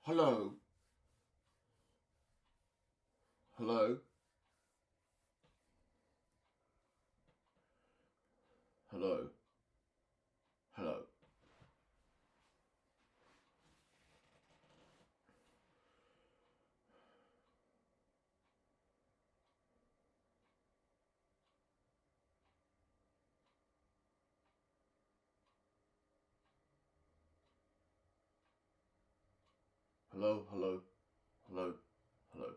Hello. Hello. Hello. Hello. Hello. Hello. Hello.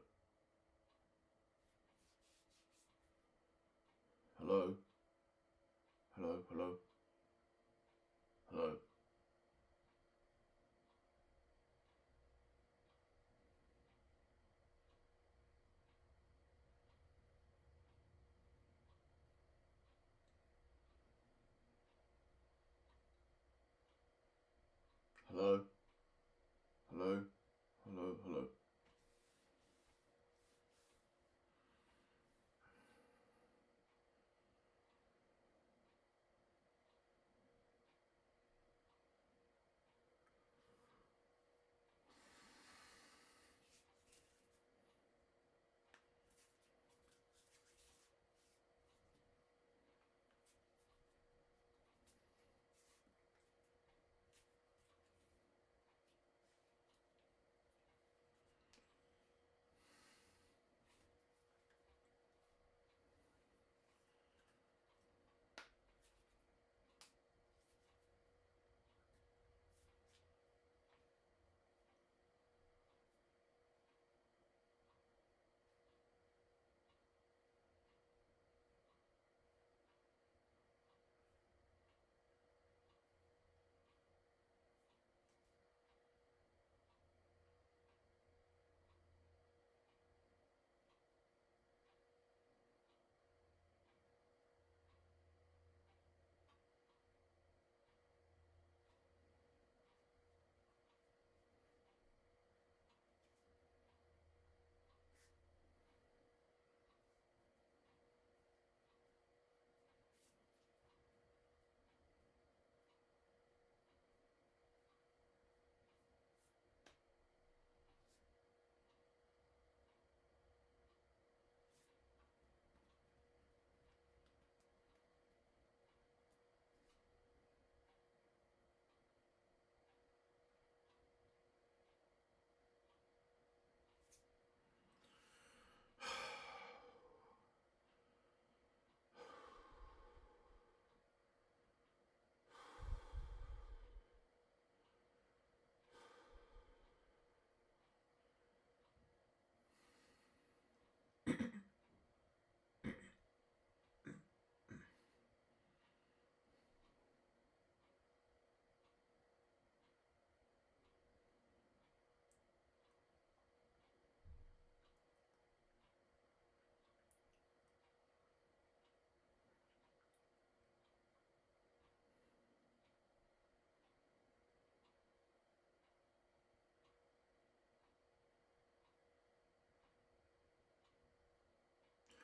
Hello. Hello. Hello. Hello. Hello. Hello. Hello. Hello. Hello.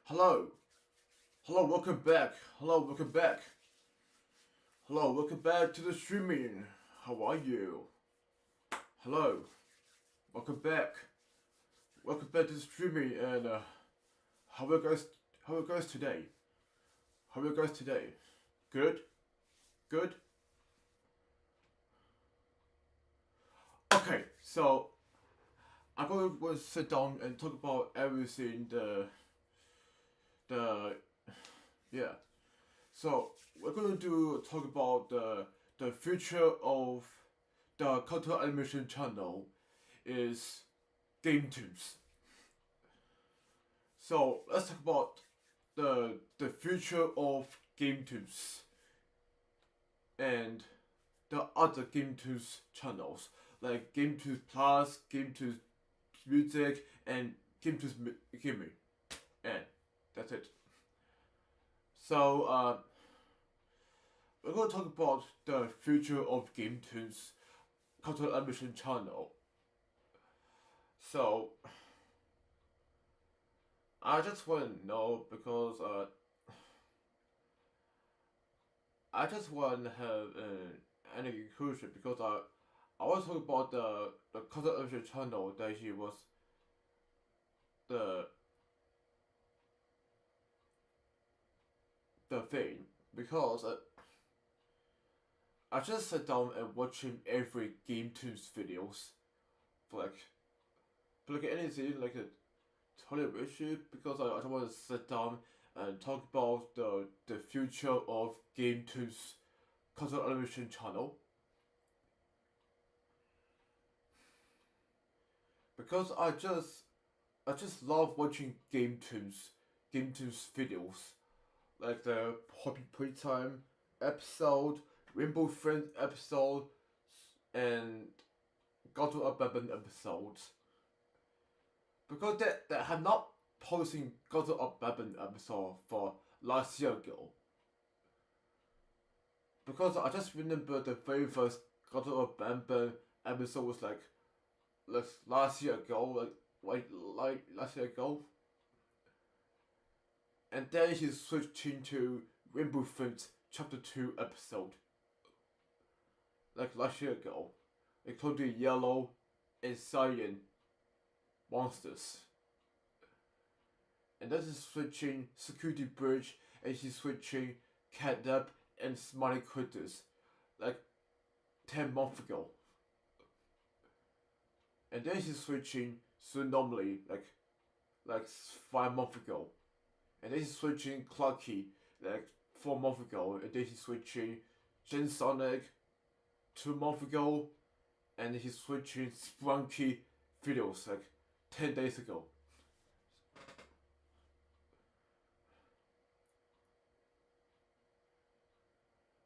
Hello. Hello. Welcome back. Hello. Welcome back. Hello. Welcome back to the streaming. How are you? Hello. Welcome back. Welcome back to the streaming. And how are you guys? How are you guys today? How are you guys today? Good. Good. Okay. So I'm going to sit down and talk about everything. The yeah. So we're going to talk about the future of the cartoon animation channel is GameToons. So let's talk about the future of GameToons and the other GameToons channels like GameToons Plus, GameToons Music, and GameToons Gaming, and that's it. So we're going to talk about the future of GameToons cartoon animation channel. So I just want to know because I just want to have an conclusion because I was talking about the content of your channel that he was the thing because I just sat down and watching every GameToons videos for like anything like a television because I don't want to sit down and talk about the future of GameToons content animation channel because I just love watching GameToons videos like the Happy Playtime episode, Rainbow Friends episode, and God of Abandon episodes. Because they have not posting God of Abandon episode for last year ago. Because I just remember the very first God of Abandon episode was like last year ago, like last year ago. And then he switched into Rainbow Friends Chapter 2 episode. Like last year ago. Including Yellow and Cyan monsters. And then he's switching Security Bridge and he's switching Catnap and Smiley Critters. Like 10 months ago. And then he's switching Tsunami like 5 months ago. And then he's switching Clucky like 4 months ago. And then he's switching Gen Sonic 2 months ago. And he's switching Sprunky videos like 10 days ago.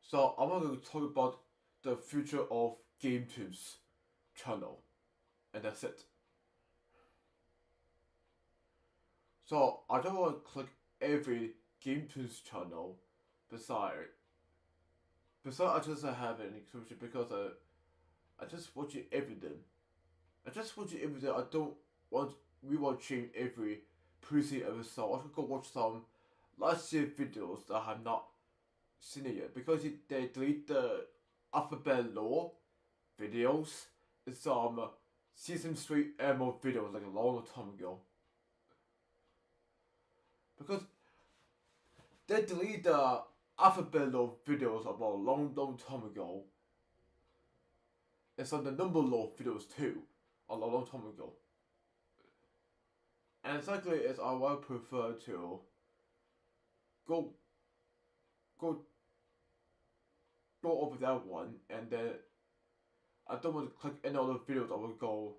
So I want to talk about the future of GameToons channel. And that's it. So I don't want to click every GameToons channel beside I just have an exclusion because I just watch it everything. I just watch it everything. I don't want rewatching every previous episode. I should go watch some last year videos that I have not seen it yet because they delete the alphabet lore videos and some season 3 ammo videos like a long time ago. Because they delete the alphabet lore videos about a long time ago. And some the number lore videos too, a long time ago. And exactly as I would prefer to go over that one, and then I don't want to click any other videos. I will go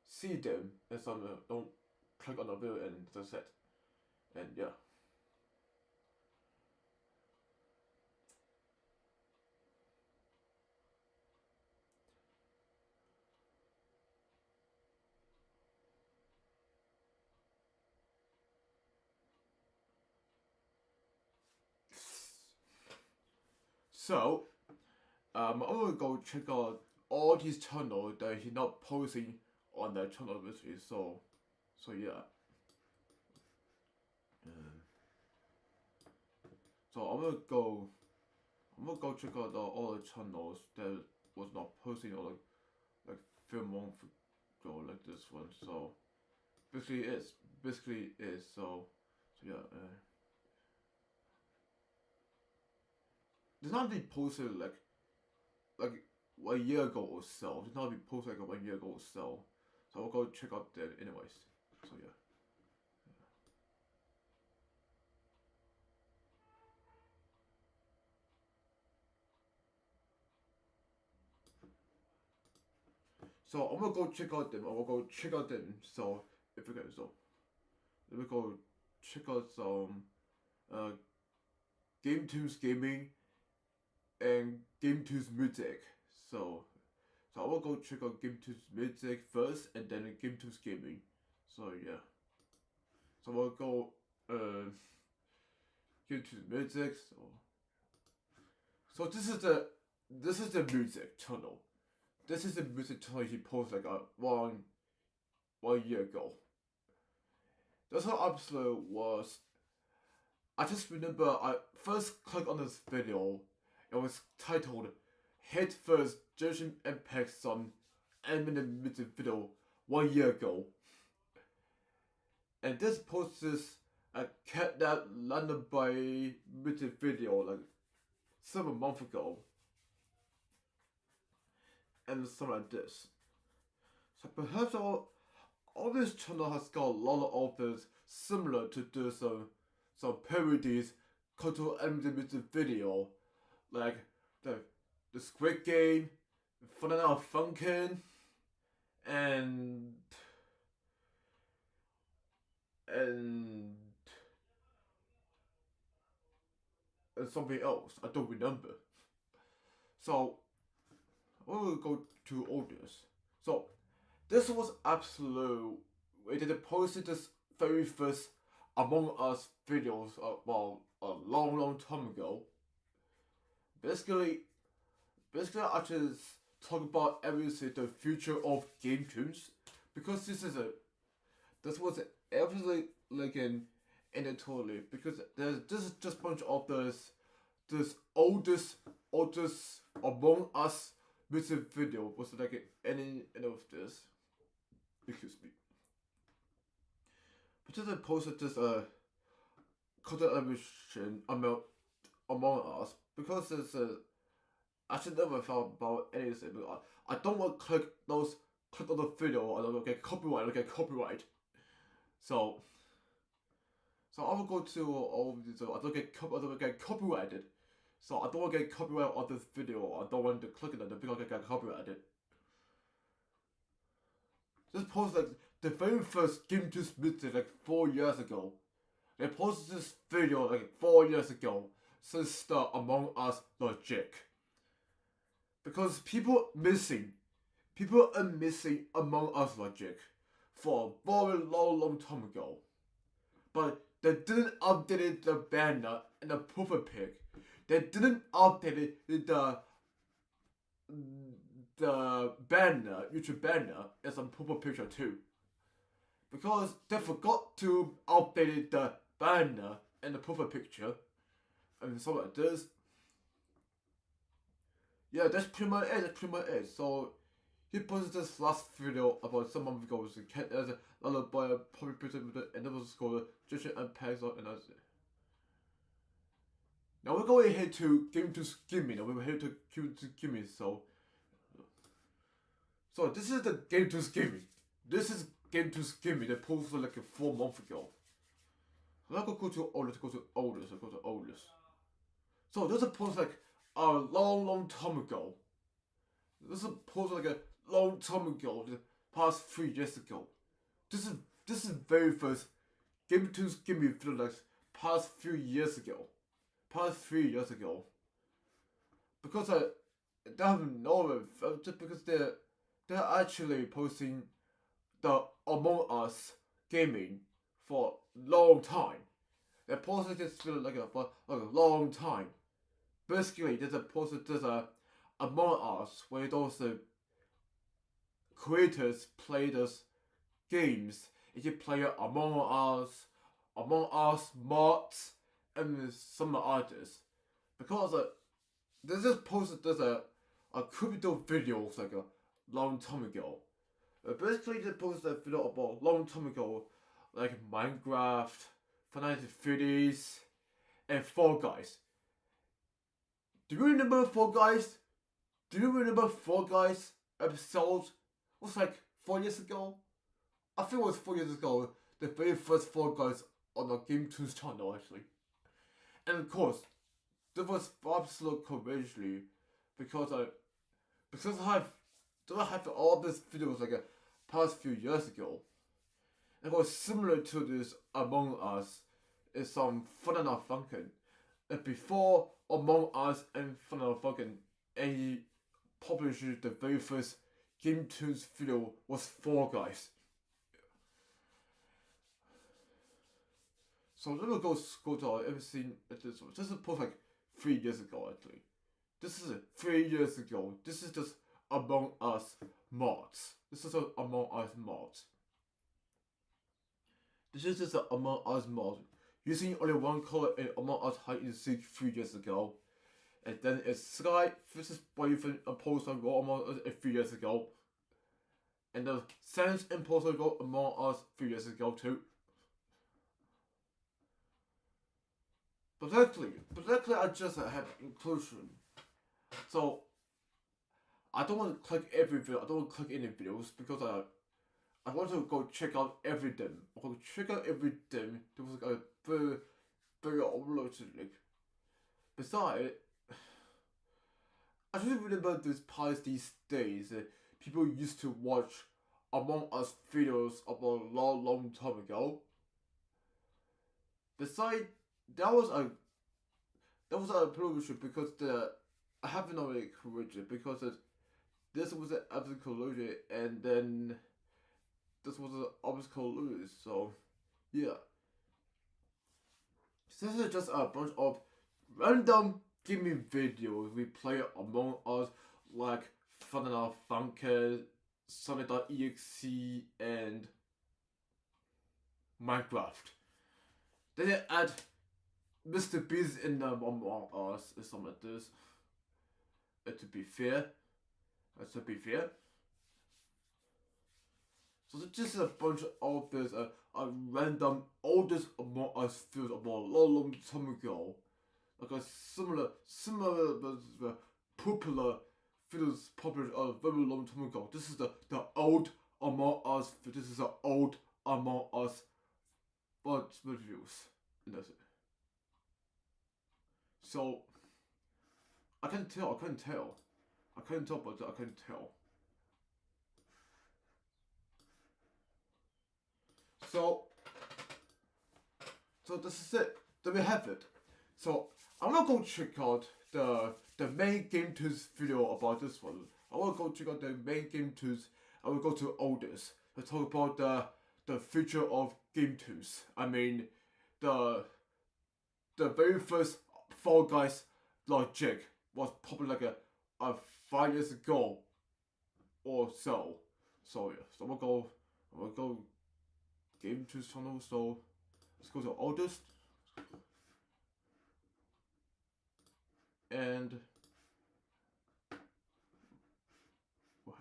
see them, and some don't click on the video, and that's it. And yeah. So, I'm gonna go check out all these channels that he's not posting on that channel obviously. So yeah. So I'm gonna go check out all the channels that was not posting or like few months ago like this one. So basically it's so yeah. There's not been posted like 1 year ago or so. There's not been posted like 1 year ago or so. So I'll go check out that anyways. So yeah. So I'm gonna go check out them. I will go check out them. So if we go, so let me go check out some uh GameToons gaming and GameToons music. So I will go check out GameToons music first and then GameToons gaming. So yeah. So I'll go GameToons music. So this is the music channel. This is the music channel he posted like 1 year ago. That's how episode was. I just remember I first clicked on this video. It was titled hit first Genshin Impact some animated music video 1 year ago. And this post is a cat that landed by music video like 7 months ago. And something like this. So perhaps all this channel has got a lot of this similar to do some parodies cultural animated music video like the Squid Game, Fun Out Funkin', and something else I don't remember. So we will go to all this. So this was absolute. We did posted this very first Among Us videos about a long time ago. Basically I just talk about everything the future of GameToons because this was everything like in it totally because this is just a bunch of this oldest Among Us music video was like any of this. Excuse me. But just I posted this content animation Among Us because it's I should never thought about anything. But I don't want to click on the video. I don't get copyright. So I will go to all of these. I don't get copyrighted. So I don't want to get copyright on this video. I don't want to click on it because I get copyrighted. This post like the very first GameToons music like 4 years ago. They posted this video like 4 years ago since the Among Us logic. Because people are missing Among Us logic for a very long time ago. But they didn't update the banner and the profile pic. They didn't update the banner, YouTube banner, as a profile picture too. Because they forgot to update the banner and the profile picture. And something like this. Yeah, that's pretty much it. So he posted this last video about some months ago with a cat as a lullaby, probably picture with it, and it was called Genshin Impact, and that's it. Now we're going here to GameToons Gimme. Now we're here to GameToons Gimme. So this is the GameToons Gimme. This is GameToons Gimme. They posted like 4 months ago. So now go to oldest. So this is a post like a long time ago. This is a post like a long time ago, the past 3 years ago. This is very first GameToons Gimme video like past 3 years ago. Because I don't know just because they're actually posting the Among Us gaming for a long time. They posted this video like for a long time. Basically, there's a Among Us where those creators play those games. If you play Among Us mods, and some others. Because they just posted a crypto video like a long time ago. Basically, they posted a video about a long time ago, like Minecraft, Final Fantasy, and Fall Guys. Do you remember Fall Guys? Episode? It was like 4 years ago? I think it was 4 years ago, the very first Fall Guys on the GameToons channel actually. And of course, there was absolute courageously because I have all these videos like past few years ago. And it was similar to this Among Us is some Fun and Funkin'. And before Among Us and Fun and Funkin', any published the very first GameToons video was Fall Guys. So let me go to everything at this one. This is post like 3 years ago actually. This is 3 years ago. This is just Among Us mods. This is Among Us mods. This is just Among Us mod. Using only one color in Among Us hide and seek 3 years ago. And then it's Sky versus Boyfriend imposed on Raw Among Us a few years ago. And the Sans imposed on Raw Among Us a few years ago too. But luckily I just have inclusion. So I don't want to click every video, I don't want to click any videos because I want to go check out everything. I want to check out everything. There was like a very uploaded. Besides, I just remember these past these days, people used to watch Among Us videos of a long time ago. Besides, that was a pollution because I haven't already corrected because this was an obstacle illusion and then this was an obstacle illusion. So yeah, this is just a bunch of random gaming videos we play Among Us, like Fun and Funker, Sonic.exe, and Minecraft. Then they add Mr. Beast in the Among Us or something like this. To be fair. So it's just a bunch of this random oldest Among Us videos of a long time ago. Like a similar popular videos published a very long time ago. This is the old Among Us. This is the old Among Us bunch of reviews. And that's it. So I can't tell, but I can tell. So this is it. There we have it. So I'm gonna go check out the main GameToons video about this one. I will go check out the main GameToons. I will go to Oldest to talk about the future of GameToons. I mean the very first Fall Guys logic was probably like a 5 years ago or so. So yeah, so I'm gonna go GameToons channel. So let's go to Oldest. And what?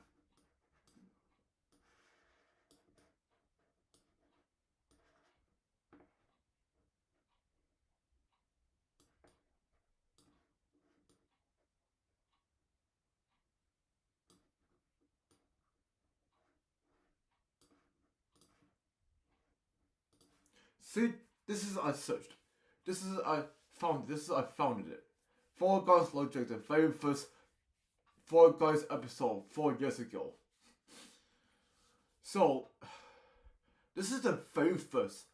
See, this is I searched. This is I found it. Fall Guys Logic, the very first Fall Guys episode 4 years ago. So, this is the very first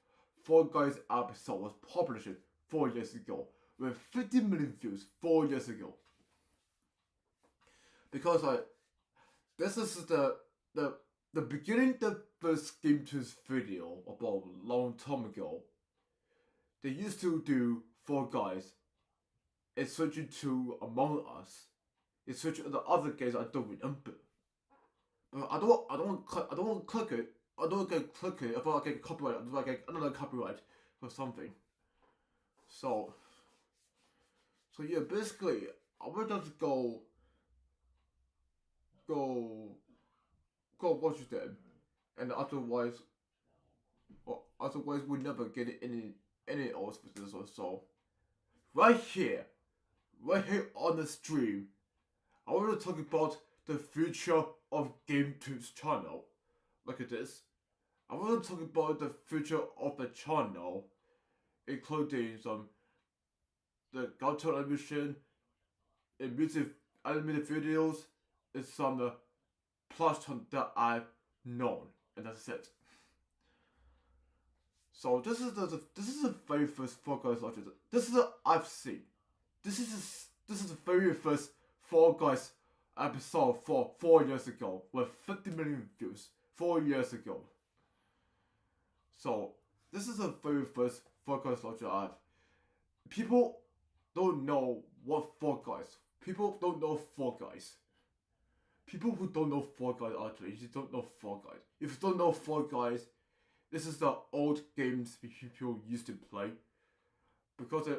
Fall Guys episode was published 4 years ago with 50 million views 4 years ago. Because this is the beginning the first GameToons video about a long time ago. They used to do Fall Guys. It's switching to Among Us. It's switching to the other games I don't remember. But I don't want to click it. I don't get click it if I get copyright. If I get another copyright for something. So yeah, basically I will just go watch them, and otherwise we never get any else for this or so. Right here on the stream, I want to talk about the future of GameToons channel. Look at this. I want to talk about the future of the channel, including the cartoon animation, and music animated videos, and some plus that I've known, and that's it. So this is the very first Fall Guys logic. This is what I've seen. This is the very first Fall Guys episode 4 years ago with 50 million views 4 years ago. So this is the very first Fall Guys logic I've. People don't know what Fall Guys. People don't know Fall Guys. People who don't know Fall Guys actually, you just don't know Fall Guys. If you don't know Fall Guys, this is the old games people used to play. Because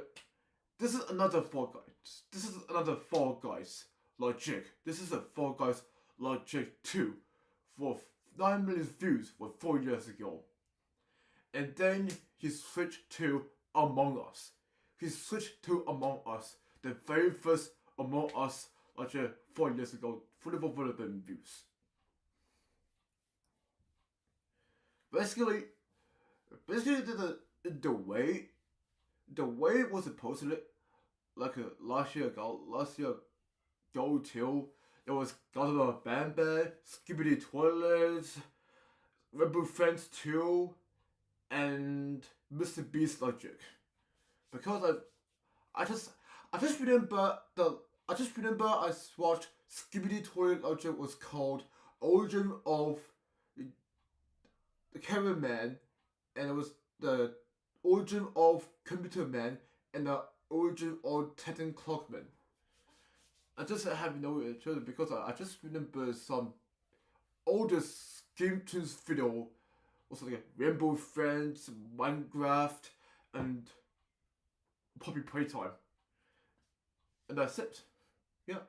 This is another Fall Guys. This is another Fall Guys logic. This is a Fall Guys logic 2 for 9 million views for 4 years ago. And then he switched to Among Us. He switched to Among Us, the very first Among Us logic 4 years ago, 44 million views. Basically the way it was supposed to look like last year ago too. It was Godzilla Bam Bam, Skibidi Toilets, Rebel Friends 2, and Mr. Beast Logic. Because I just remember I watched Skibidi Toilet Logic was called Origin of the Cameraman, and it was the Origin of Computer Man and the Origin of Titan Clockman. I just have no idea because I just remember some older GameToons video, also like Rainbow Friends, Minecraft, and Poppy Playtime. And that's it. Yeah.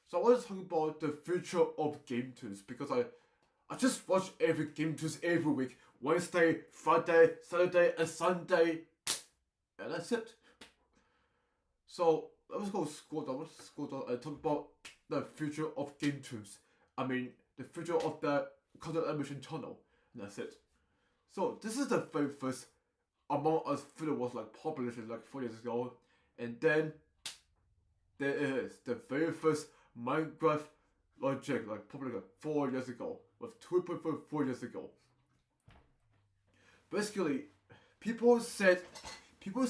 So I want to talk about the future of GameToons because I just watch every GameToons every week. Wednesday, Friday, Saturday, and Sunday. And that's it. So let's go scroll down and talk about the future of GameToons. I mean, the future of the content animation channel. And that's it. So this is the very first Among Us video was like published like 4 years ago. And then there it is, the very first Minecraft logic like published like 4 years ago. With 2.4 years ago. Basically, people said that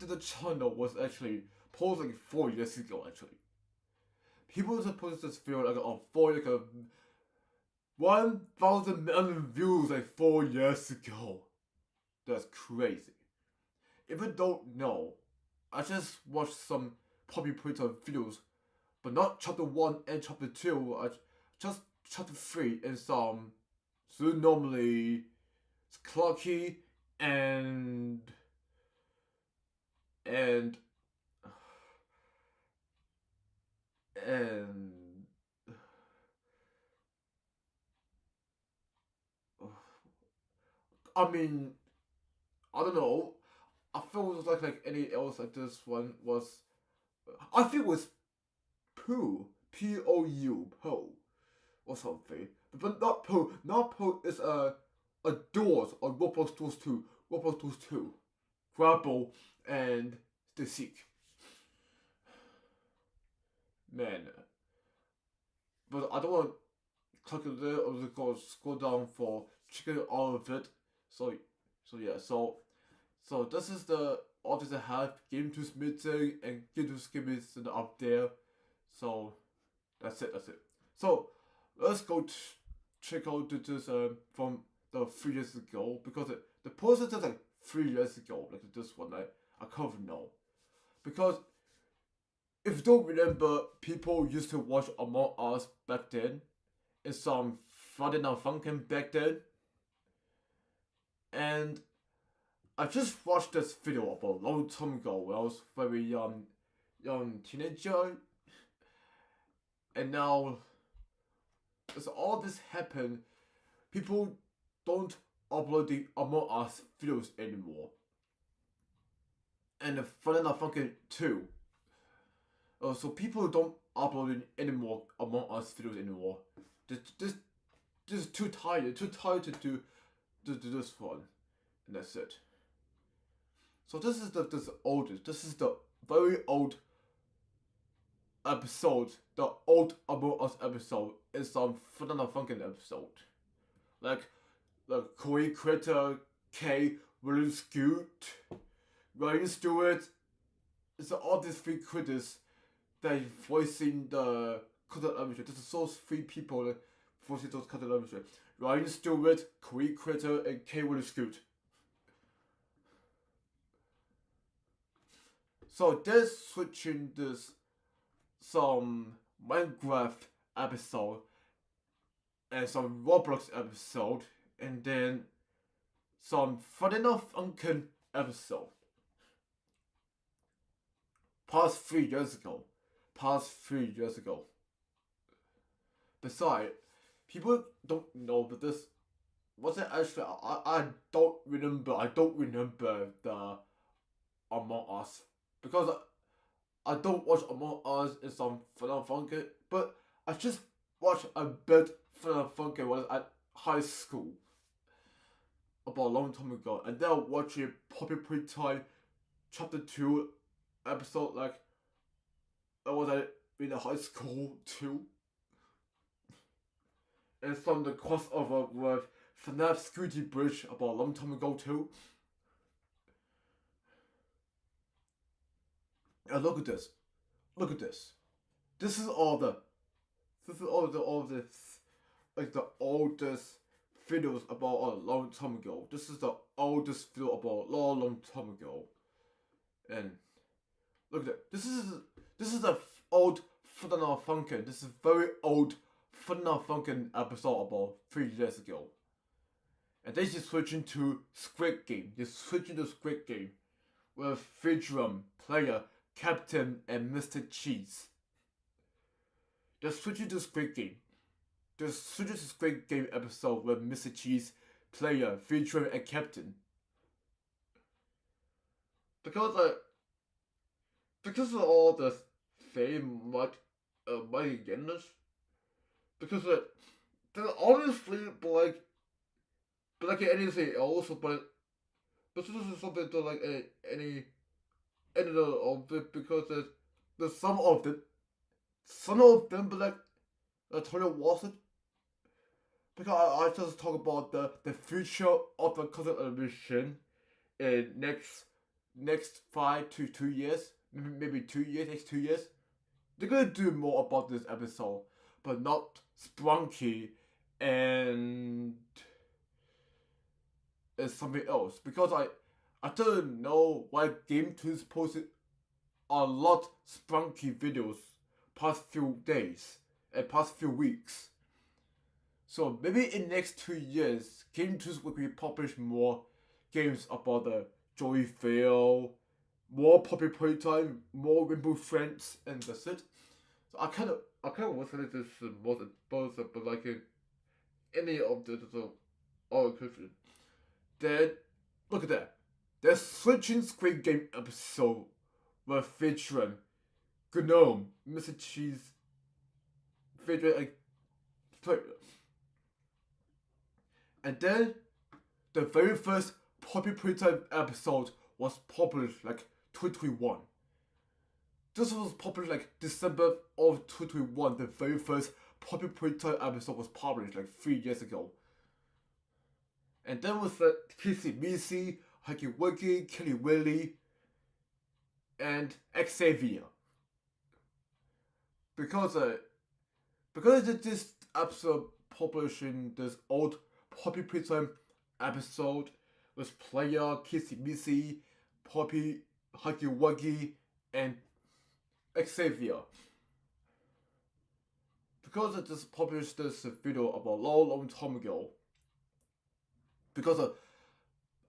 the channel was actually posted like 4 years ago. Actually, people supposed this video like 1,000 million views like 4 years ago. That's crazy. If you don't know, I just watched some Poppy Playtime videos. But not chapter 1 and chapter 2, just chapter 3 and some. So normally it's Clocky and I mean, I don't know. I feel it was like any else like this one was. I think it was Pooh, P-O-U, Poe, or something. But not Poe. Not Poe is a Doors or Roblox Doors 2. Roblox Doors 2. Grapple and The Seek. Man. But I don't want to click it there or just go scroll down for checking all of it. So yeah, so this is the office I have, GameToons meeting and GameToons gimmicks up there. So that's it. So let's go check out this from the 3 years ago because the post is like 3 years ago, like this one. I can't know because if you don't remember, people used to watch Among Us back then, and some Friday Night Funkin' back then, and I just watched this video about a long time ago when I was very young teenager. And now, as all this happened, people don't upload the Among Us videos anymore. And the Friday Night Funkin' too. So people don't upload any more Among Us videos anymore. Just too tired to do this one. And that's it. So this is the oldest. This is the very old episode, the old Among Us episode is some Friday Night Funkin' episode. Like the Koi Critter, K, William Scoot, Ryan Stewart. It's all these three critters that voicing the content animation. This is those three people that voicing those content animation. Ryan Stewart, Koi Critter, and K, William Scoot. So they're switching this some Minecraft episode and some Roblox episode and then some Friday Night Funkin' episode. Past 3 years ago. Past 3 years ago. Besides, people don't know that this wasn't actually. I don't remember. I don't remember the Among Us because I don't watch Among Us in some Final Funky, but I just watched a bit Final Funky when I was at high school about a long time ago, and then I watched Poppy Playtime Chapter 2 episode like I was in the high school too. And from the crossover with FNAF Security Bridge about a long time ago too. And look at this. Look at this. This is all the like the oldest videos about a long time ago. This is the oldest video about a long time ago. And look at that. This is a old Final Funkin'. This is very old Final Funkin' episode about 3 years ago. And then she's switching to Squid Game. They're switching to Squid Game with featuring player, Captain, and Mr. Cheese. They're switching to Squid Game. They're switching to Squid Game episode with Mr. Cheese, player, featuring, and Captain. Because of all the fame mighty goodness. Because there's honestly but like anything else, but this is something to like any of it because there's some of them, but like totally wasn't. Because I just talk about the future of the content animation in next 5 to 2 years, maybe 2 years, next 2 years. They're gonna do more about this episode, but not Sprunky and something else. Because I don't know why GameToons posted a lot Sprunky videos past few days and past few weeks. So maybe in next 2 years, GameToons will be publish more games about the Joey Fail, more Poppy Playtime, more Rainbow Friends, and that's it. So I kind of want to say this more than both, but like in any of the other country. Then look at that. They're switching Squid Game episode with featuring Gnome, Mr. Cheese, featuring like player. And then the very first Poppy Playtime episode was published like 2021. This was published like December of 2021. The very first Poppy Playtime episode was published like 3 years ago. And then was the Kissy Missy, Huggy Wuggy, Kelly Willy, and Xavier. Because this episode publishing this old Poppy Playtime episode with player Kissy Missy, Poppy, Huggy Wuggy, and Xavier. Because I just published this video about a long time ago. Because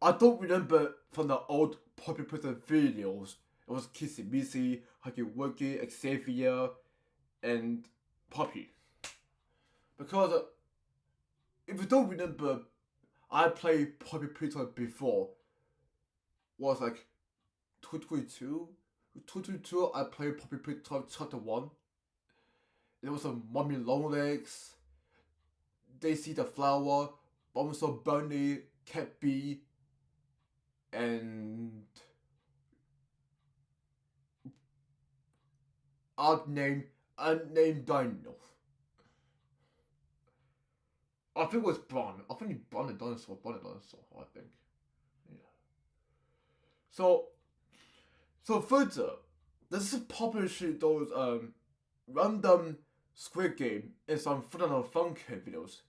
I don't remember from the old Poppy Playtime videos. It was Kissy Missy, Huggy Wuggy, Xavier, and Poppy. Because if you don't remember, I played Poppy Playtime before. Was like 2022. 2022 I played Poppy Playtime Chapter 1. There was some Mommy Longlegs, Daisy the Flower, Bombshell Bunny, Cat Bee, and unnamed dino. I think it was Bron. I think it's Bron the dinosaur. I think. Yeah. So further, this is publishing those random Squid Game and some Final Funkin' videos,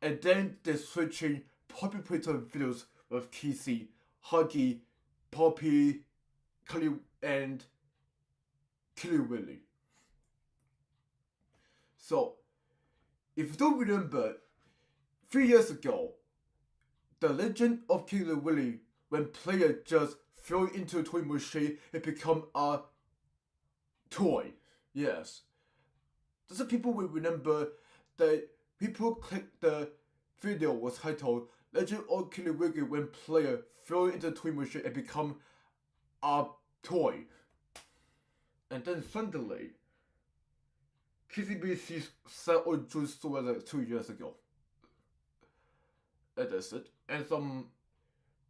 and then they're switching Poppy Playtime videos with Kissy, Huggy, Poppy, Kelly, and Kelly Willy. So, if you don't remember, 3 years ago, The Legend of Kelly Willy when player just throw into a toy machine, it become a toy. Yes. Does people will remember that people click the video was titled Legend of Killer Wiggy when player throw into the toy machine and become a toy. And then suddenly KCBC's set or Juice saw like 2 years ago. That is it. And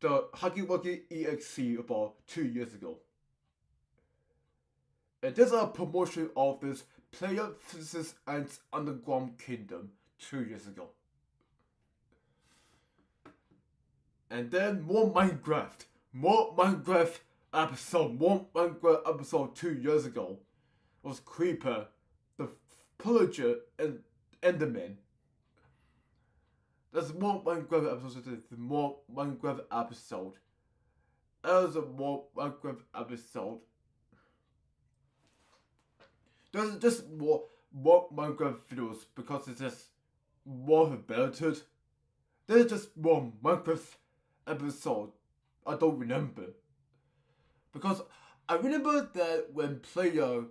the Huggy Wuggy EXE about 2 years ago. And there's a promotion of this Player Physicist and Underground Kingdom 2 years ago. And then more Minecraft episode 2 years ago was Creeper, the Pillager, and Enderman. There's more Minecraft episodes. There's more Minecraft episode. There's a more Minecraft episode. There's just more Minecraft videos because it's just more better. There's just more Minecraft episode I don't remember. Because I remember that when player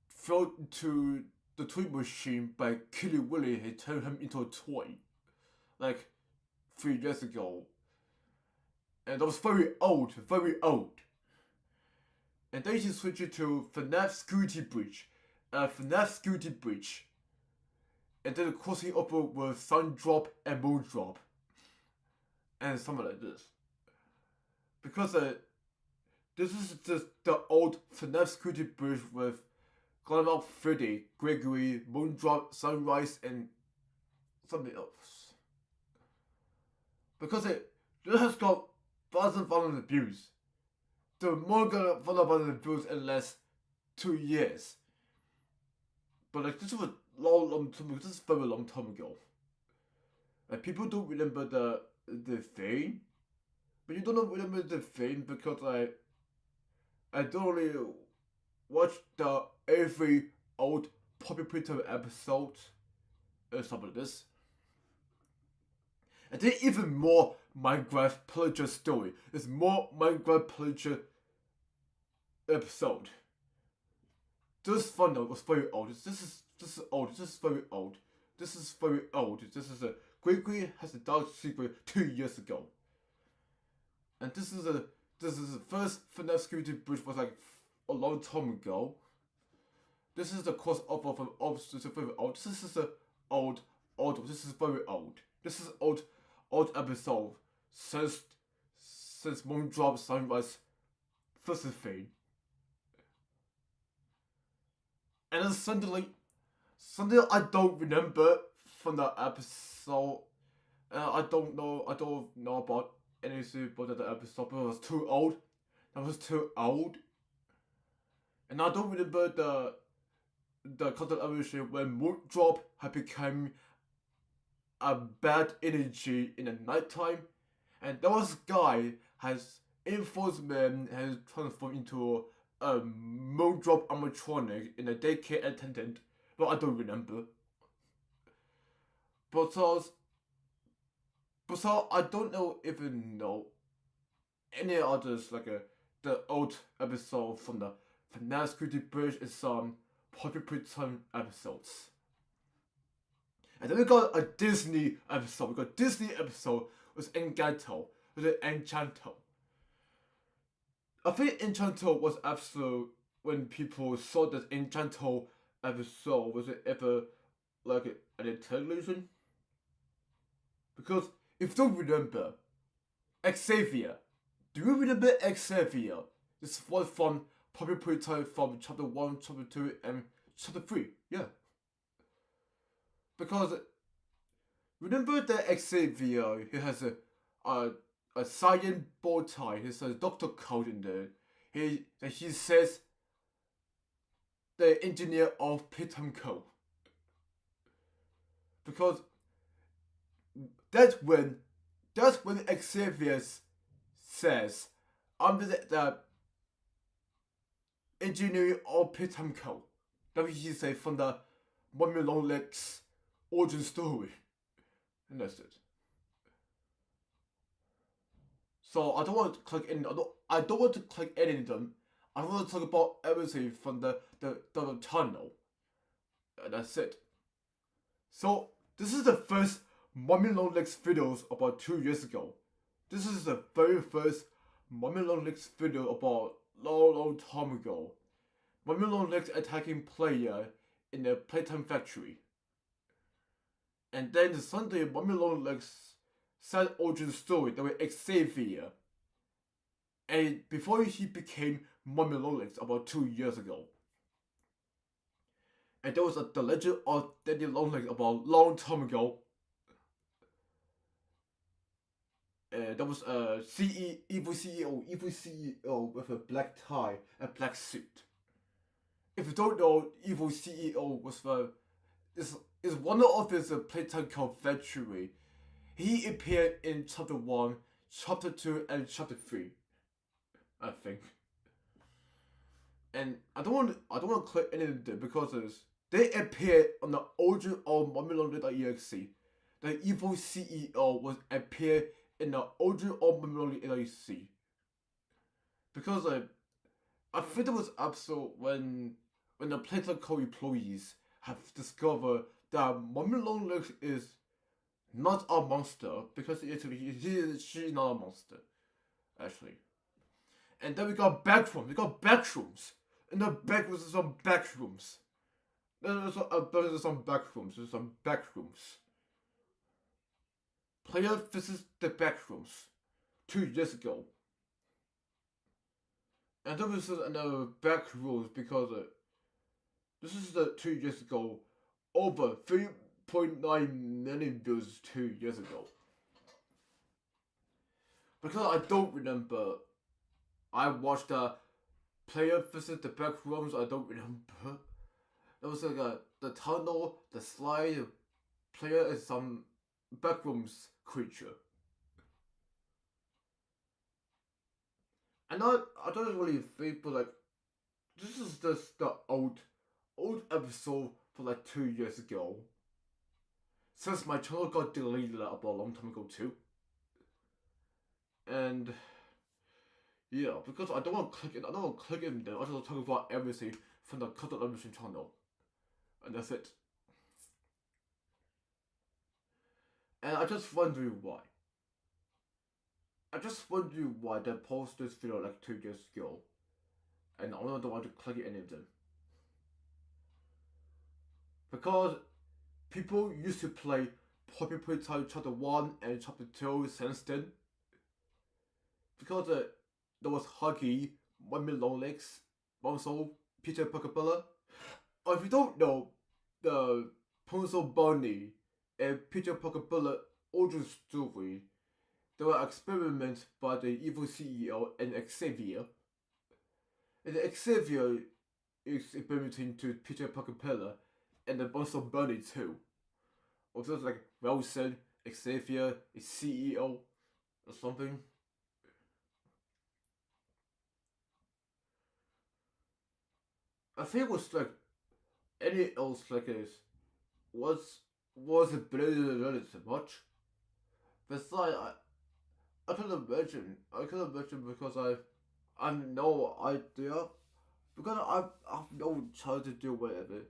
fell into the toy machine by Killy Willy, he turned him into a toy. Like 3 years ago. And that was very old. And then he switched it to FNAF Security Breach. And then crossing over with Sun Drop and Moon Drop. And something like this. Because this is just the old FNAF Security Breach with Glenmouth Freddy, Gregory, Moon Drop, Sunrise, and something else. Because it has got violent views. The more violent views in the last 2 years. But like this was a long time ago. This is a very long time ago. Like people don't remember the thing. But you don't remember the thing because I don't really watch the every old Poppy Printer episode or something like this. And then even more Minecraft Pillager story. There's more Minecraft Pillager episode. This fun though was very old. This is old. This is very old. This is very old. This is a Gregory has a dark secret 2 years ago. And this is the first FNAF Security Breach was like a long time ago. This is the crossover from old to very old. This is a old. This is very old. This is old episode since Moon Drop Sunrise first thing. And then suddenly I don't remember from the episode. I don't know about anything about the episode, but it was too old. That was too old. And I don't remember the content evolution when Moon Drop had become a bad energy in the nighttime, and there was a guy has enforcement has transformed into a Moon Drop animatronic in a daycare attendant, but I don't remember. But so I don't even know any others like the old episode from the FNAF Security Breach and some Poppy Printer episodes. And then we got a Disney episode. With Encanto. I think Enchanto was absolute when people saw that Enchanto episode. Was it ever like a television? Because if you don't remember, Xavier. Do you remember Xavier? This was from Poppy Printer from chapter 1, chapter 2, and chapter 3. Yeah. Because remember that Xavier, he has a cyan bow tie. He has a doctor coat in there. He says the engineer of Pitamco. Because that's when Xavier says I'm the engineer of Pitamco. That he say from the 1 million legs origin story. And that's it. So I don't want to click any. I don't want to click any of them. I want to talk about everything from the channel. And that's it. So this is the first Mommy Long Legs videos about 2 years ago. This is the very first Mommy Long Legs video about long time ago. Mommy Long Legs attacking player in the playtime factory. And then the Sunday Mommy Long Legs sad origin story that was Xavier. And before he became Mommy Long Legs about 2 years ago. And there was the legend of Daddy Long Legs about long time ago. That was evil CEO with a black tie and black suit. If you don't know, evil CEO was is one of this playtime called Ventury. He appeared in chapter 1, chapter 2, and chapter 3, I think. And I don't want to click any of them because they appeared on the origin of MommyLongLegs.exe. The evil CEO was appear in the origin of MommyLongLegs.exe. Because I think it was episode when the Playtime co-employees have discovered that MommyLongLegs is not a monster because she's not a monster, actually. And then we got backrooms. In the back was some backrooms. There's some backrooms. Player visits the backrooms 2 years ago. And there was another backrooms because this is the 2 years ago. Over 3.9 million views 2 years ago. Because I don't remember. I watched the player visit the backrooms. I don't remember. There was like the tunnel, the slide. Player is some backrooms creature. And I don't really think, but like this is just the old episode for like 2 years ago. Since my channel got deleted about a long time ago too. And yeah, because I don't want to click it. I don't want to click in there. I just want to talk about everything from the Cut Out Everything channel. And that's it. And I just wondering why. They posted this video like 2 years ago. And I don't want to click any of them. Because people used to play Poppy Playtime Chapter 1 and Chapter 2 since then. Because there was Huggy, Mommy Long Legs, Bonzo, Peter Pokebella. Or if you don't know, the Ponzo Bunny and Peter Pokebella origin story, there were experiments by the evil CEO and Xavier. And Xavier is experimenting to Peter Pokebella and the Bonzo Bunny too. Also like Wilson, Xavier, is CEO or something. I think it was like any else like this was it really so much. Besides, I can imagine because I have no idea because I've no child to do whatever.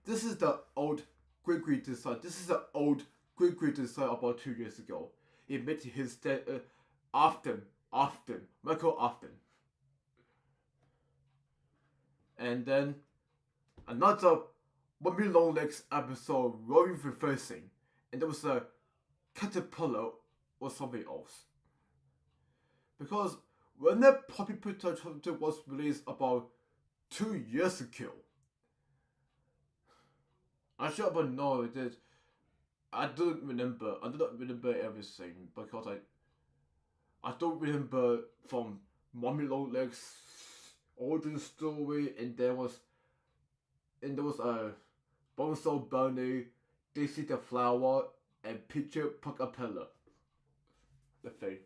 This is the old Gregory design. This is the old Gregory design about 2 years ago. He made his often Michael often. And then another Mommy Long Legs episode rolling reversing, and there was a caterpillar or something else. Because when that Poppy Playtime chapter was released about 2 years ago, I should have known that I do not remember everything because I don't remember from Mommy Long Legs origin story, and there was a Bonzo Bunny, Daisy the Flower, and Peter Pokebella. The thing.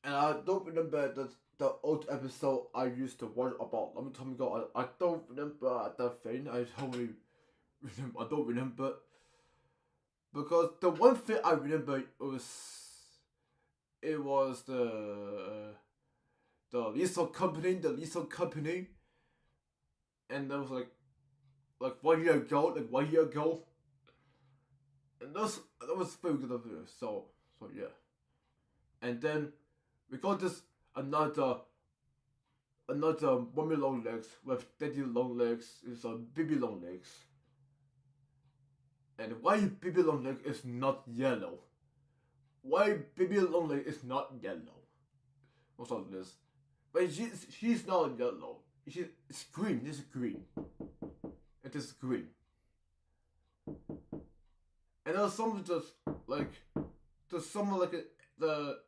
And I don't remember the old episode I used to watch about a long time ago. I don't remember that thing. I don't remember. Because the one thing I remember was it was the Lisa company, and that was like 1 year ago, and that was very good of it. So yeah, and then we got this another mommy long legs with daddy long legs is baby long legs, and why baby long leg is not yellow? Why baby long leg is not yellow? What's all this? But she's not yellow. It's green. It's green. It is green. And there's some just like there's some like the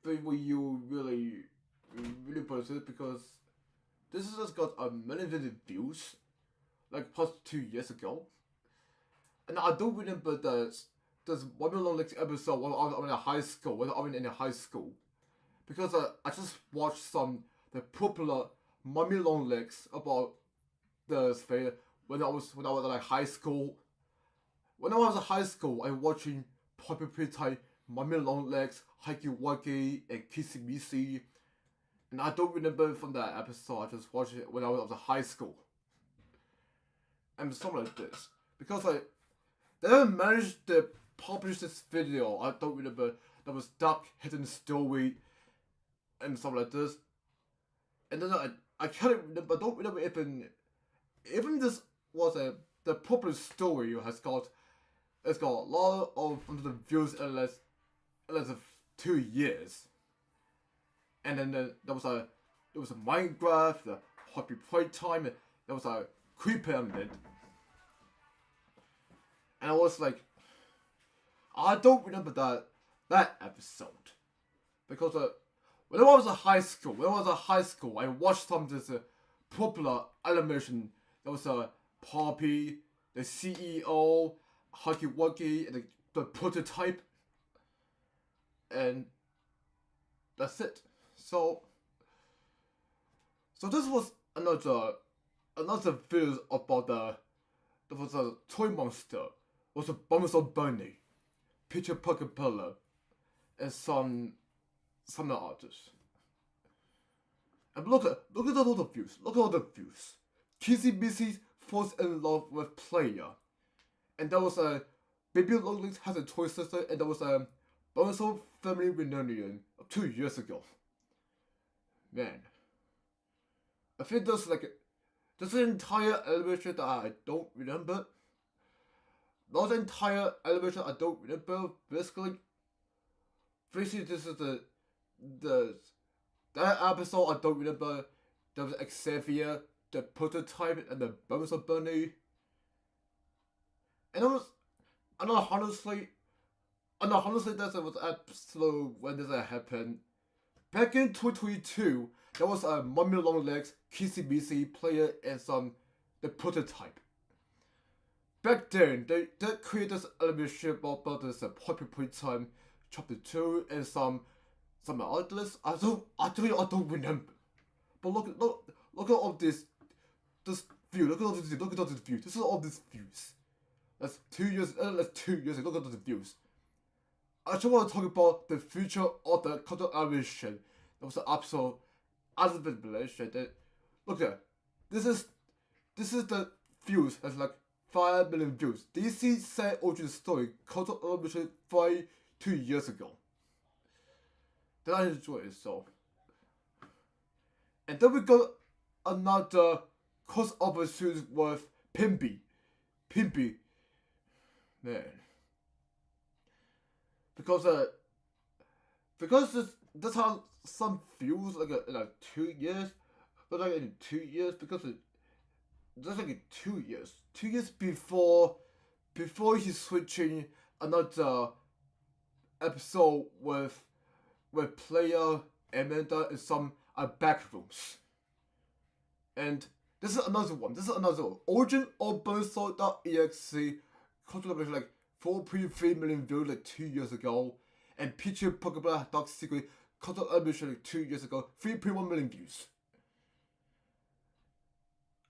thing where you really put it because this has just got a million views like past 2 years ago, and I don't remember there's one long legs episode when I was in high school because I just watched the popular mommy long legs about the thing when I was in like high school. When I was in high school, I watching Poppy Pretty, Mommy Long Legs, Hikey Wuggy, and Kissy Missy. And I don't remember from that episode, I just watched it when I was in high school. And something like this. Because they haven't managed to publish this video, I don't remember, that was Dark Hidden Story and something like this. And then I can't remember, I don't remember even this was the popular story it's got a lot of views in less of 2 years. And then there was a Minecraft, the Happy Playtime, there was a Creeper Pyramid. And I was like, I don't remember that episode. Because when I was in high school, I watched some of this popular animation. There was a Poppy, the CEO, Huggy Wuggy, and the prototype, and that's it. So this was another video about there was a toy monster, was a Bumblebee Bunny, Peter Puckapella, and some others. And look at all the views. Look at all the views. Kissy Missy falls in love with Player. And there was a Baby Long Legs has a toy sister, and there was a Bonzo family reunion 2 years ago. Man, I think there's an entire animation that I don't remember. Not the entire animation I don't remember. Basically, this is that episode I don't remember. There was Xavier, the prototype, and the Bonzo Bunny. And honestly, that was episode when this happened. Back in 2022, there was a Mommy Long Legs, Kissy Missy Player, and the prototype. Back then, they created this animation about this Poppy Playtime Chapter 2 and some others. I don't remember. But look at all this view. Look at all this view. This is all these views. That's 2 years. That's 2 years. Look at the views. I just want to talk about the future of the content animation. There was an episode as of relation that look at this is the views. That's like 5 million views. DC said origin story content animation 2 years ago. Then I enjoy it so. And then we got another crossover series with Pimpy. Man. Because that's how some feels like in 2 years, but like in 2 years because that's like in 2 years. 2 years before he's switching another episode with Player, Amanda, and some back rooms. And this is another one. Origin of Bunso.exe controversial like 4.3 million views like 2 years ago, and Peter Pokeball Dark Secret content animation like 2 years ago, 3.1 million views.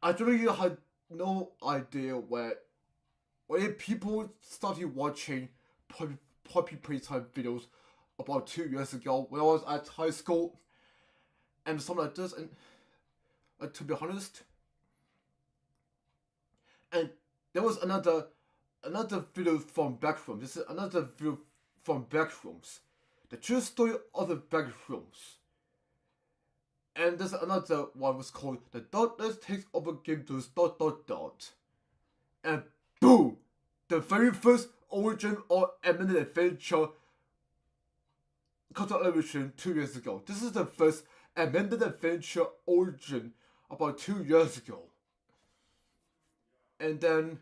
I really had no idea when people started watching Poppy Playtime videos about 2 years ago when I was at high school and something like this. And to be honest, and there was another video from Backrooms. This is another video from Backrooms. The true story of the Backrooms. And there's another one was called The Darkness Takes Over GameToons ... And boom! The very first origin or amended adventure comes to television 2 years ago. This is the first amended adventure origin about 2 years ago. And then,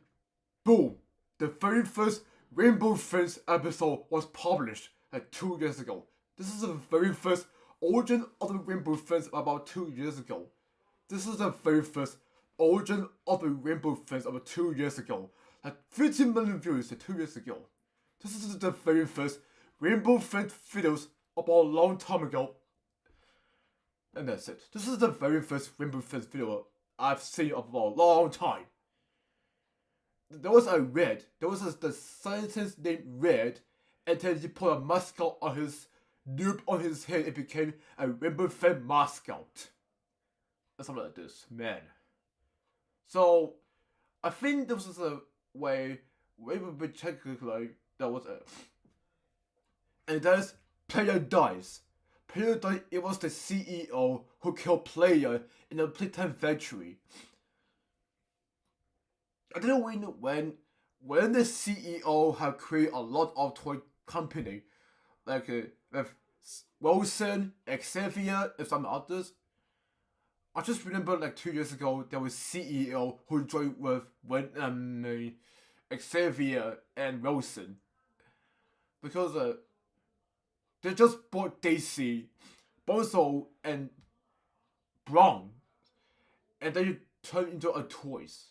boom! The very first Rainbow Friends episode was published like 2 years ago. This is the very first origin of the Rainbow Friends about 2 years ago. This is the very first origin of the Rainbow Friends about 2 years ago. Like 15 million views 2 years ago. This is the very first Rainbow Friends videos about a long time ago. And that's it. This is the very first Rainbow Friends video I've seen about a long time. There was the scientist named Red, and then he put a mascot on his noob on his head. It became a Rainbow Friend mascot. Or something like this, man. So, I think this was a way Rainbow technically that was it. And there's Player Dies. Player Dies, it was the CEO who killed Player in the Playtime Factory. I didn't know when the CEO had created a lot of toy company, like with Wilson, Xavier, and some others. I just remember like 2 years ago there was CEO who joined with Xavier and Wilson, because they just bought Daisy, Bozo, and Brown, and then you turn into a toys.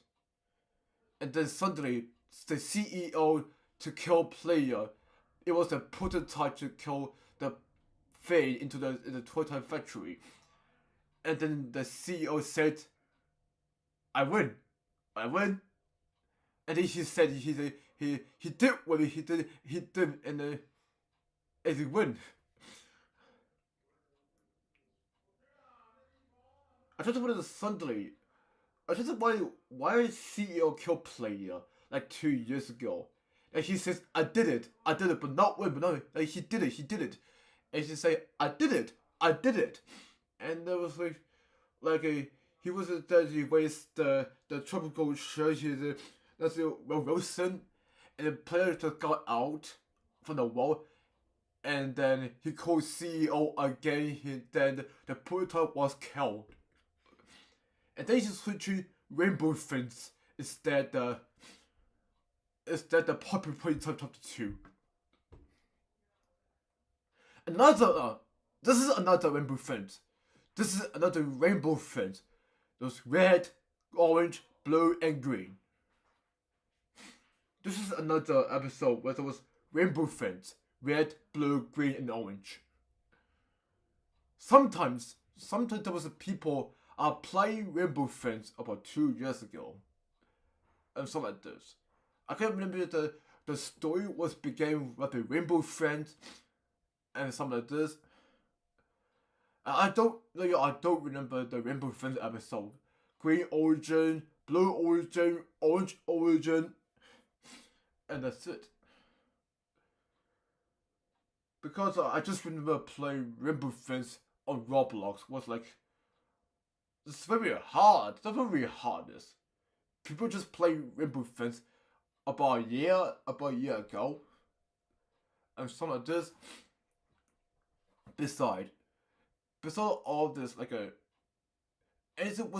And then suddenly, the CEO to kill Player, it was a prototype to kill the Faye in the Toy Time Factory. And then the CEO said, I win. And then he said he did what he did, and he win. I just wanted to suddenly, I just why CEO killed Player like 2 years ago. And he says, I did it, but not win, but not, like he did it. And he say, I did it. And there was he was that he raised the tropical church, that's Wilson, and the Player just got out from the wall, and then he called CEO again. Then the prototype was killed. And then he switched to Rainbow Friends instead the Popular Playtime Chapter 2. This is another Rainbow Friends. This is another Rainbow Friends. Those red, orange, blue, and green. This is another episode where there was Rainbow Friends. Red, blue, green, and orange. Sometimes there was people playing Rainbow Friends about 2 years ago. And something like this. I can't remember the story was began with the Rainbow Friends and something like this. I don't remember the Rainbow Friends episode. Green origin, blue origin, orange origin, and that's it. Because I just remember playing Rainbow Friends on Roblox was like, it's very hard. That's not very hard. People just play Rainbow Friends about a year ago, and something like this. Besides all this, was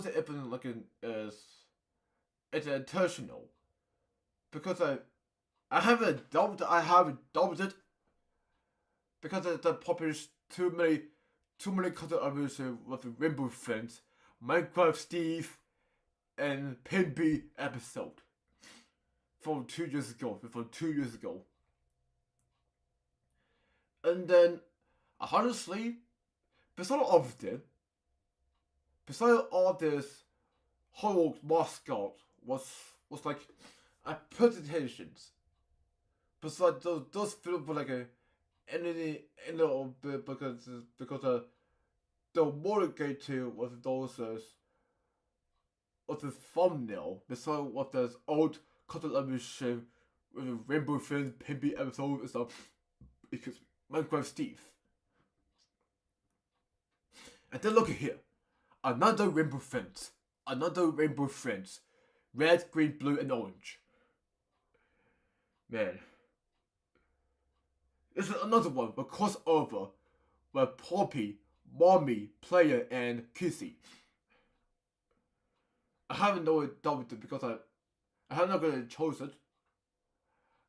it even it's intentional? Because I haven't doubled it because they published too many content others with the Rainbow Friends, Minecraft Steve, and Pinbee episode from 2 years ago. And then, honestly, besides all this whole mascot was like presentations. Besides those films were in a little bit because the motivator was those was the thumbnail beside what this old content television with a Rainbow Friends pimpy episode and stuff because Minecraft Steve. And then look at here. Another Rainbow Friends. Another Rainbow Friends. Red, green, blue, and orange. Man. This is another one, a crossover with Poppy, Mommy, Player, and Kissy. I haven't know it done with it because I have not gonna choose it.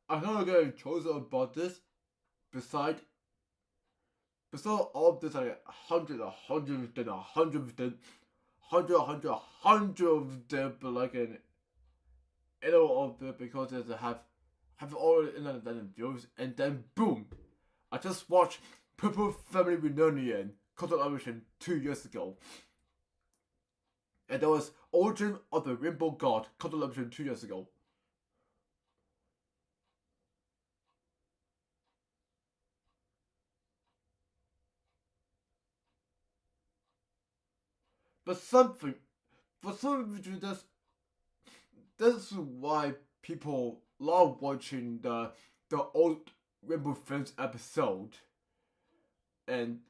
I'm not gonna choose about this. Besides all of this, like 100 of them, but like an of it because there's a have all the internet and views, and then boom, I just watched Purple Family Reunion content television 2 years ago. And there was Origin of the Rainbow God content television 2 years ago. But for some reason, that's why people love watching the old Rainbow Friends episode. And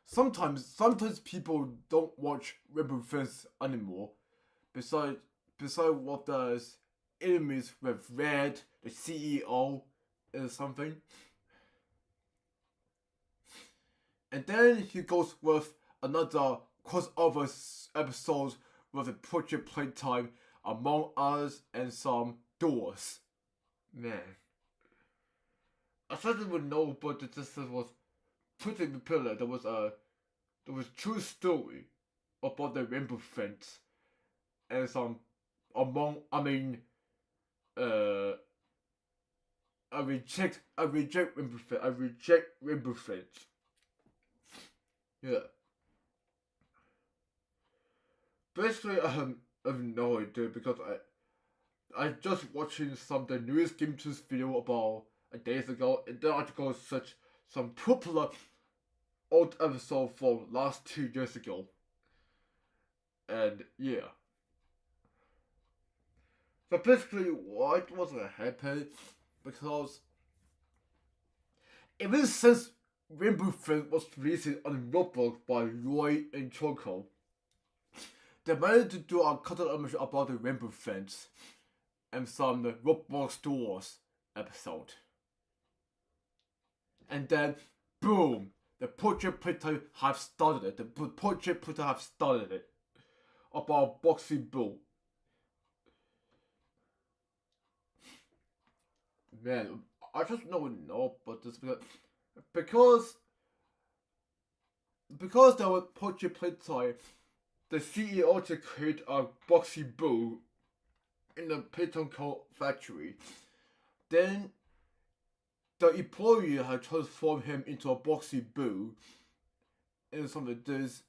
sometimes people don't watch Rainbow Friends anymore. Besides what does enemies with Red, the CEO, and something. And then he goes with another crossover episode with a Project Playtime, Among Us, and some doors. Man. I certainly would know, but this was pretty popular. There was true story about the Rainbow Friends and some I reject Rainbow Friends. I reject Rainbow Friends. Yeah. Basically, I have no idea because I just watching some the newest GameToons video about a days ago, and the article such some popular old episode from last 2 years ago. And yeah. So basically, what was happening? Because even since Rainbow Friends was released on Roblox by Roy and Choco, they managed to do a content animation about the Rainbow Friends and some Roblox stores episode. And then, boom! The Project Playtime have started it. The Project Playtime have started it. About Boxy Boo. Man, I just don't know about this because there was Project Playtime, the CEO to create a Boxy Boo in the Playtime Code factory. Then the employee had transformed him into a Boxy Boo and something like this.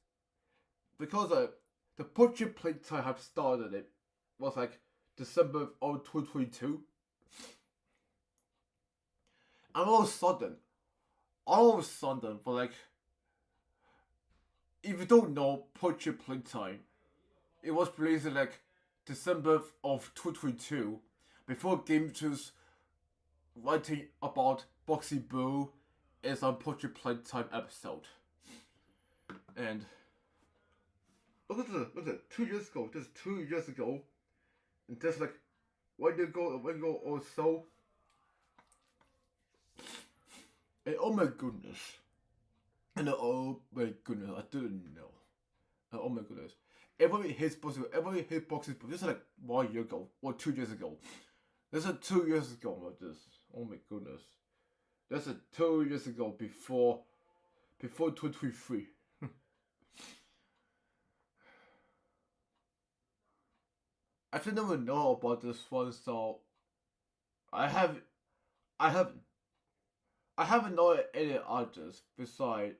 Because the Project Playtime have started it was like December of 2022. And all of a sudden, for like, if you don't know Project Playtime, it was released in like December of 2022, before GameToons writing about Boxy Boo in some Project Playtime episode. And look at this, 2 years ago, just 2 years ago, and just like, when you go or so. And oh my goodness. And oh my goodness, I didn't know. And oh my goodness. Everybody hates Boxy Boo. This is like 1 year ago, or 2 years ago. This is 2 years ago about this. Oh my goodness. This is 2 years ago before 2023. I actually never know about this one, so I haven't known any others besides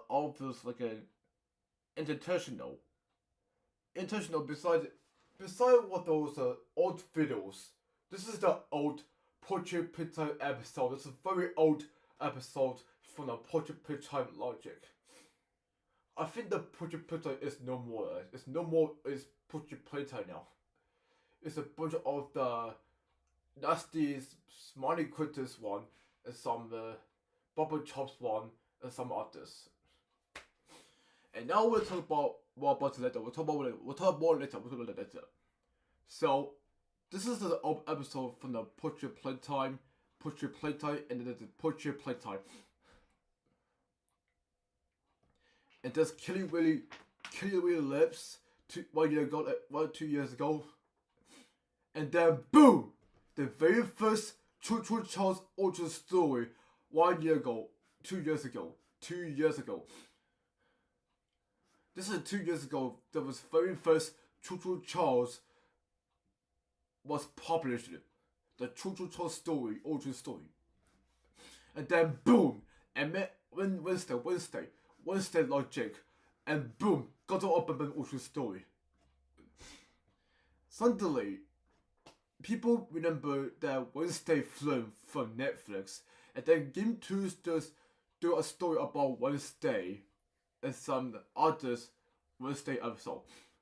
all this like an intentional besides what those old videos This is the old Portrait Playtime episode. This is a very old episode from the Portrait Playtime logic. I think the Portrait Playtime is no more. It's no more. It's Portrait Playtime now. It's a bunch of the nasty smiley critters one and some bubble chops one and some others. And now we'll talk about more about it later. We'll talk more later. So this is the old episode from the Portrait Playtime, and then there's the Portrait Playtime. And there's Killy Willy lives 2 years ago. And then boom! The very first Choo Choo Charles Ultra story 1 year ago, 2 years ago. This is 2 years ago. That was very first Choo Choo Charles was published. The Choo Choo Charles story, Ultra story. And then boom! And Wednesday logic. And boom! Got to open an Ultra story. Suddenly, people remember that Wednesday film from Netflix, and then GameToons just do a story about Wednesday and some others Wednesday episode.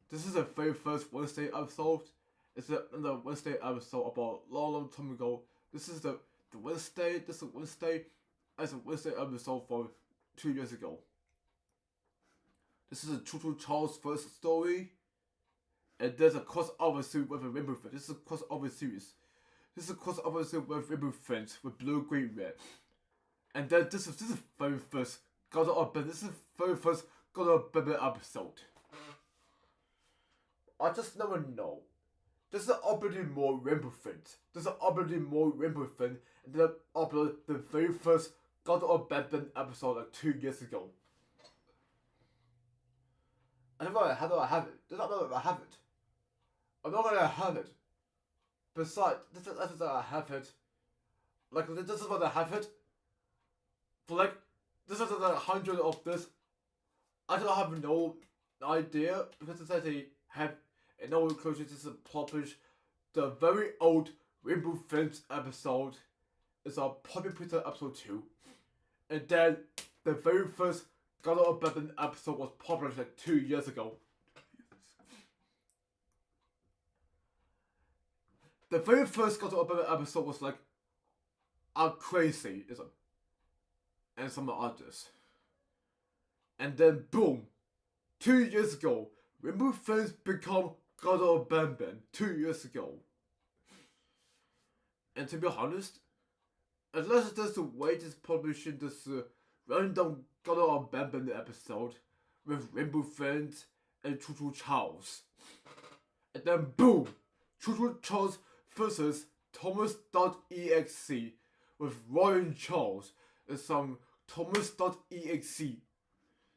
This is the very first Wednesday episode. It's another Wednesday episode about long time ago. This is the Wednesday. This is Wednesday. As a Wednesday episode from 2 years ago. This is a Choo Choo Charles first story. And there's a crossover series with a Rainbow Friends. This is a crossover series. With Rainbow Friends with blue, green, red. And then this is very first God of Batman. This is very first God of Batman episode. I just never know. There's an uploading more Rainbow Friends. And then upload the very first God of Batman episode like 2 years ago. I don't know how do I have it. I don't know if I have it. I'm not gonna have it. Besides, this is that I have it. Like, this is what I have it. For like, this is 100 of this. I don't have no idea because it says they have in no closure. This is published the very old Rainbow Friends episode. It's a public Peter episode 2, and then the very first God of Batman episode was published like 2 years ago. The very first God of Batman episode was like, I'm crazy, isn't? And some others. And then boom, 2 years ago, Rainbow Friends become God of Batman 2 years ago. And to be honest, unless there's the way this publishing this random God of Batman episode with Rainbow Friends and Choo Choo Charles. And then boom, Choo Choo Charles versus Thomas.exe with Ryan Charles and some Thomas.exe.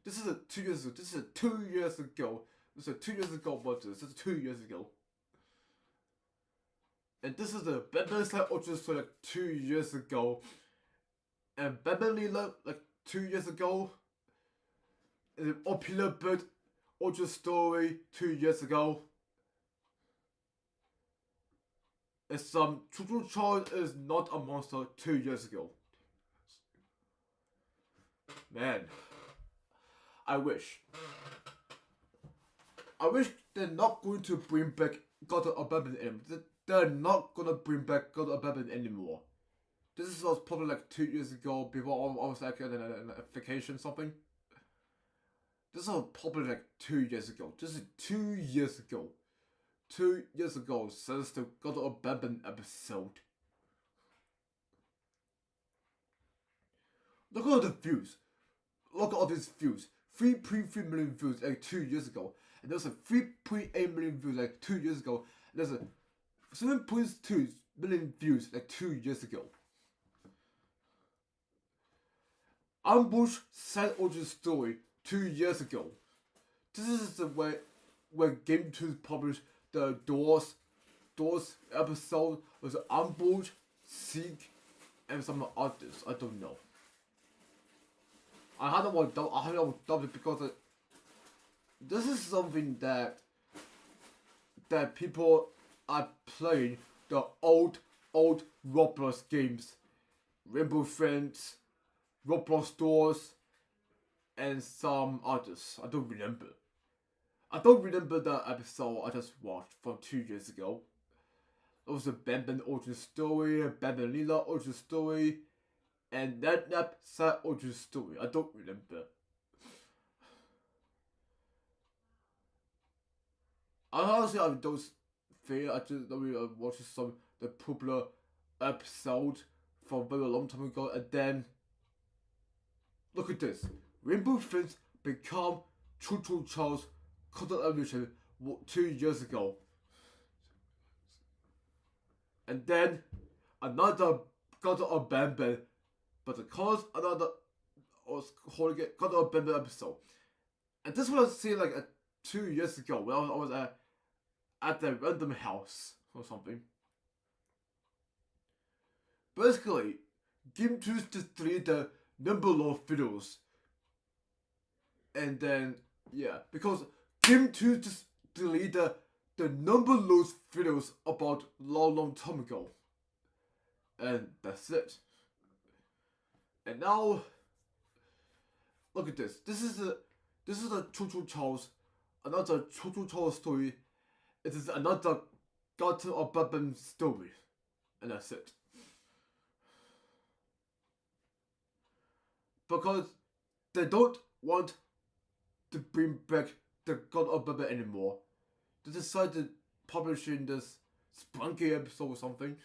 This is 2 years ago. This is 2 years ago. This is 2 years ago. This is 2 years ago. And this is the Batman Side Ultra story like 2 years ago. And Batman Leela like 2 years ago. And the Popular Bird Ultra story 2 years ago. And some Choo Choo Charles is not a monster 2 years ago. Man, I wish they're not going to bring back God of Batman anymore. They're not gonna bring back God of Batman anymore. This was probably like 2 years ago before I was like an vacation something. This was probably like 2 years ago. This is 2 years ago. 2 years ago since the God of Batman episode. Look at all the views. Look at all these views. 3.3 million views like 2 years ago. And there's a 3.8 million views like 2 years ago. And there's a 7.2 million views like 2 years ago. Ambush Side Origin Story 2 years ago. This is the way where GameToons published the Doors episode with Ambush, Seek, and some others. I don't know. I haven't done it because this is something that people are playing the old Roblox games, Rainbow Friends, Roblox Stores, and some others. I don't remember. I don't remember the episode I just watched from 2 years ago. It was a Ben origin story, a Ben Lila origin story, and Nap Sad origin story. I don't remember. Honestly, I don't think I just watched some the popular episode from a very long time ago, and then look at this. Rainbow Friends become Choo Charles content evolution 2 years ago. And then another got a Ben, but the cause another was holding it got a Ben episode. And this was seen like 2 years ago when I was at the random house or something. Basically, GameToons just deleted the number of videos. And then, yeah, because GameToons just deleted the number of videos about long time ago. And that's it. And now, look at this. This is a Choo Charles, another Choo Charles story. It is another Garten of Babin story. And that's it. Because they don't want to bring back the God of Babin anymore. They decided publishing this spunky episode or something.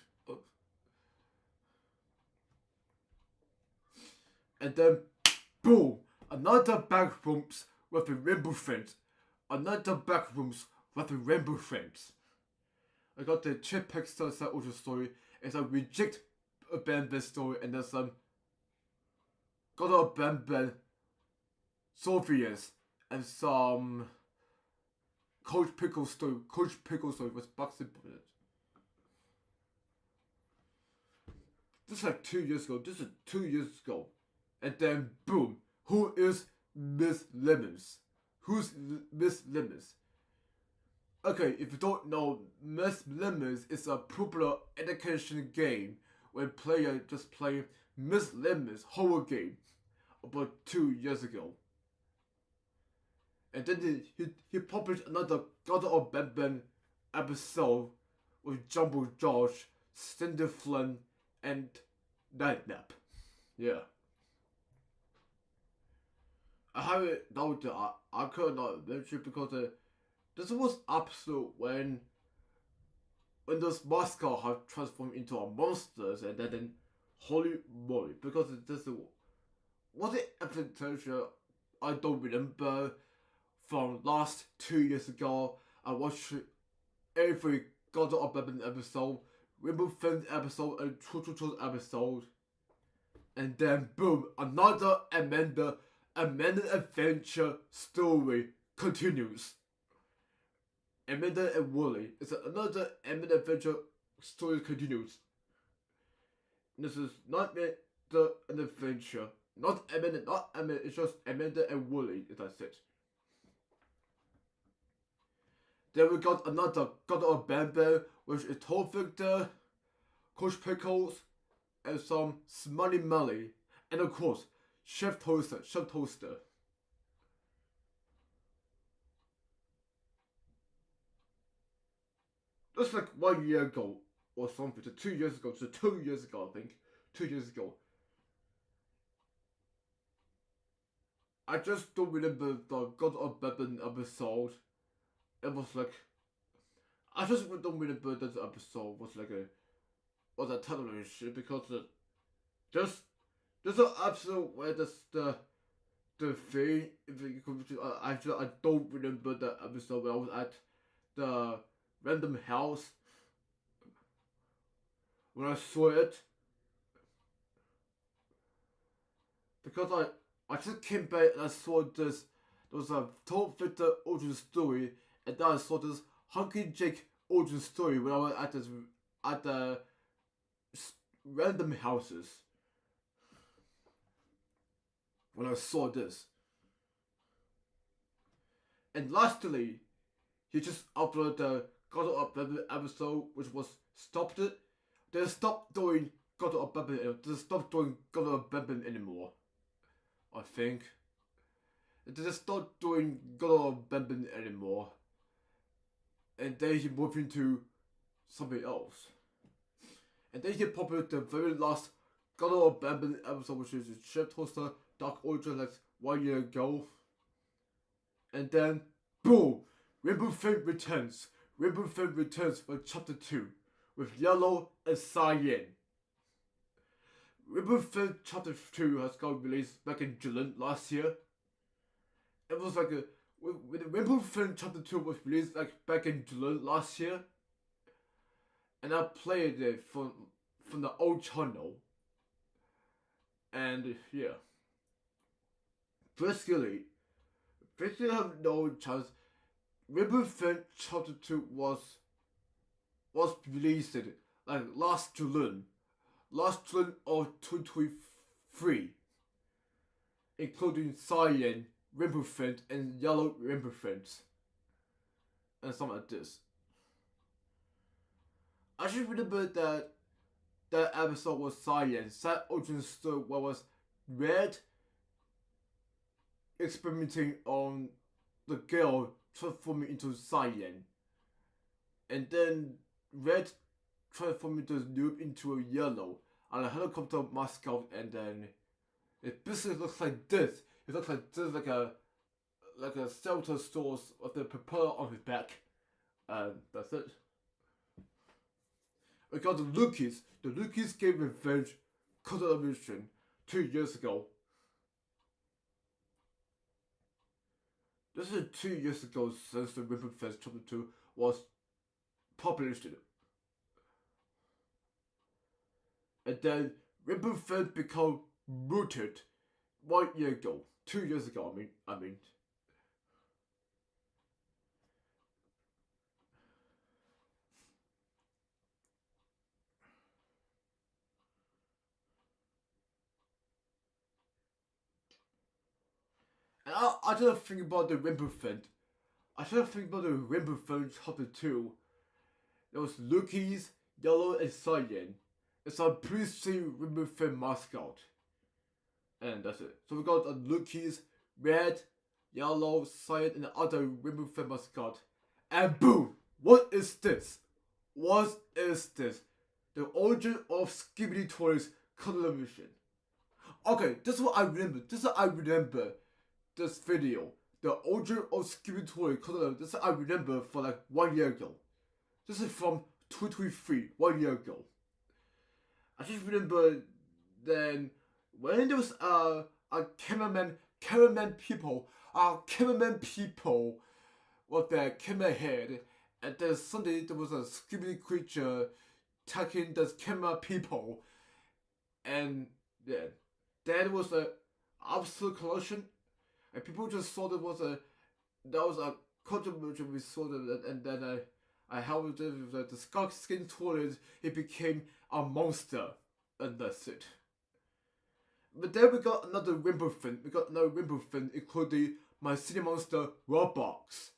And then, boom! Another backrooms with the Rainbow Friends. Another backrooms with the Rainbow Friends. I got the Chip Pixar origin story. It's a reject a Ben story, and there's some got a Ben Sophia's and some Coach Pickle story with Bugsy in it. This is like 2 years ago. This is 2 years ago. And then boom, who is Miss Lemons? Who's Miss Lemons? Okay, if you don't know, Miss Lemons is a popular education game where players just play Miss Lemons horror game about 2 years ago. And then he published another God of Ben episode with Jumbo Josh, Cindy Flynn, and Nightnap. Yeah. I haven't noted I could not mention because this was episode when those mascots have transformed into a monsters, and then holy moly, because this was it adventure I don't remember from last 2 years ago. I watched every God of Babin episode, Rainbow Friends episode, and Choo episode, and then boom, another Amanda adventure story continues. Amanda and Wooly. It's another Amanda adventure story continues. This is not an adventure. Not Amanda, it's just Amanda and Wooly, that's it. Then we got another God of Bambo, which is Toll Victor, Coach Pickles, and some Smelly Melly, and of course, Chef Toaster. That's like 1 year ago or something, so 2 years ago, I think. 2 years ago. I just don't remember the God of Babin episode. It was like, I just don't remember that episode was like a television shit, because there's an episode where the thing, I don't remember the episode where I was at the random house when I saw it, because I just came back and I saw this. There was a Toll Victor origin story, and then I saw this Hunky Jake origin story when I was at the random houses. When I saw this, and lastly, he just uploaded the God of Babel episode, which was stopped. They stopped doing God of Babel. They stopped doing God of Babel anymore. I think. They just stopped doing God of Babel anymore. And then he moved into something else. And then he published the very last God of Babel episode, which is a Chef Toaster Dark Origin, like 1 year ago. And then, boom! Rainbow Flame returns. Rainbow Flame returns for chapter 2 with Yellow and Cyan. Rainbow Flame chapter 2 has got released back in July last year. It was like when the Rainbow Flame chapter 2 was released like back in July last year. And I played it from the old channel. And yeah. Basically I have no chance. Rainbow Flame chapter 2 was released like last June of 2023, including Cyan, Rainbow Flame, and Yellow Rainbow Flames, and something like this. I should remember that episode was Cyan. Cyan origin story was Red experimenting on the girl transforming into Cyan, and then Red transformed into noob into a Yellow and a helicopter mascot, and then it basically looks like this. It looks like this, like a shelter source with the propeller on his back, and that's it. We got the Lookies. The Lookies gave Revenge Color Mission 2 years ago. This is 2 years ago since the Rainbow Fest chapter 2 was published. And then Rainbow Fest became rooted 1 year ago. 2 years ago, I mean. And I didn't think about the Rainbow Fest. I didn't think about the Rainbow Fest chapter 2. There was Lookies, Yellow, and Cyan. It's a pre-see Rainbow Fest mascot. And that's it. So we got the Lookies, Red, Yellow, Cyan, and the other Rainbow Fest mascot. And boom! What is this? What is this? The origin of Skibidi Toys Color Mission. Okay, this is what I remember. This video. The origin of Skibidi Toys Color Mission. This is what I remember for like 1 year ago. This is from 2023, 1 year ago. I just remember then when there was a cameraman people with their camera head, and then suddenly there was a screaming creature attacking the camera people, and yeah, that was a absolute collision, and people just thought that was a controversial. We saw that, and then I helped the skunk skin toilet. It became a monster, and that's it. But then we got another Rainbow Fin. Including my City Monster Roblox.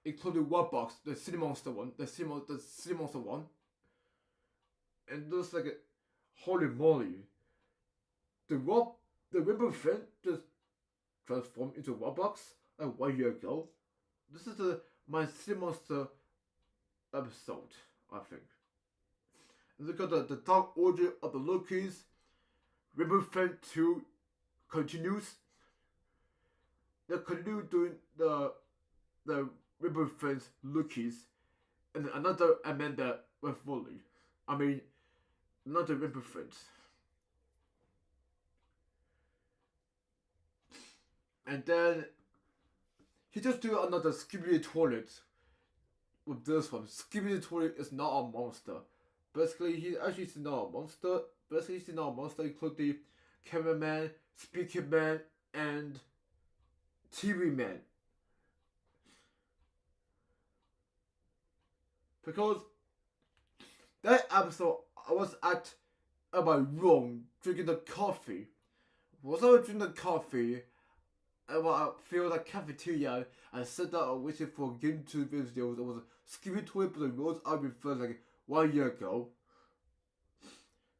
Including Roblox, the City Monster one. The City Monster one. And it looks like a holy moly. The Rainbow Fin just transformed into Roblox like 1 year ago. This is my City Monster episode, I think. And look at the dark origin of the Lookies. Rainbow Flame 2 continues. They continue doing the Rainbow Flame's Lookies, and another Amanda with Wooly. I mean, another Rainbow Flames. And then he just do another Skibidi Toilet with this one. Skibidi Toilet is not a monster. Basically, he actually is not a monster. Basically, he's not a monster, including cameraman, speaker man, and TV man. Because that episode, I was at my room drinking the coffee. Was I drinking the coffee? I feel like cafeteria and sat down waiting for GameToons videos. There was a skipping toilet, but the roads I've been first like 1 year ago.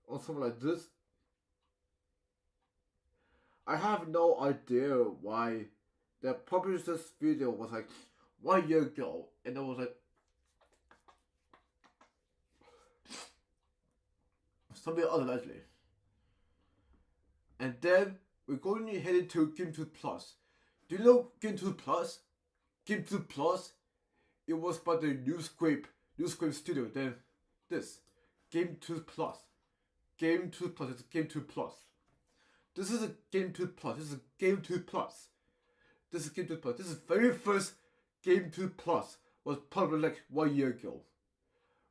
Or something like this. I have no idea why they published this video was like 1 year ago, and it was like something otherwise. And then we're going to head into GameToons Plus. Do you know GameToons Plus? GameToons Plus, it was by the Newscape Studio. Then this GameToons Plus. GameToons Plus. It's GameToons Plus. This is a GameToons Plus. This is a GameToons Plus. This is GameToons Plus. This is the very first GameToons Plus was published like 1 year ago.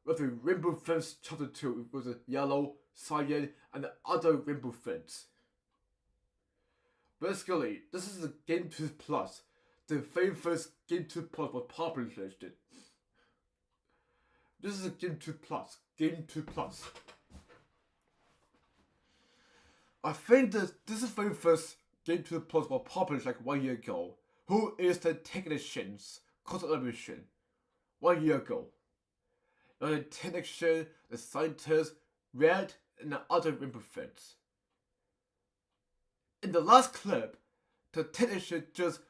With the Rainbow Friends Chapter 2 with the yellow, cyan, and the other Rainbow Friends. Basically, this is the GameToons Plus. The very first GameToons Plus was published. This is a GameToons Plus. GameToons Plus. I think that this is the very first GameToons Plus was published like 1 year ago. Who is the technicians? Collaboration. 1 year ago. The technician, the scientist, Red, and the other Rainbow Friends. In the last clip, the technician just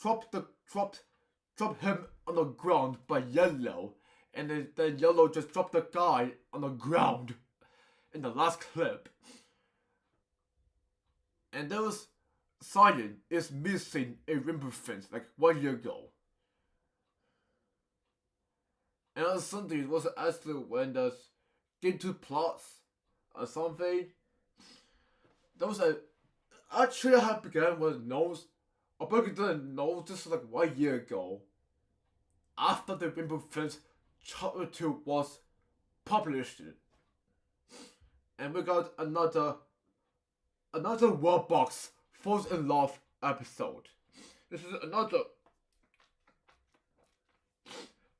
dropped him on the ground by Yellow, and then Yellow just dropped the guy on the ground in the last clip. And there was Cyan is missing a Rainbow Friends like 1 year ago. And on Sunday it was actually when the GameToons Plus or something. That was actually I had begun with nose. I didn't know this was like 1 year ago. After the Rainbow Friends Chapter 2 was published. And we got another Roblox Falls in Love episode. This is another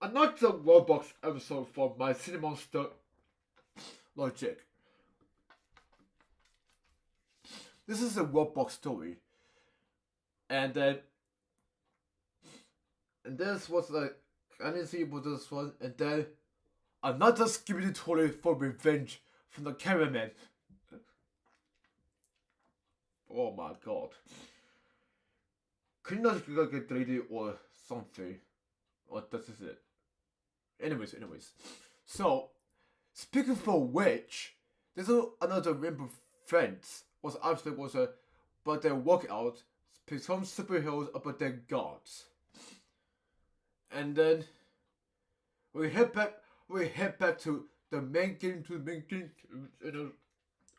Roblox episode from my Cinemonster Logic. This is a Roblox story. And this was like, I didn't see about this one, and then another Skibidi toilet for revenge from the cameraman. Oh my god. Could you not get deleted or something? Or this is it. Anyways. So, speaking for which, there's another Rainbow Friends was actually but they walk out, become superheroes about their gods. And then we head back to the main game, you know,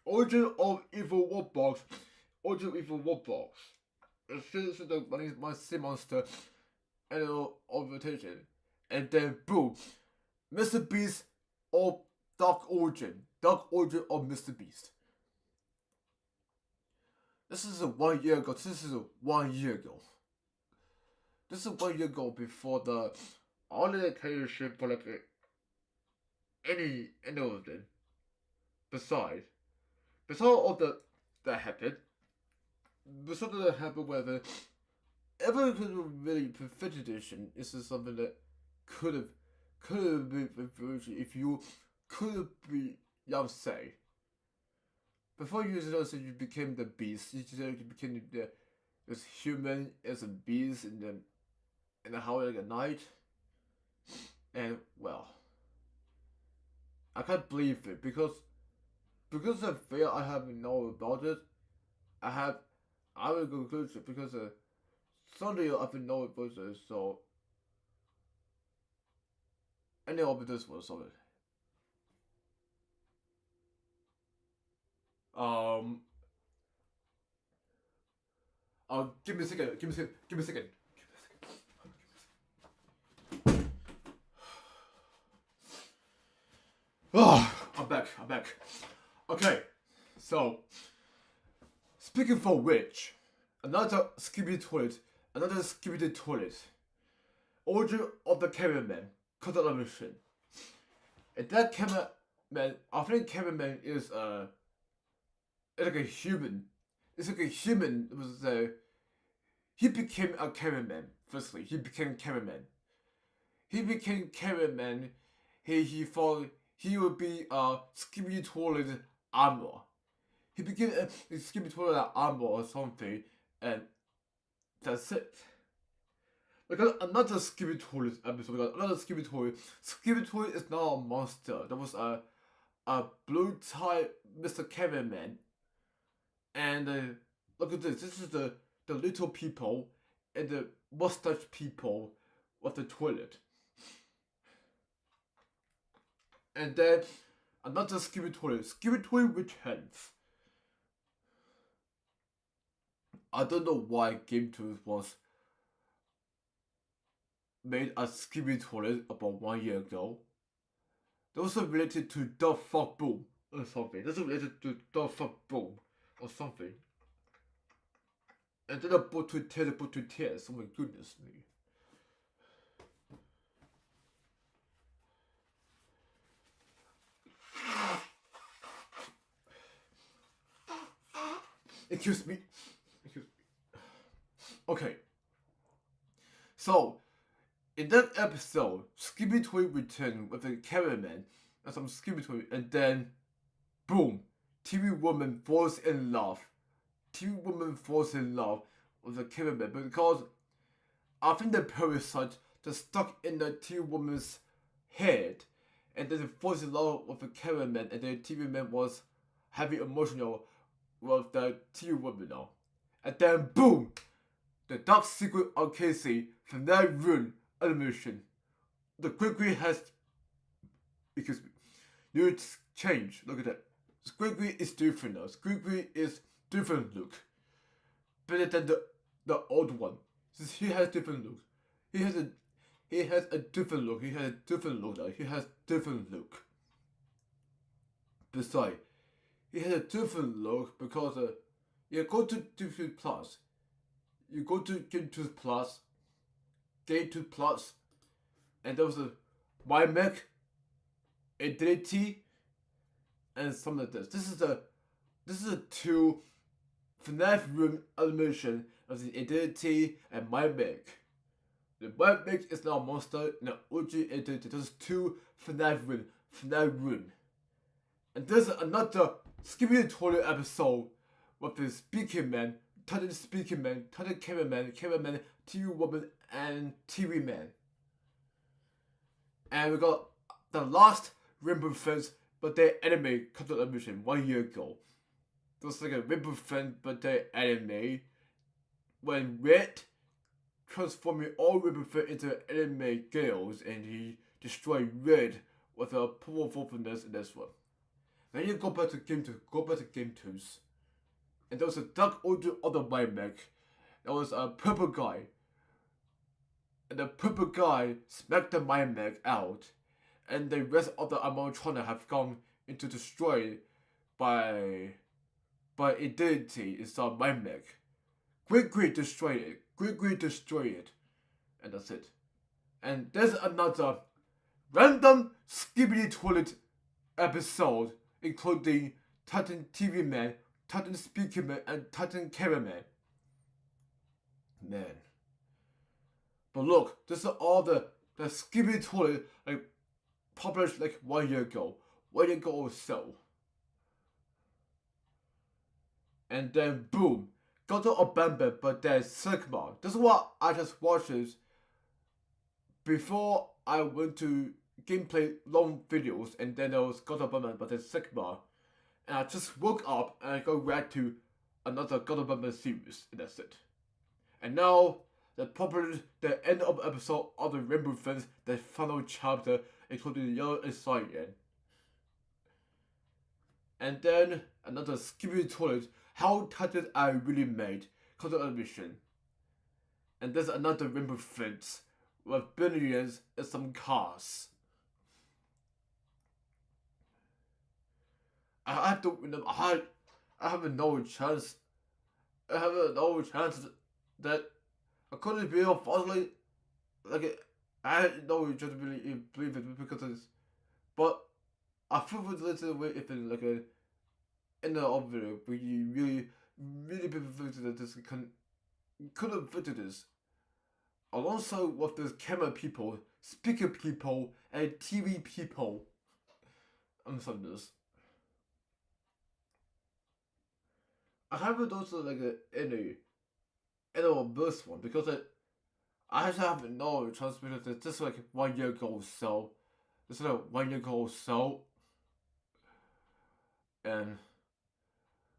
Origin of Evil Roblox. This is my sea monster and orientation. And then boom, Mr. Beast or Dark Origin of Mr. Beast. This is 1 year ago. This is 1 year ago. This is 1 year ago before the holiday creation for like any of them. Besides all that happened. Besides that happened whether ever could really perfect edition is something that could have been if you could be say. Before you became the beast, you became this human as a beast in the howling at night. And well, I can't believe it because of fear I have know about it. I will conclude it because Sunday I've been know about it, so any of this was of it. Give me a second. Oh, I'm back. Okay, so speaking for which, another Skibidi toilet. Origin of the cameraman, collaboration. And that cameraman, I think cameraman is like a human. it's like a human. It was he became a cameraman. Firstly, he became cameraman. He became cameraman. He thought he would be a Skibidi Toilet armor. He became a Skibidi Toilet armor or something, and that's it. We got another Skibidi Toilet episode. We got another Skibidi Toilet. Skibidi Toilet is not a monster. That was a blue tie Mr. Cameraman. And look at this. This is the little people and the mustache people of the toilet. And then another Skibidi Toilet. Skibidi Toilet returns. I don't know why GameToons was made a Skibidi Toilet about 1 year ago. That was related to the fuck boom or something. That's related to the fuck boom or something. And then I put to tears. Oh my goodness me. Excuse me. Okay. So, in that episode, Skibidi Toilet returned with a cameraman and some Skibidi Toilet, and then, boom, TV woman falls in love. TV woman falls in love with the cameraman because I think the parasite just stuck in the TV woman's head, and then it falls in love with the cameraman, and the TV man was heavy emotional with the TV woman now. And then, boom, the dark secret of Casey from that room animation. The Gregory has, excuse me, new change. Look at that. Gregory is different now. Gregory is different look, better than the old one. Since he has different look, he has a different look. He has a different look now. He has different look. Besides, he has a different look because you go to GameToons Plus. You go to GameToons Plus, and there was a My Mac, Identity, and something like this. This is a two FNAF room animation of the Identity and My Mac. The My Mac is now a monster and the OG Identity. There's two FNAF room. And there's another Skibidi Toilet episode with the Speaking Man, Titan Speaking Man, Titan Cameraman, TV Woman, and TV Man. And we got the last Rainbow Friends but their anime cartoon animation 1 year ago. It was like a Rainbow Friends but their anime when Red transforming all Rainbow Friends into anime girls, and he destroyed Red with a powerfulness in this one. Then you go back to GameToons, and there was a dark other My Mac. There was a purple guy, and the purple guy smacked the My Mac out, and the rest of the animatronic have gone into destroyed by Identity inside My Mac. Gregory destroyed it, and that's it. And there's another random Skibidi Toilet episode, including Titan TV Man, Titan Speaking Man, and Titan Cameraman. Man. But look, this is all the Skibidi Toilet like published like 1 year ago. 1 year ago or so. And then boom, got to abandon, but there's Sigma. This is what I just watched before I went to gameplay long videos, and then there was God of Batman, but there's Sigma. And I just woke up and I go back to another God of Batman series, and that's it. And now they published the end of episode of the Rainbow Friends, the final chapter, including the Yellow and Cyan. And then another Skibidi Toilet, how titled I really made, content animation. And there's another Rainbow Friends with billions and some cars. I don't remember. I have no chance. I have no chance that I couldn't be falsely like I had no chance to believe it because of this. But I feel with a little way if it's like a in the video, but you really visited this could have visited this alongside with the camera people, speaker people, and TV people. I'm sorry this. I haven't also like any of this one because I actually have no chance because it's just like 1 year ago or so. It's like 1 year ago or so. And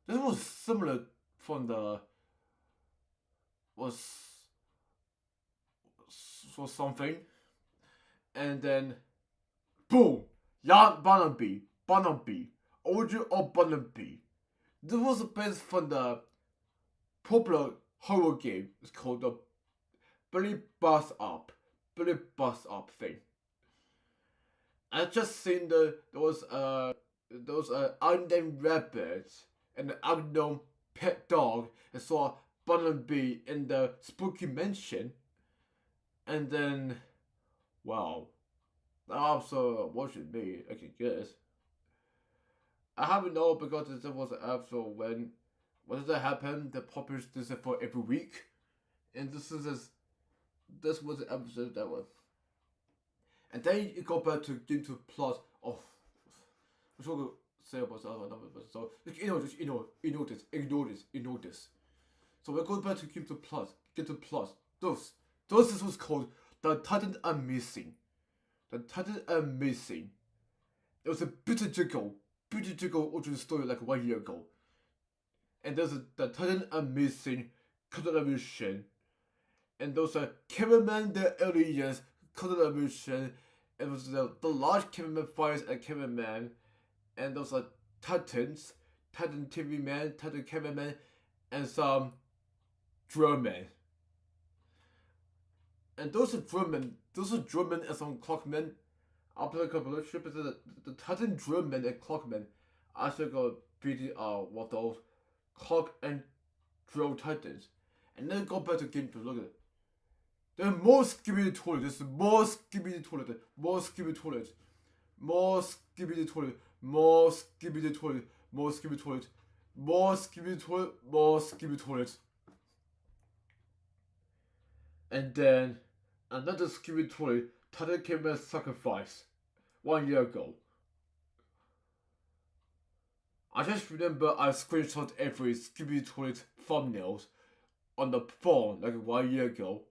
this was similar from the was something. And then boom! Jan Barnaby, Origin of Barnaby. This was based from the popular horror game. It's called the Billy Bust Up thing. I just seen those unnamed rabbit and an unknown pet dog and saw Barnaby in the spooky mansion. And then, wow, that also watching me, I can guess. I haven't known because there was an episode when did that happen? They published this for every week, and this was the episode that was. And then you go back to GameToons Plus. Oh, I'm sure to say about the other number, so ignore this. So we're going back to GameToons Plus. This was called The Titan Are Missing. The Titan Are Missing. It was a beautiful origin story like 1 year ago. And there's the Titan Are Missing television. And those are cameraman the early years television. It was the large cameraman fires and cameraman. And those are Titans, Titan TV man, Titan cameraman, and some drummen. And those are drummen and some clockmen. After a couple of ships, the Titan drummen and clockmen actually got beating what those clock and drum titans. And then go back to game to look at it. There are more Skibidi toilets, there's more Skibidi toilets, more Skibidi toilets, more Skibidi toilets, more Skibidi toilets, more Skibidi toilets, more Skibidi toilets, more Skibidi toilets. And then another Skibidi toilet, Titan came as sacrifice 1 year ago. I just remember I screenshot every Skibidi toilet thumbnails on the phone like 1 year ago.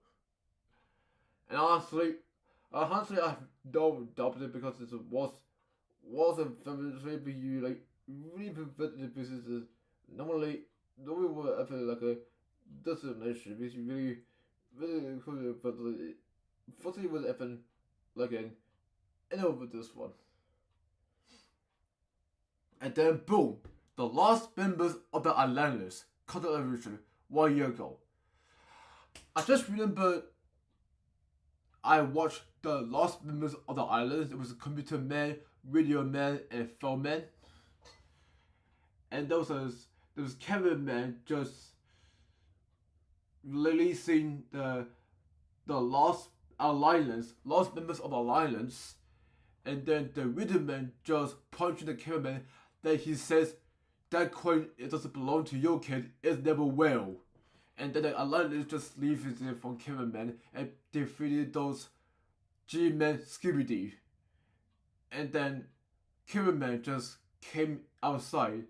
And honestly I have no doubt it because it was a very like really preventative businesses. Normally would ever like a destination because you really cool, but firstly was even like an over this one. And then boom, the last members of the Islanders cut the revolution 1 year ago. I just remember I watched the last members of the Islanders. It was a computer man, radio man, and film man. And there was Kevin man just releasing the lost members of the Alliance, and then the rhythm man just punching the cameraman that he says that coin it doesn't belong to your kid, it never will. And then the Alliance just leaves it from cameraman and defeated those G-Men Skibidi. And then cameraman just came outside,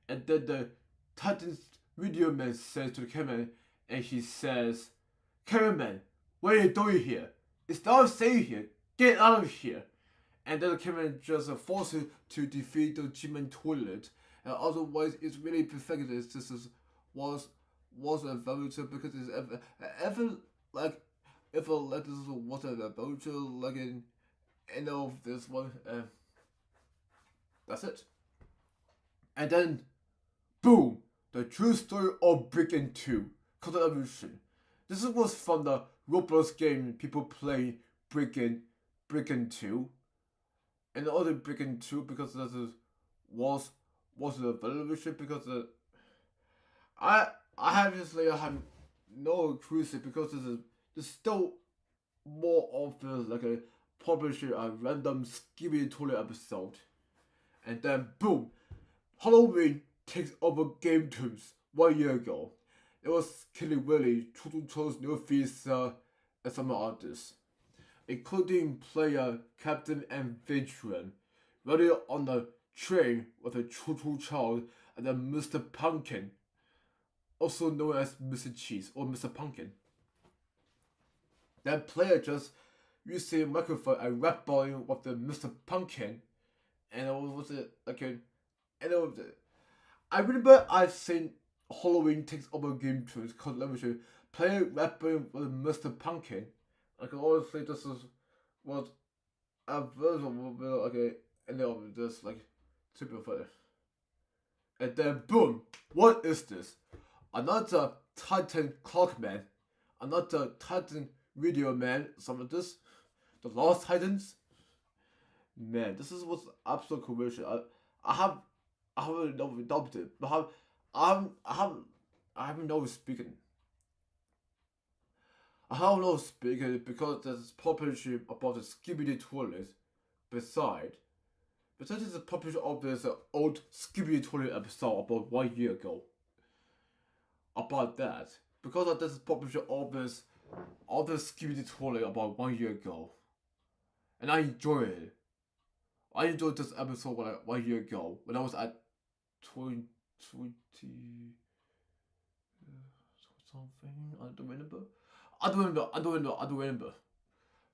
and then the Titans video man says to the cameraman, and he says, "Cameraman, what are you doing here? It's not safe here. Get out of here." And then the cameraman just forced him to defeat the G-Man toilet. And otherwise, it's really perfect. This was a voucher because it's ever like if a letter was a voucher like in end of this one. That's it. And then, boom! The true story of Breaking 2. Content evolution. This was from the Roblox game people play Breaking 2. And the other Breaking 2 because this was the evolution because I obviously have no clue because there's still more of this like a publishing a random Skibidi toilet episode. And then boom, Halloween takes over GameToons 1 year ago. It was Kelly Willie, Total Chose New Visa, and some others, including player, captain, and veteran, riding on the train with a Total Child and a Mr. Pumpkin, also known as Mr. Cheese or Mr. Pumpkin. That player just used a microphone and rap volume with the Mr. Pumpkin, and it was like a, and it was. I remember I've seen Halloween takes over GameToons collaboration player rapping with Mr. Pumpkin. I can always say this was a version of okay, and then just like super funny. And then boom, what is this? Another Titan Clockman, another Titan Video Man, some of this, the Lost Titans. Man, this is what's absolute commercial. I haven't adopted, but I haven't know speaking. I haven't know speaking because there's publishing about the Skibidi toilet. Besides there's a publishing of this old Skibidi toilet episode about 1 year ago. About that, because of this publishing of this Skibidi toilet about 1 year ago, and I enjoy it. I enjoyed this episode 1 year ago when I was at 20 something. I don't remember.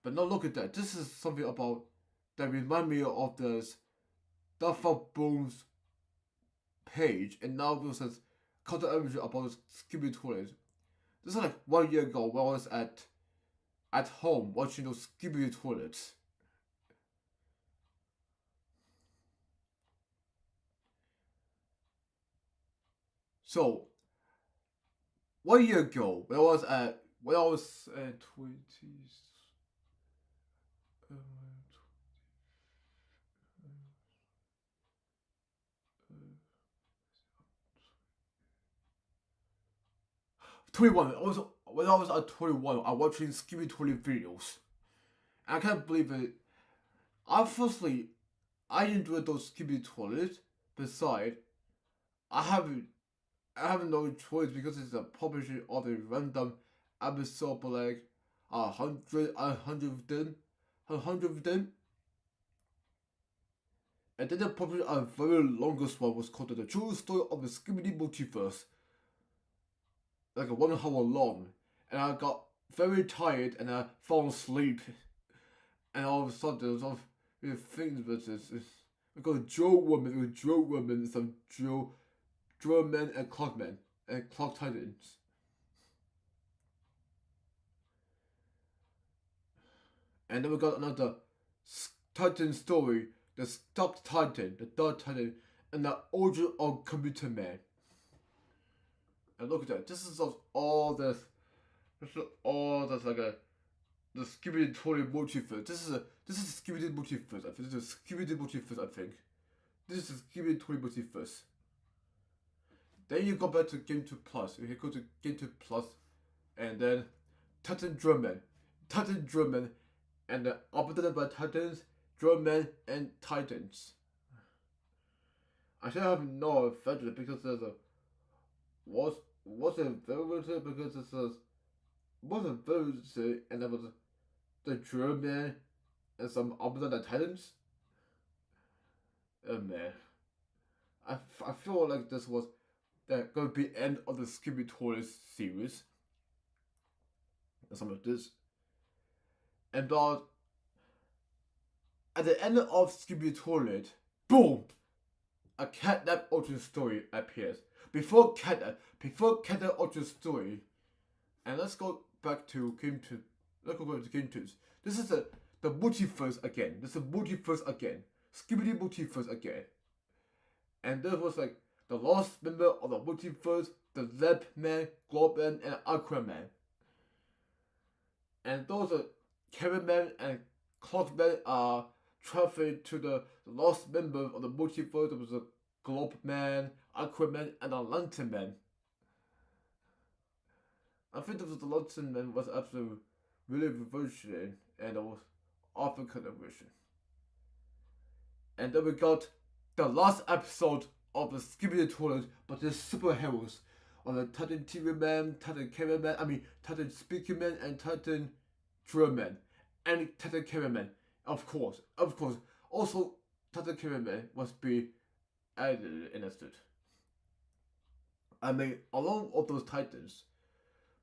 But now look at that. This is something about that remind me of this Duffer Bones page, and now this is content image about this Skibidi toilet. This is like 1 year ago when I was at home watching those Skibidi toilets. So 1 year ago, when I was 21. When I was at 21, I was watching Skibidi toilet videos. And I can't believe it. Obviously, I enjoyed those Skibidi toilets. Besides, I have no choice because it's a publisher of a random episode, but like 100 of them. And then the publisher a very longest one was called The True Story of the Skibidi Multiverse. Like a 1 hour long. And I got very tired and I fell asleep. And all of a sudden there was all things with this. We got Joe Woman, some Joe Man and Clockman and Clock Titans. And then we got another Titan story, the Dark Titan, and the Origin of Computer Man. And look at that. This is all this like the Skibidi toilet multiverse. This is Skibidi multiverse. I think this is Skibidi multiverse. I think this is Skibidi toilet multiverse. Then you go back to GameToons Plus. You go to GameToons Plus, and then Titan Drumman, and the opposite by Titans, Drumman, and Titans. I should have no offended because there's a was a very because it says was a very and there was the Drumman and some opposite Titans. Oh man, I feel like this was that gonna be end of the Skibidi toilet series. And some of this. And about at the end of Skibidi toilet, boom! A catnap origin story appears. Before catnap origin story, and let's go back to GameToons. Let's go back to GameToons. This is the multiverse again. This is multiverse again. Skibidi multiverse again. And there was like the lost member of the multiverse, the Lab Man, Globe Man, and Aquaman. And those are Kevin Man and Clockman are traveling to the lost member of the multiverse. There was a Globe Man, Aquaman, and a Lantern Man. I think the Lantern Man was absolutely really revolutionary, and it was African version. And then we got the last episode of the Skibidi toilet, but the superheroes. on the Titan TV Man, Titan Cameraman, Titan Speaker Man, and Titan Drum Man, and Titan Cameraman. Of course. Also, Titan Cameraman must be added in it. Along with those Titans,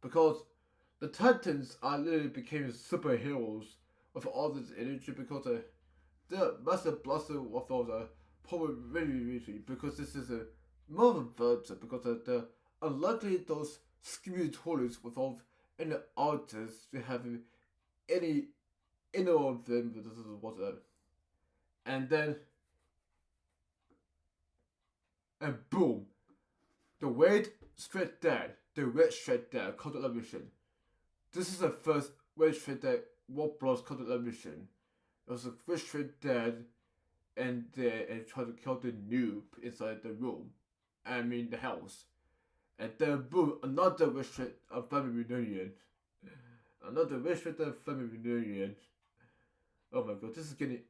because the Titans are literally became superheroes with all this energy because the massive blaster of those probably really because this is a more of a virtue because the unlikely those skimmy toilets without any artists to have any of them this is what and then and boom the red straight dead called television. This is the first red straight dead Warp Bros called television. It was a red straight dead and tried to kill the noob inside the room. The house. And then boom, another red straight family reunion. Another red straight family reunion. Oh my god, this is getting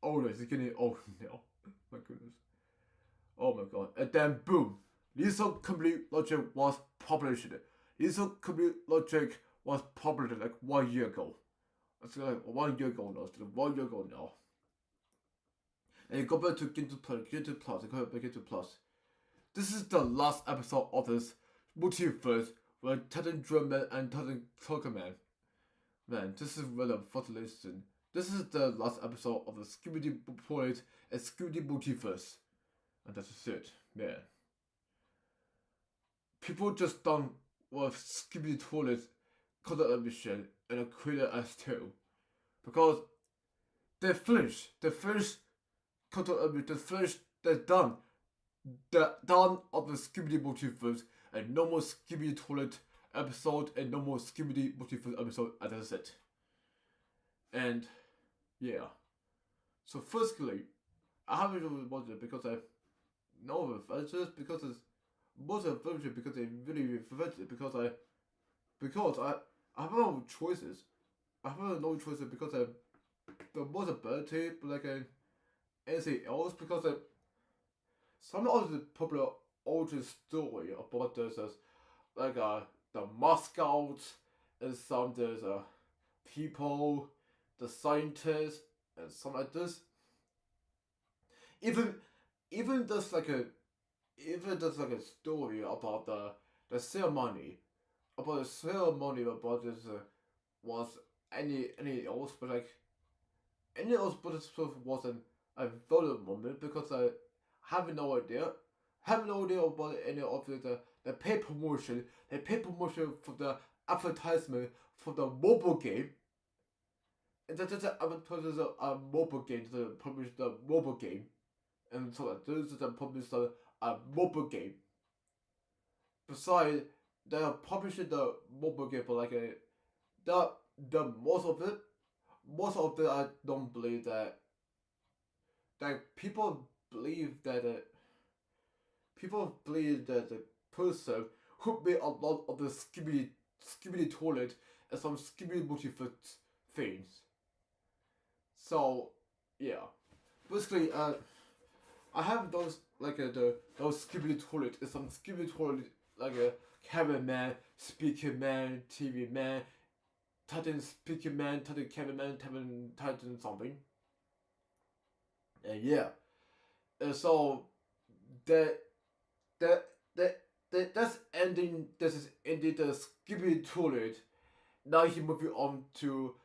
older. It's getting old now. My goodness. Oh my god. And then boom, Lethal Complete Logic was published. Lethal Complete Logic was published like 1 year ago. It's like 1 year ago now. It's like 1 year ago now. And you go back to GameToons Plus. You go back to GameToons Plus. This is the last episode of this multiverse with Titan Drum Man and Titan Clocker Man. Man, this is really unfortunate. This is the last episode of the Skibidi Point and Skibidi Multiverse. And that's it, man. People just done with Skibidi Toilet content mission and a creator as too. Because they finished content they're done. They're done of the Skibidi Multiverse and no more Skibidi Toilet episode and no more Skibidi Multiverse episode, and that's it. And yeah. So firstly, I haven't really watched it because I know of adventures because it's most adventure because they really adventure because I have no choices. I have no choices because the most ability like anything else because some of the popular origin story about this is like the mascots and some there's people, the scientists and some like this. Even there's like a story about the ceremony about this was any else but like any else but it wasn't a valid moment because I have no idea about any of the pay promotion for the advertisement for the mobile game. And that's the advertisement a mobile game to publish the mobile game. And so like this is the publish a mobile game. Besides, they are publishing the mobile game for like the most of it I don't believe that people believe that the person who made a lot of the skibidi toilet and some skibidi multiverse things. So yeah, basically I have those like those skibidi toilet and some skibidi toilet like a cameraman, speaker man, TV man, Titan speaker man, Titan cameraman, Titan something. And yeah, and so that's ending. This is ending the skibidi toilet. Now he moving on to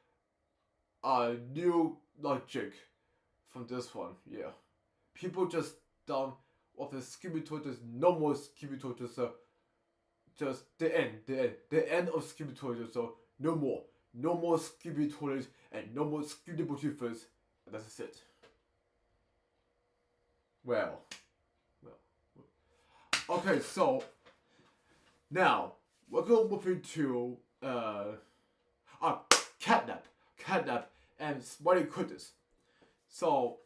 a new logic from this one. Yeah, people just done with the skibidi toilet. There's no more skibidi toilet. Just the end of skibidi toilet. So no more skibidi toilet and no more skibidi multiverse. And that's it. Well. Okay, so now we're going to move into catnap and Smiley Critters. So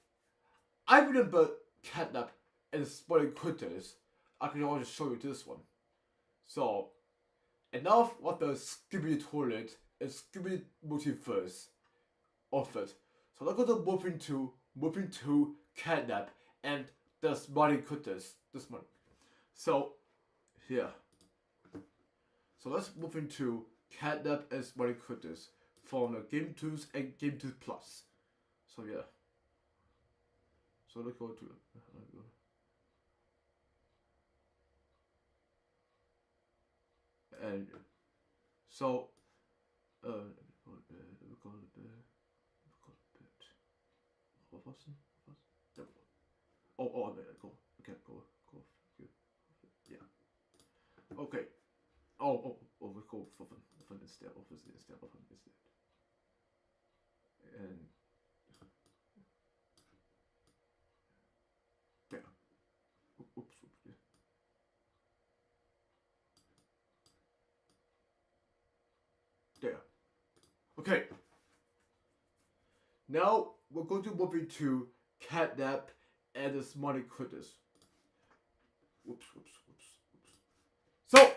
I remember catnap and Smiley Critters. I can always show you this one. So enough with the Skibidi Toilet and Skibidi Multiverse of it. So I'm going to move into catnap and the Smiley Critters this one. So, yeah, So let's move into Catnap and Smarty Critters from the GameToons and GameToons Plus. So yeah. So let's go to and so what was it? Oh, I mean, go. Okay, go. Yeah. Okay. We go for fun instead. Obviously, instead of fun instead. And yeah. Oops. Yeah. There. Okay. Now we're going to move into Catnap and the Smarty Critters. Whoops. So,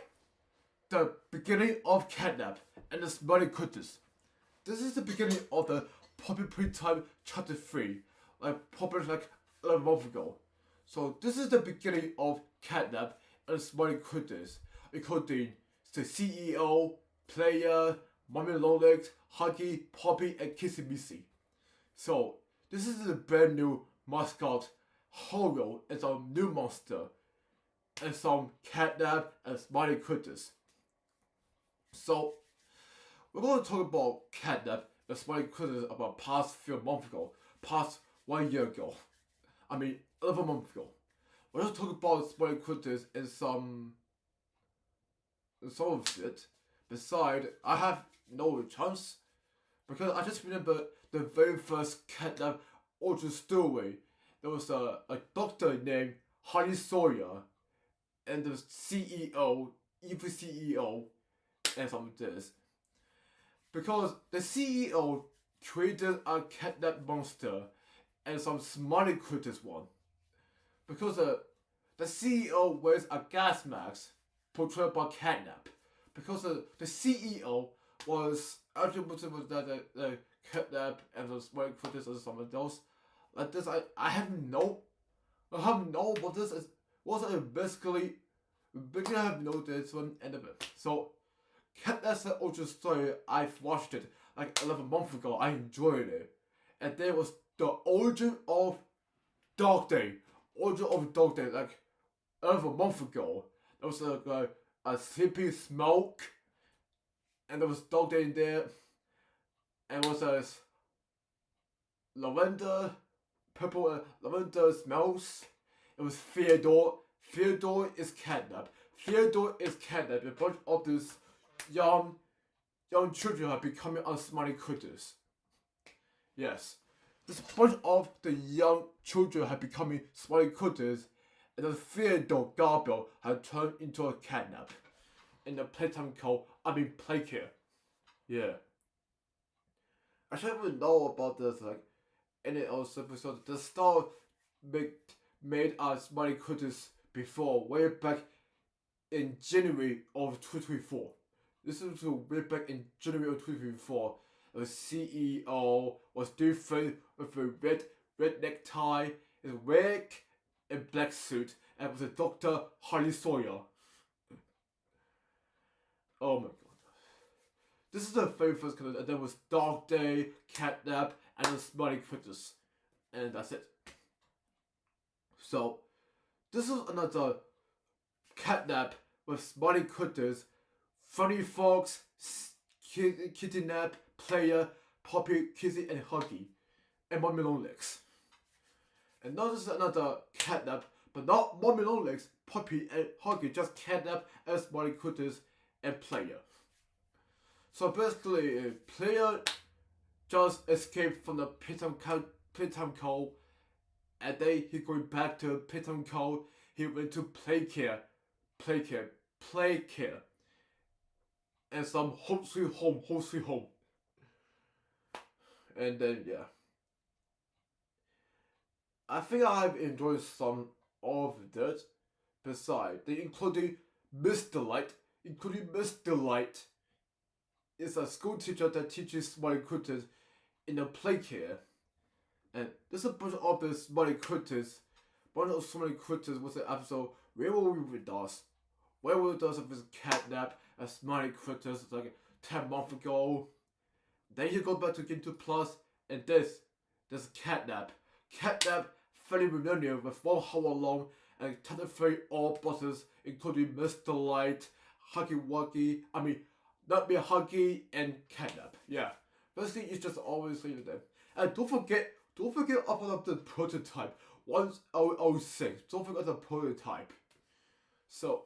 the beginning of Catnap and the Smarty Critters. This is the beginning of the Puppy Playtime Chapter 3, like published like 11 months ago. So this is the beginning of Catnap and the Smarty Critters, including the CEO, Player, Mommy Longlegs, Huggy, Poppy, and Kissy Missy. So this is the brand new mascot, Hogo, and some new monster, and some Catnap and Smarty Critters. So we're going to talk about Catnap and Smarty Critters about past few months ago, past 1 year ago. 11 months ago. We're going to talk about Smarty Critters and some of it. Besides, I have no chance because I just remember the very first Catnap origin story. There was a doctor named Honey Sawyer and the CEO, evil CEO, and some of this. Because the CEO created a Catnap monster and some Smarty Critters one. Because the CEO wears a gas mask portrayed by Catnap. Because the CEO was attributed with the Catnap and the Smarty Critters and some of those. Like this, I have no what this is. What I basically have no this one end of it. So Catnap's the origin story. I've watched it like 11 months ago. I enjoyed it, and there was the origin of Dog Day. Like 11 months ago. There was a sleepy smoke, and there was Dog Day in there, and it was a purple lavender smells. It was Theodore. Theodore is Catnap. A bunch of these young children are becoming Smarty Critters. Yes. This bunch of the young children have becoming Smarty Critters, and the Theodore Garble had turned into a Catnap. In the playtime Playcare. Yeah. I should even know about this, like, any else episode. The star made Smarty Critters before, way back in January of 2024. This was way back in January of 2024. The CEO was different with a red necktie, his wig, and black suit, and was a Dr. Honey Sawyer. Oh my god. This is the very first color, and there was Dog Day, Catnap, and the Smarty Critters. And that's it. So, this is another Catnap with Smarty Critters, Funny Fox, Kitty Nap, Player, Poppy, Kissy, and Huggy, and Mommy Longlegs. And now this is another Catnap, but not Mommy Longlegs, Poppy, and Huggy, just Catnap and Smarty Critters and Player. So basically, Player just escaped from the Playtime Co. And then he going back to Playtime Co. He went to Playcare, and some Home Sweet Home. And then yeah, I think I've enjoyed some of that. Besides, including Miss Delight is a school teacher that teaches Smarty Critters in a Playcare. And this is a bunch of the Smarty Critters. One of Smarty Critters was an episode Where Were We With Us? Werewolf does of his catnap a smiley critters like 10 months ago. Then he goes back to GameToons Plus, and this catnap. Catnap 30 millennia with 1 hour long and 23 all bosses, including Mr. Light, Huggy Wuggy, not me Huggy, and Catnap. Yeah. Basically, it's just always like that. And don't forget upload up the prototype 1006. Don't forget the prototype. So,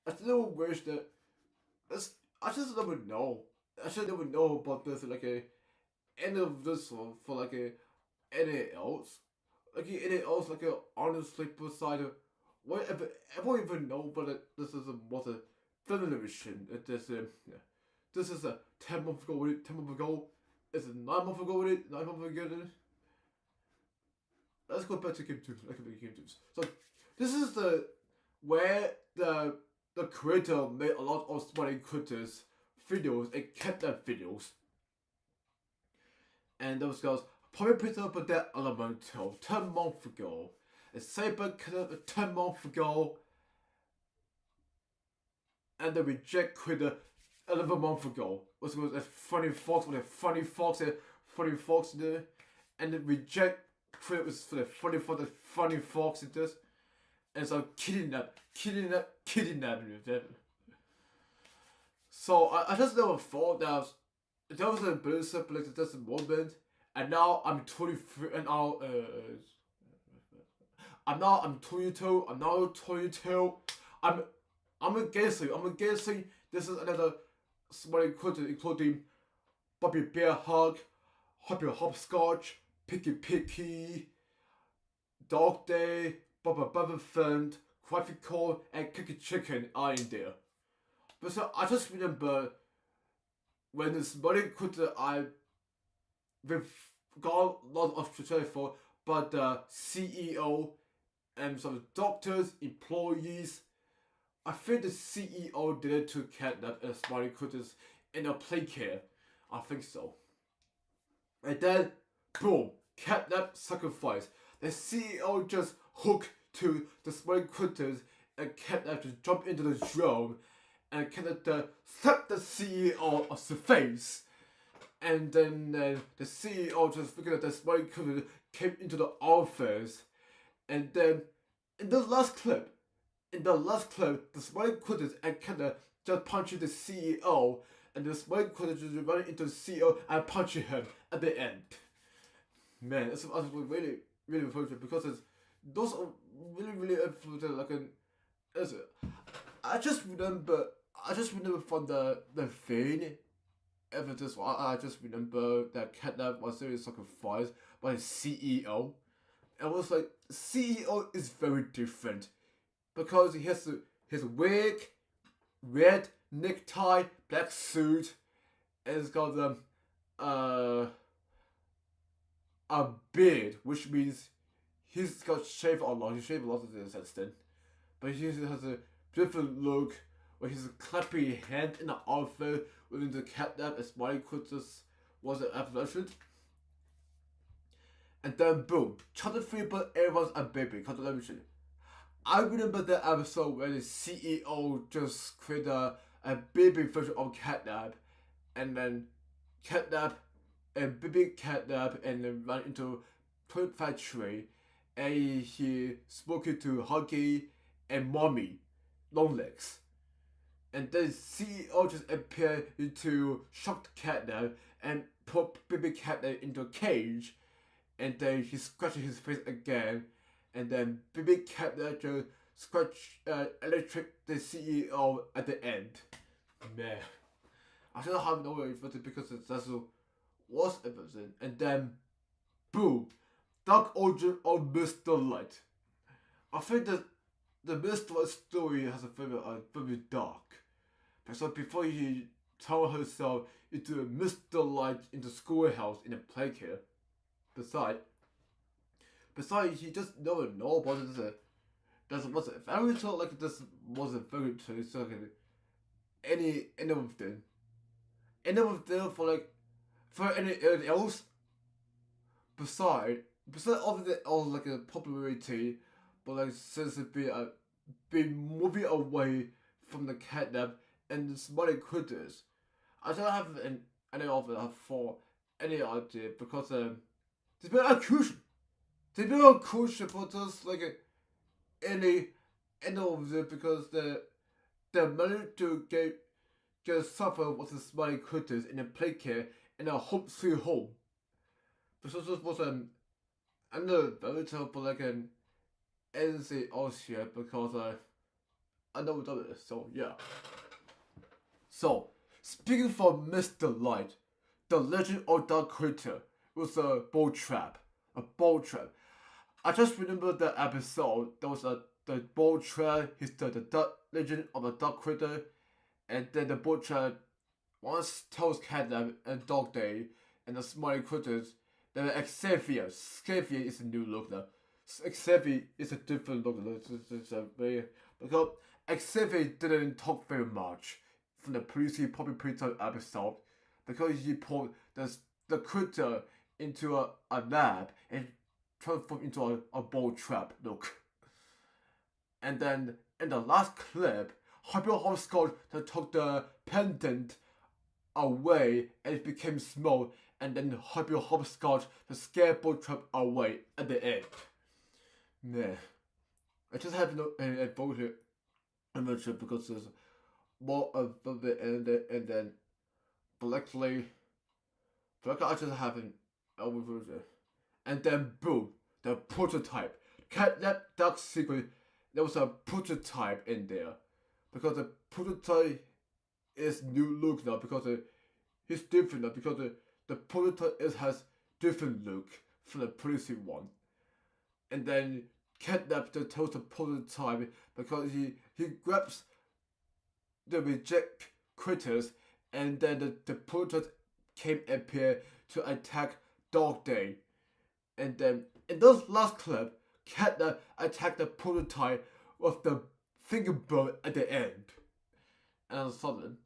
I still wish that I just never know. I should never know about this like any of this one for like any else. Like any else like honestly beside whatever I don't even know but this is what a television. This is a 10 months ago. 10 months ago. Is it 9 months ago? 9 months ago. Let's go back to GameToons. So this is where the creator made a lot of smiley critters videos and catnap videos. And those guys probably picked up that element 10 months ago. And Saber catnap 10 months ago. And the reject critter 11 months ago. Was a funny fox with a funny fox there. And the reject critter was for the funny fox in this. And so kidnapping them. So I just never thought that was a bit simple at this moment, and now I'm 23, and now I'm 22. I'm now 22. I'm guessing this is another smiley critter including Bobby Bear Hug, Hoppy Hopscotch, Picky, Dog Day, Bubba Friend, Crappy Corn, and Cookie Chicken are in there. But so I just remember when this smiley critter we've got a lot of to for, but the CEO and some doctors, employees, I think the CEO did it to catnap and smiley critters in a play care. I think so. And then, boom, catnap sacrifice. The CEO just hooked to the smiley critters and catnap just jump into the drone and catnap slap the CEO of the face. And then the CEO just figured out that smiley critter came into the office. And then in the last clip, the smiley critters and catnap just punching the CEO, and the smiley critter just running into the CEO and punching him at the end. Man, it's really unfortunate because those are really unfortunate. I just remember from the thing. Ever this one, I just remember that catnap was really sacrificed by the CEO. And I was like, CEO is very different because he has his wig, red necktie, black suit, and it's got a beard, which means he's got shaved a lot. He shaved a lot of this extent, but he has a different look where he's clapping hand in the outfit within the catnap as smiley critters was an evolution. And then boom, chapter 3 but everyone's a baby, television. I remember that episode where the CEO just created a baby version of catnap, and then catnap and baby catnap and then ran into toy factory, and he spoke it to Huggy and Mommy, Longlegs. And then CEO just appeared to shock catnap and put baby catnap into a cage, and then he scratched his face again, and then baby catnap just scratched electric the CEO at the end. Man, I don't have no way for it because that's was everything. And then boom, Dark Origin of Mr. Light. I think that the Mr. Light story has a very dark. So before he turned herself into a Mr. Light in the schoolhouse in a play care, besides he just never know about this. That was a fairy tale like this was a fairy tale. So any of them for anything else besides all the all like a popularity, but like since it be moving away from the catnap and the smiley critters. I don't have any of it for any idea because there's been a crucial. There's been a crucial for just like any of it because the managed to get suffer with the smiley critters in a playcare in a home sweet home. Because this was another very terrible like an NC Austria because I know what it is, so yeah. So, speaking from Mr. Light, the legend of Dark Critter was a bolt trap. A bolt trap. I just remember the episode. There was the bolt trap, he's the legend of the Dark Critter, and then the bolt trap once tells Catnap and Dog Day and the Smiley Critters that Xavier is a new look now. Xavier is a different look. It's a very, because Xavier didn't talk very much from the previous Poppy Pizza episode because he put the critter into a lab and transformed into a ball trap look. And then in the last clip, Happy Hopscotch took the pendant away and it became small, and then Happy Hopscotch the scared ball trap away at the end. Nah. I just have a bullshit image because there's more of it and then Blackly I just have an overversion. And then boom, the prototype. Catnap Dark Secret, there was a prototype in there. Because the prototype is new look now because he's different now because the prototype has different look from the previous one. And then Catnap tells the prototype because he grabs the reject critters and then the prototype came appear to attack Dog Day. And then in this last clip, Catnap attacked the prototype with the fingerboard at the end. And sudden.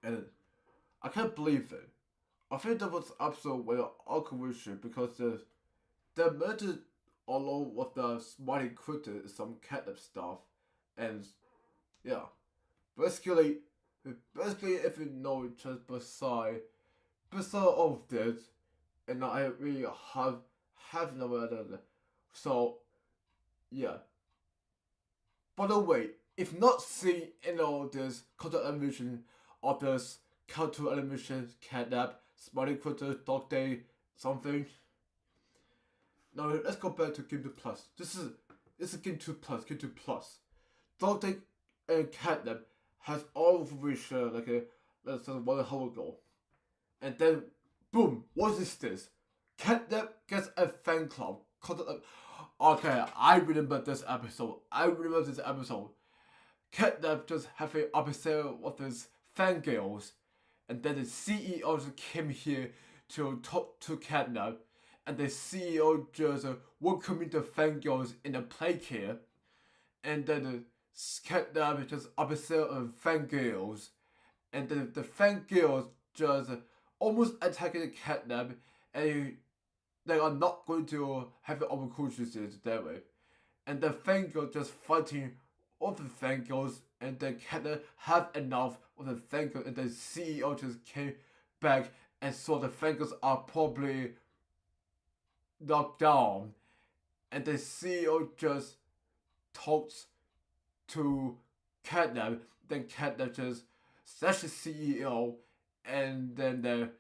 And I can't believe it. I think that was episode where Alchemist because the method along with the smiley critter is some Catnap stuff. And yeah. Basically if you know just beside of this, and I really have no other. So yeah. By the way, if not seeing any of this cartoon animation of this cartoon animation Catnap, Smiley Critter, Dog Day, something. Now let's go back to GameToons Plus. This is GameToons Plus. GameToons Plus. Dog Day and Catnap has all of which let's say 1 hour ago, and then boom, what is this? Catnap gets a fan club. Okay, I remember this episode. Catnap just have an episode with his fangirls, and then the CEO just came here to talk to Catnap, and the CEO just welcoming the fangirls in the playcare, and then the Catnap just episode of fangirls, and then the fangirls just almost attacking the Catnap, and they are not going to have the opportunities that way. And the fangirls just fighting all the fangirls, and the Catnap have enough of the fangirls, and the CEO just came back and saw the fangirls are probably knocked down, and the CEO just talks to Catnap, then Catnap just slash the CEO, and then the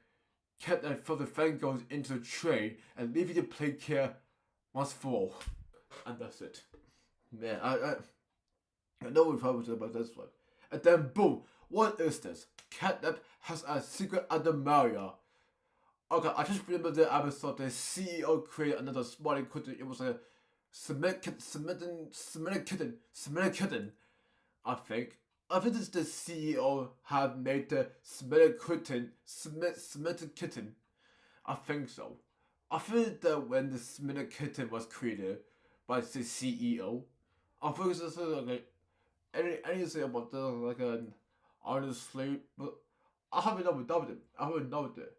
Catnap throws the fangirls into the train and leaving the playcare once for all. And that's it. Man, I know we've talked about this one. And then boom, what is this? Catnap has a secret under Maria. Okay, I just remember the episode the CEO created another smiley critter. It was a cement kitten. I think this the CEO have made the cemented kitten. I think so. I think that when the cemented kitten was created by the CEO, I think it's just like anything about the like an honestly, but I haven't known it.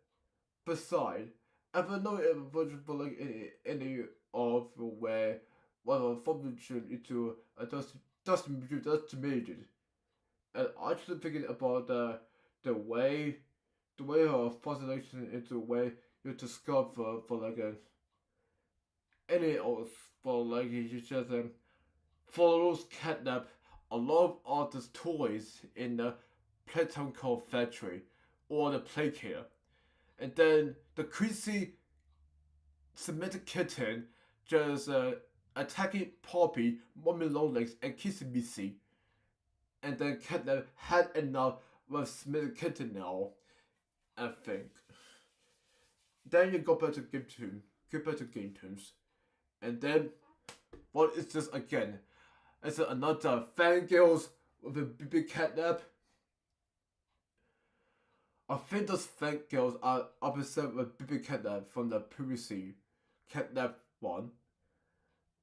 Besides, I haven't known it for like any of where well function into a just That's me, dude. And I just thinking about the way of fascination is the way you discover for like any of for like you just follows catnap a lot of artist toys in the Playtime Call Factory or the Playcare. And then the crazy Semitic kitten just attacking Poppy, Mommy Longlegs, and kissing Missy. And then catnap had enough with Semitic kitten now, I think. Then you go back to GameToons. And then, what is this again? Is it another fangirls with a baby catnap? I think those fangirls are opposite with baby catnap from the previous catnap one.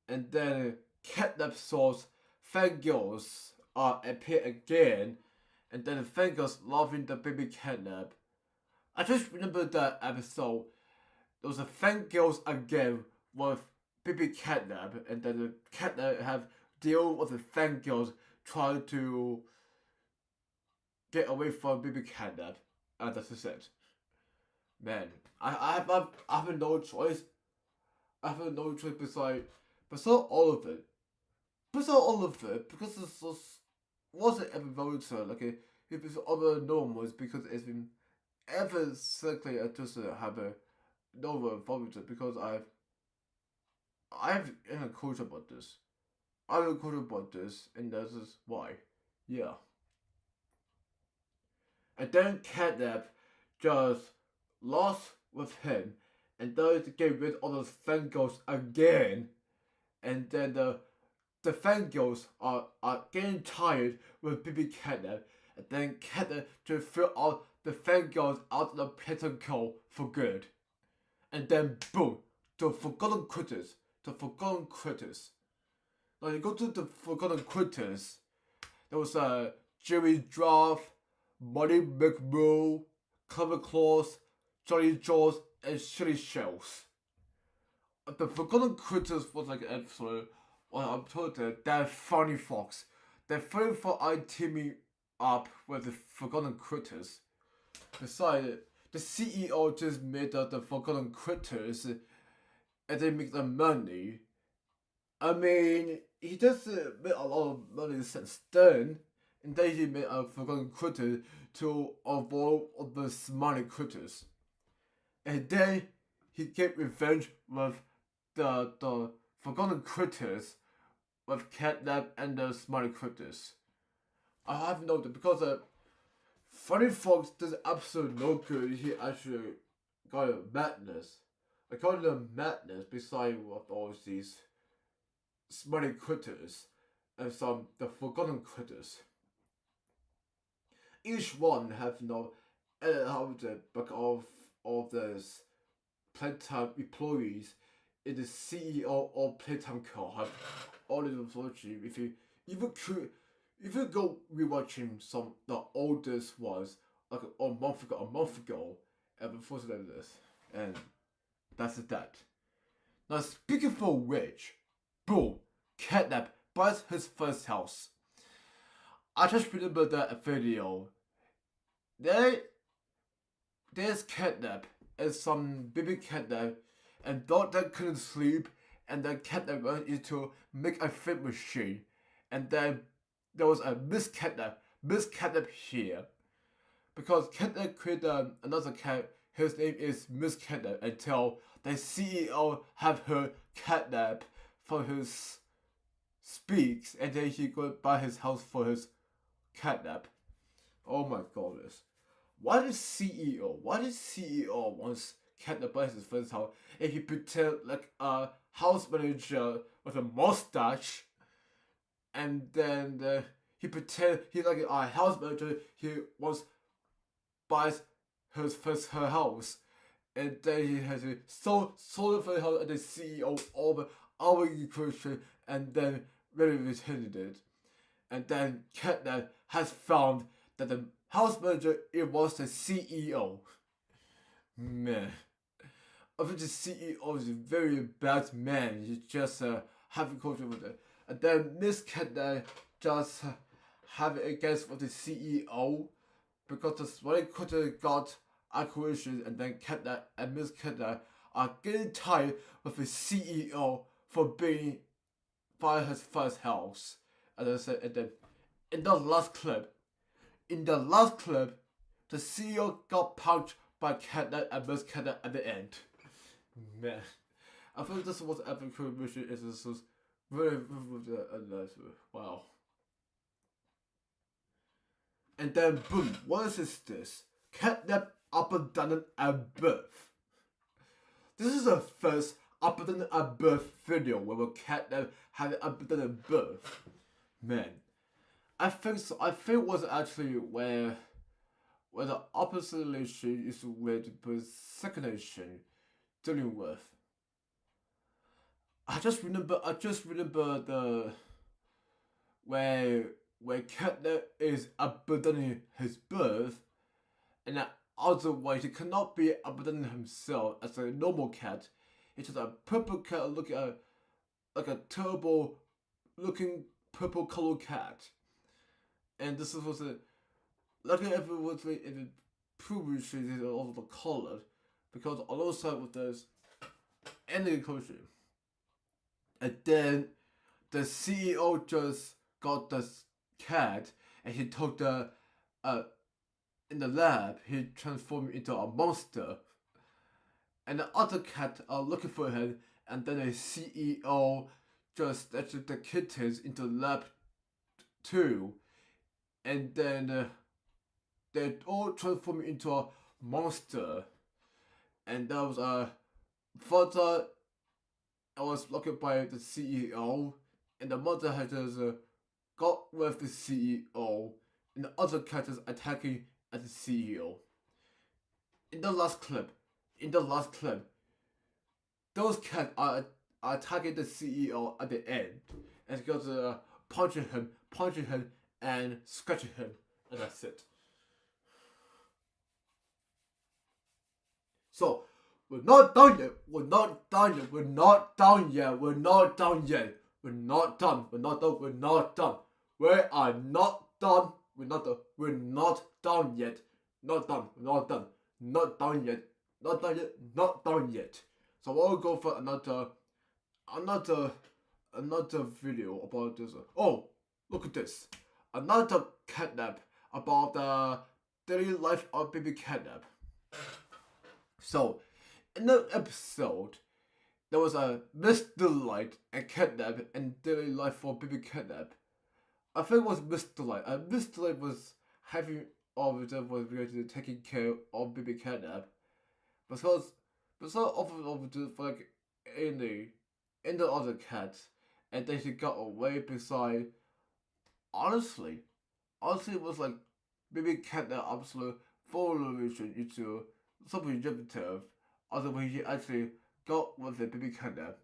And then catnap source fangirls appear again. And then the fangirls loving the baby catnap. I just remember that episode. There was a fangirls again with baby catnap, and then the catnap have deal with the fangirls trying to get away from baby catnap, and that's just it. Man, I have no choice. I have no choice besides all of it. Besides all of it, because it's just wasn't ever voted like if it's other normals because it's been ever cycling I just have a no voted because I've in a culture about this. I have a culture about this, and this is why. Yeah. And then Catnap just lost with him, and then to get rid of those fangirls again, and then the fangirls are getting tired with baby Catnap, and then Catnap just threw out the fangirls out of the protocol for good. And then boom, the Forgotten Critters. Now you go to the Forgotten Critters, there was Jerry Draft, Money McMurrow, Clever Claws, Johnny Jaws, and Shitty Shells. The Forgotten Critters was like an episode where I'm told that Funny Fox. That Funny Fox are teaming up with the Forgotten Critters. Besides, the CEO just made the Forgotten Critters and they make the money. I mean, he just made a lot of money since then, and then he made a Forgotten Critter to avoid all the Smiley Critters. And then he get revenge with the Forgotten Critters with Catnap and the Smiley Critters. I have noted because Funny Fox does absolutely no good. He actually got a madness. I call it a madness beside with all these Smiley Critters and some the Forgotten Critters. Each one have how the back of this Playtime employees in the CEO of Playtime Co have all the unfortunately if you go rewatching some the oldest ones like a month ago, and before this, and that's that. Now speaking for which, boom, Catnap buys his first house. I just remember that video. There's Catnap and some baby Catnap, and thought that couldn't sleep, and then Catnap went into make a fit machine, and then there was a Miss Catnap here, because Catnap created another cat. His name is Miss Catnap until the CEO have her Catnap for his speaks, and then he go buy his house for his Catnap. Oh my goodness. Why did CEO wants Catnap buy his first house and he pretend like a house manager with a mustache, and then he pretend he's like a house manager, he wants buys her house, and then he has a sold it for the house, and the CEO over our equation, and then really returned it. And then Catnap has found that the house manager, it was the CEO. Man, I think the CEO is a very bad man. He just having culture with it. And then Miss Catnap just have it against with the CEO because the when it could have got acquisition and then Kidnap and Miss Kidnap are getting tired with the CEO for being by his first house. As I said, and then in the last clip, the CEO got punched by Kidnap and Miss Kidnap at the end. Man, I think this was epic mission. Is this was really wow. And then boom, what is this? Catnap abandoned at birth. This is the first abandoned at birth video where we catnap had abandoned at birth. Man, I think so. I think it was actually where the opposite nation is with the second nation dealing with. I just remember the where Catnap is abandoning his birth, and that otherwise he cannot be abandoning himself as a normal cat. It's just a purple cat looking at like a terrible looking purple colored cat. And this was a like if it was in the previous season of the color because on those side with this ending culture. And then the CEO just got this cat and he took the in the lab he transformed into a monster. And the other cat are looking for him and then the CEO just let the kittens into the lab too. And then they all transformed into a monster. And that was further I was looking by the CEO, and the mother had just got with the CEO, and the other cat is attacking at the CEO. In the last clip, those cats are attacking the CEO at the end, and goes punching him, and scratching him, and that's it. So. We're not done yet. We're not done yet. We're not done yet. We're not done yet. We're not done. We're not done. We're not done. We are not done. We're not done. We're not done yet. Not done. We're not done. Not done yet. Not done yet. Not done yet. So we'll go for another video about this. Oh, look at this. Another catnap about the daily life of baby catnap. So. In that episode, there was a Mr. Light and Catnap and daily life for baby Catnap. I think it was Mr. Light. Mr. Light was having all of them was related to taking care of baby Catnap. Because of the like in the other cats, and then she got away beside. Honestly, it was like baby Catnap absolute evolution into something primitive. Otherwise, he actually got with the baby Catnap.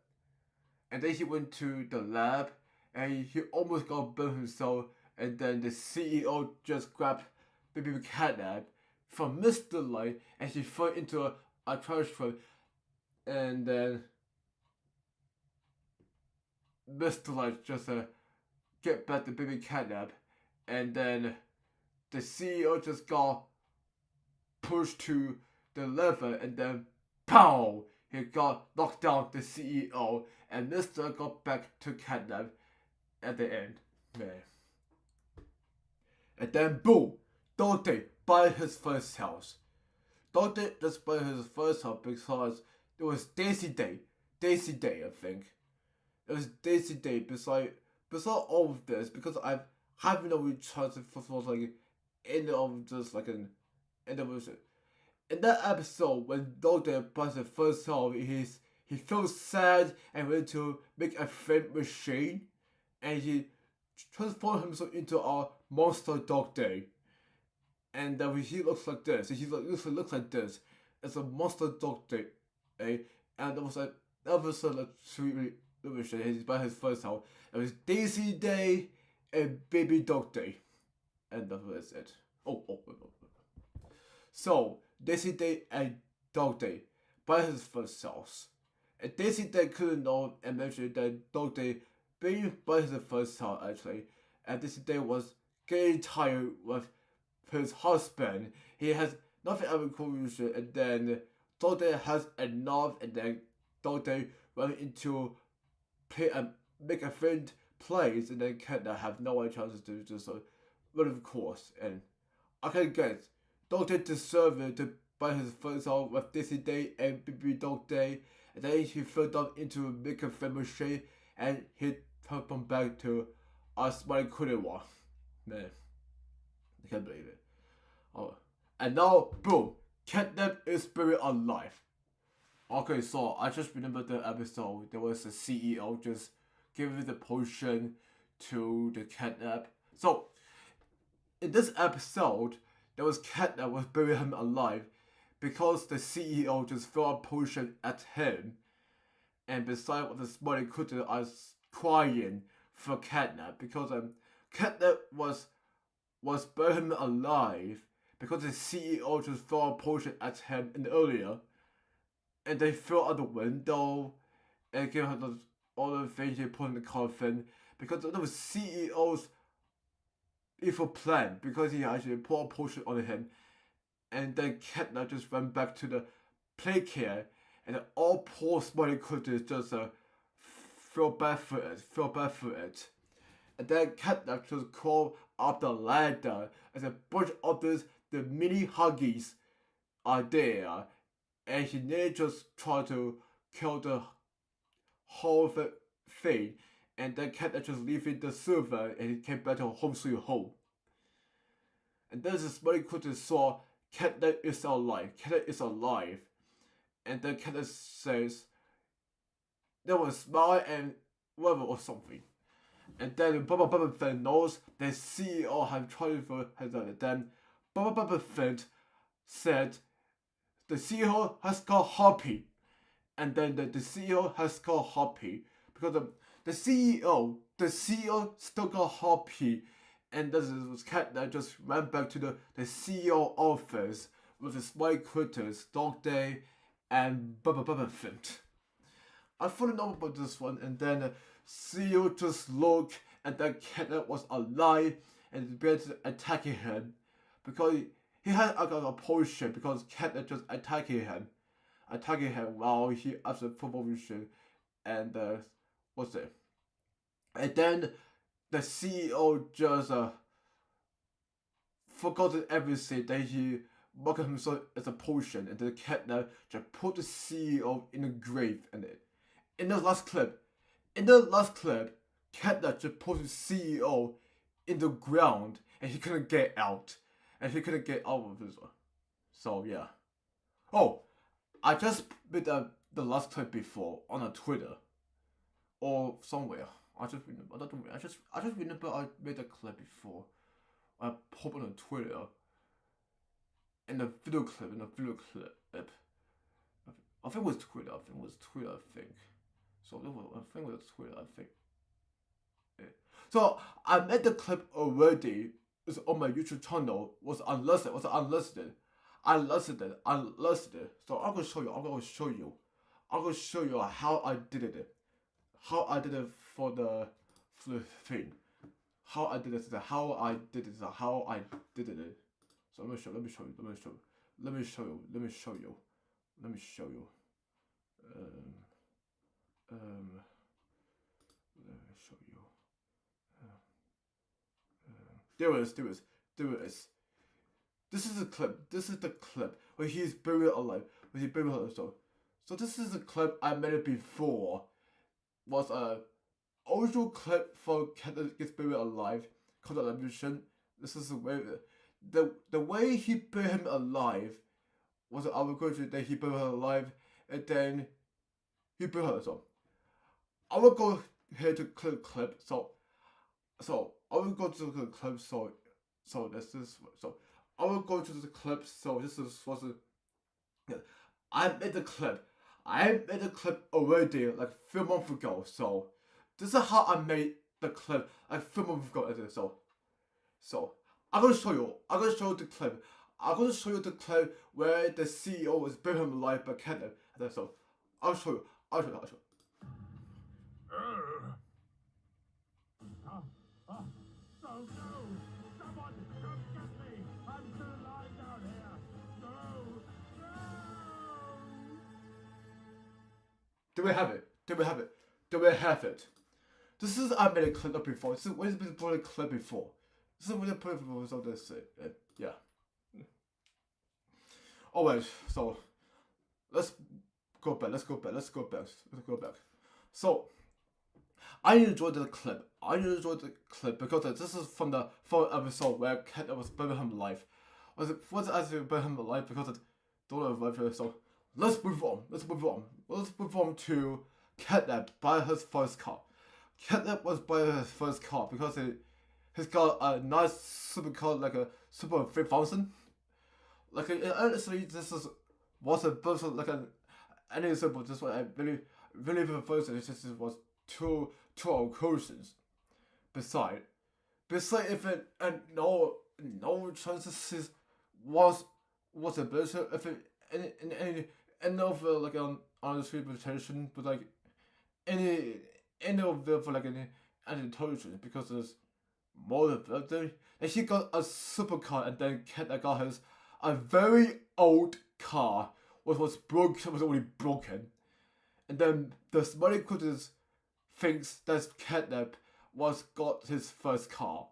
And then he went to the lab and he almost got burned himself. And then the CEO just grabbed baby Catnap from Mr. Light and he fell into a trash can. And then Mr. Light just get back the baby Catnap. And then the CEO just got pushed to the lever and then pow! He got knocked down the CEO and Mr. got back to Catnap at the end. Man. And then boom! Dante buy his first house. Dante just bought his first house because it was Daisy Day. Daisy Day, I think. It was Daisy Day beside all of this because I haven't really tried to for like end of just like an end of it. In that episode, when Dante buys the first house, he feels sad and ready to make a friend machine, and he transforms himself into a monster dog day. And then he looks like this. He looks like this. It's a monster dog day, eh? And there was an episode like sweet illusion. He's by his first house. It was Daisy Day and Baby Dog Day, and that was it. Oh. So Daisy Day and Dog Day by his first house. And Daisy Day couldn't know and mention that Dog Day being by his first house actually. and this day was getting tired with his husband. He has nothing ever conclusion, and then Dante has enough, and then Dante went into play and make a friend plays, and then Kenta have no other chances to just run of course. And I can guess Dante deserved to buy his first song with Dizzy Day and BB Dog Day, and then he fell down into a make a friend machine, and he turned him back to a smiley Kurewa. Man, I can't believe it. Oh, and now, boom, Catnap is buried alive. Okay, so I just remember the episode. There was a CEO just giving the potion to the Catnap. So, in this episode, there was Catnap was burying him alive because the CEO just threw a potion at him. And beside what the smiley cutter, I was crying for Catnap because Catnap was burying him alive because the CEO just threw a potion at him earlier, and they fell out the window and gave her all the things he put in the coffin because that was CEO's evil plan, because he actually poured a potion on him, and then Ketna just went back to the play care, and all poor smiley cutters just feel bad for it. And then Ketna just crawled up the ladder, and a bunch of the mini huggies are there, and he nearly just tried to kill the whole thing, and then Ketna just leaving the server, and he came back to home sweet home. And then the smiley cutter saw Ketna is alive, and then Ketna says there was smile and whatever or something. And then Bubba Fett knows the CEO had tried for her. Then Bubba Fett said the CEO has got happy, and then the CEO has got happy because the CEO still got happy, and this was cat that just ran back to the CEO office with the smiley critters, Dog Day, and Bubba Fett. I fully know about this one, and then the CEO just looked, and that cat was alive and began to attacking him because he had a potion, because cat just attacking him while he after football vision, and what's it? And then the CEO just forgot everything that he marked himself as a potion, and the cat now just put the CEO in the grave. And in the last clip, Catnap just put the CEO in the ground, and he couldn't get out, of this one. So yeah. Oh, I just made the last clip before on a Twitter or somewhere. I just remember I made a clip before. I put on Twitter in a video clip. I think it was Twitter. So I think it was Twitter. Yeah. So I made the clip already. It's on my YouTube channel. Was unlisted. I listed it. So I'm gonna show you how I did it. How I did it for the thing. How I did it. So let me show you. There it is. This is the clip where he's buried alive. So this is the clip I made it before. Was a original clip for Cat that gets buried alive called Elimination. This is the way he buried him alive was our culture that he buried her alive, and then he buried her. So I will go here to clip. So I will go to the clip. So this is so. I will go to the clip. So this was yeah. I made the clip already like 3 months ago. So this is how I made the clip like 3 months ago. So I'm gonna show you the clip. I'm gonna show you the clip where the CEO was buried him alive by Kenneth. And so I'll show you. Do we have it? Do we have it? Do we have it? This is I made a clip up before. This is when it's put a clip before. This is when I put it before. So this yeah. Alright, so let's go back. Let's go back. Let's go back. Let's go back. So I enjoyed the clip. I enjoyed the clip because this is from the first episode where Cat was Birmingham Live. Was actually Birmingham Live because it don't know. So let's move on. Let's move on. Let's move on to Catnap by his first car. Catnap was by his first car because he's got a nice supercar like a Super 3000. Like honestly, this was a person like any simple. This one I really prefer. It just was two occasions. Besides if it and no chances was a better if it any of like on the street reputation, but like any of the for like any intelligence because there's more of them. And he got a supercar and then Cat got his a very old car which was already broken. And then the Smiley Critters thinks that Catnap got his first car.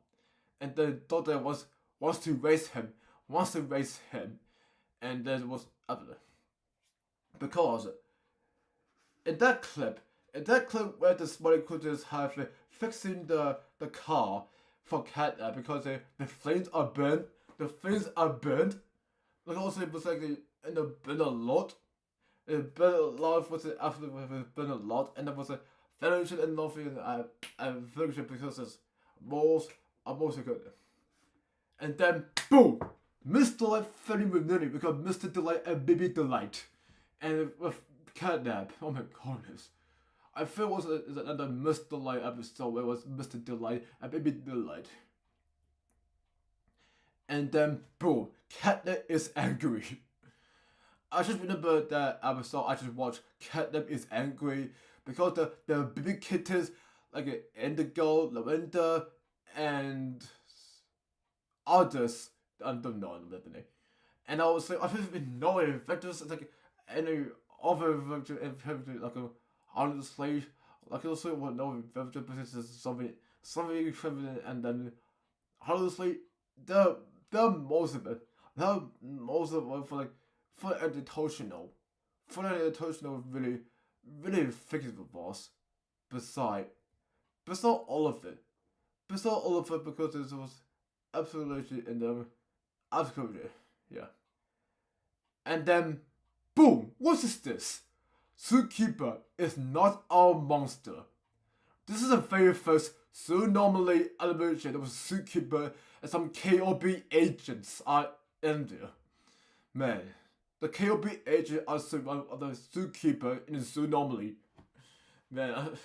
And then thought that wants to race him. And then it was other. Because in that clip where the Smiley Critters have fixing the car for Catnap because the flames are burnt. But also it was like it burned a lot. It burned a lot was after it burned a lot, and there was a ventilation and nothing and ventilation because it's most good. And then boom, Mr. Light fell with Nelly because Mr. Delight and Baby Delight, and with Catnap. Oh my goodness. I feel it was another Mr. Light episode where it was Mr. Delight and Baby Delight. And then boom, Catnap is angry. I just remember that episode I just watched. Catnap is angry because the baby kittens like Indigo, Lavender, and others. I don't know the name. And I was like, I didn't know if there's like any other like honestly, like I also won't know if this is something equivalent, and then honestly the most of it for educational really fixes the boss. Besides all of it because it was absolutely in the absolutely yeah. And then boom, what is this? Zookeeper is not our monster. This is the very first normally animation of Zookeeper and some KOB agents are in there. Man, the KOB agents are surrounded of the Zookeeper in the zoo normally. Man,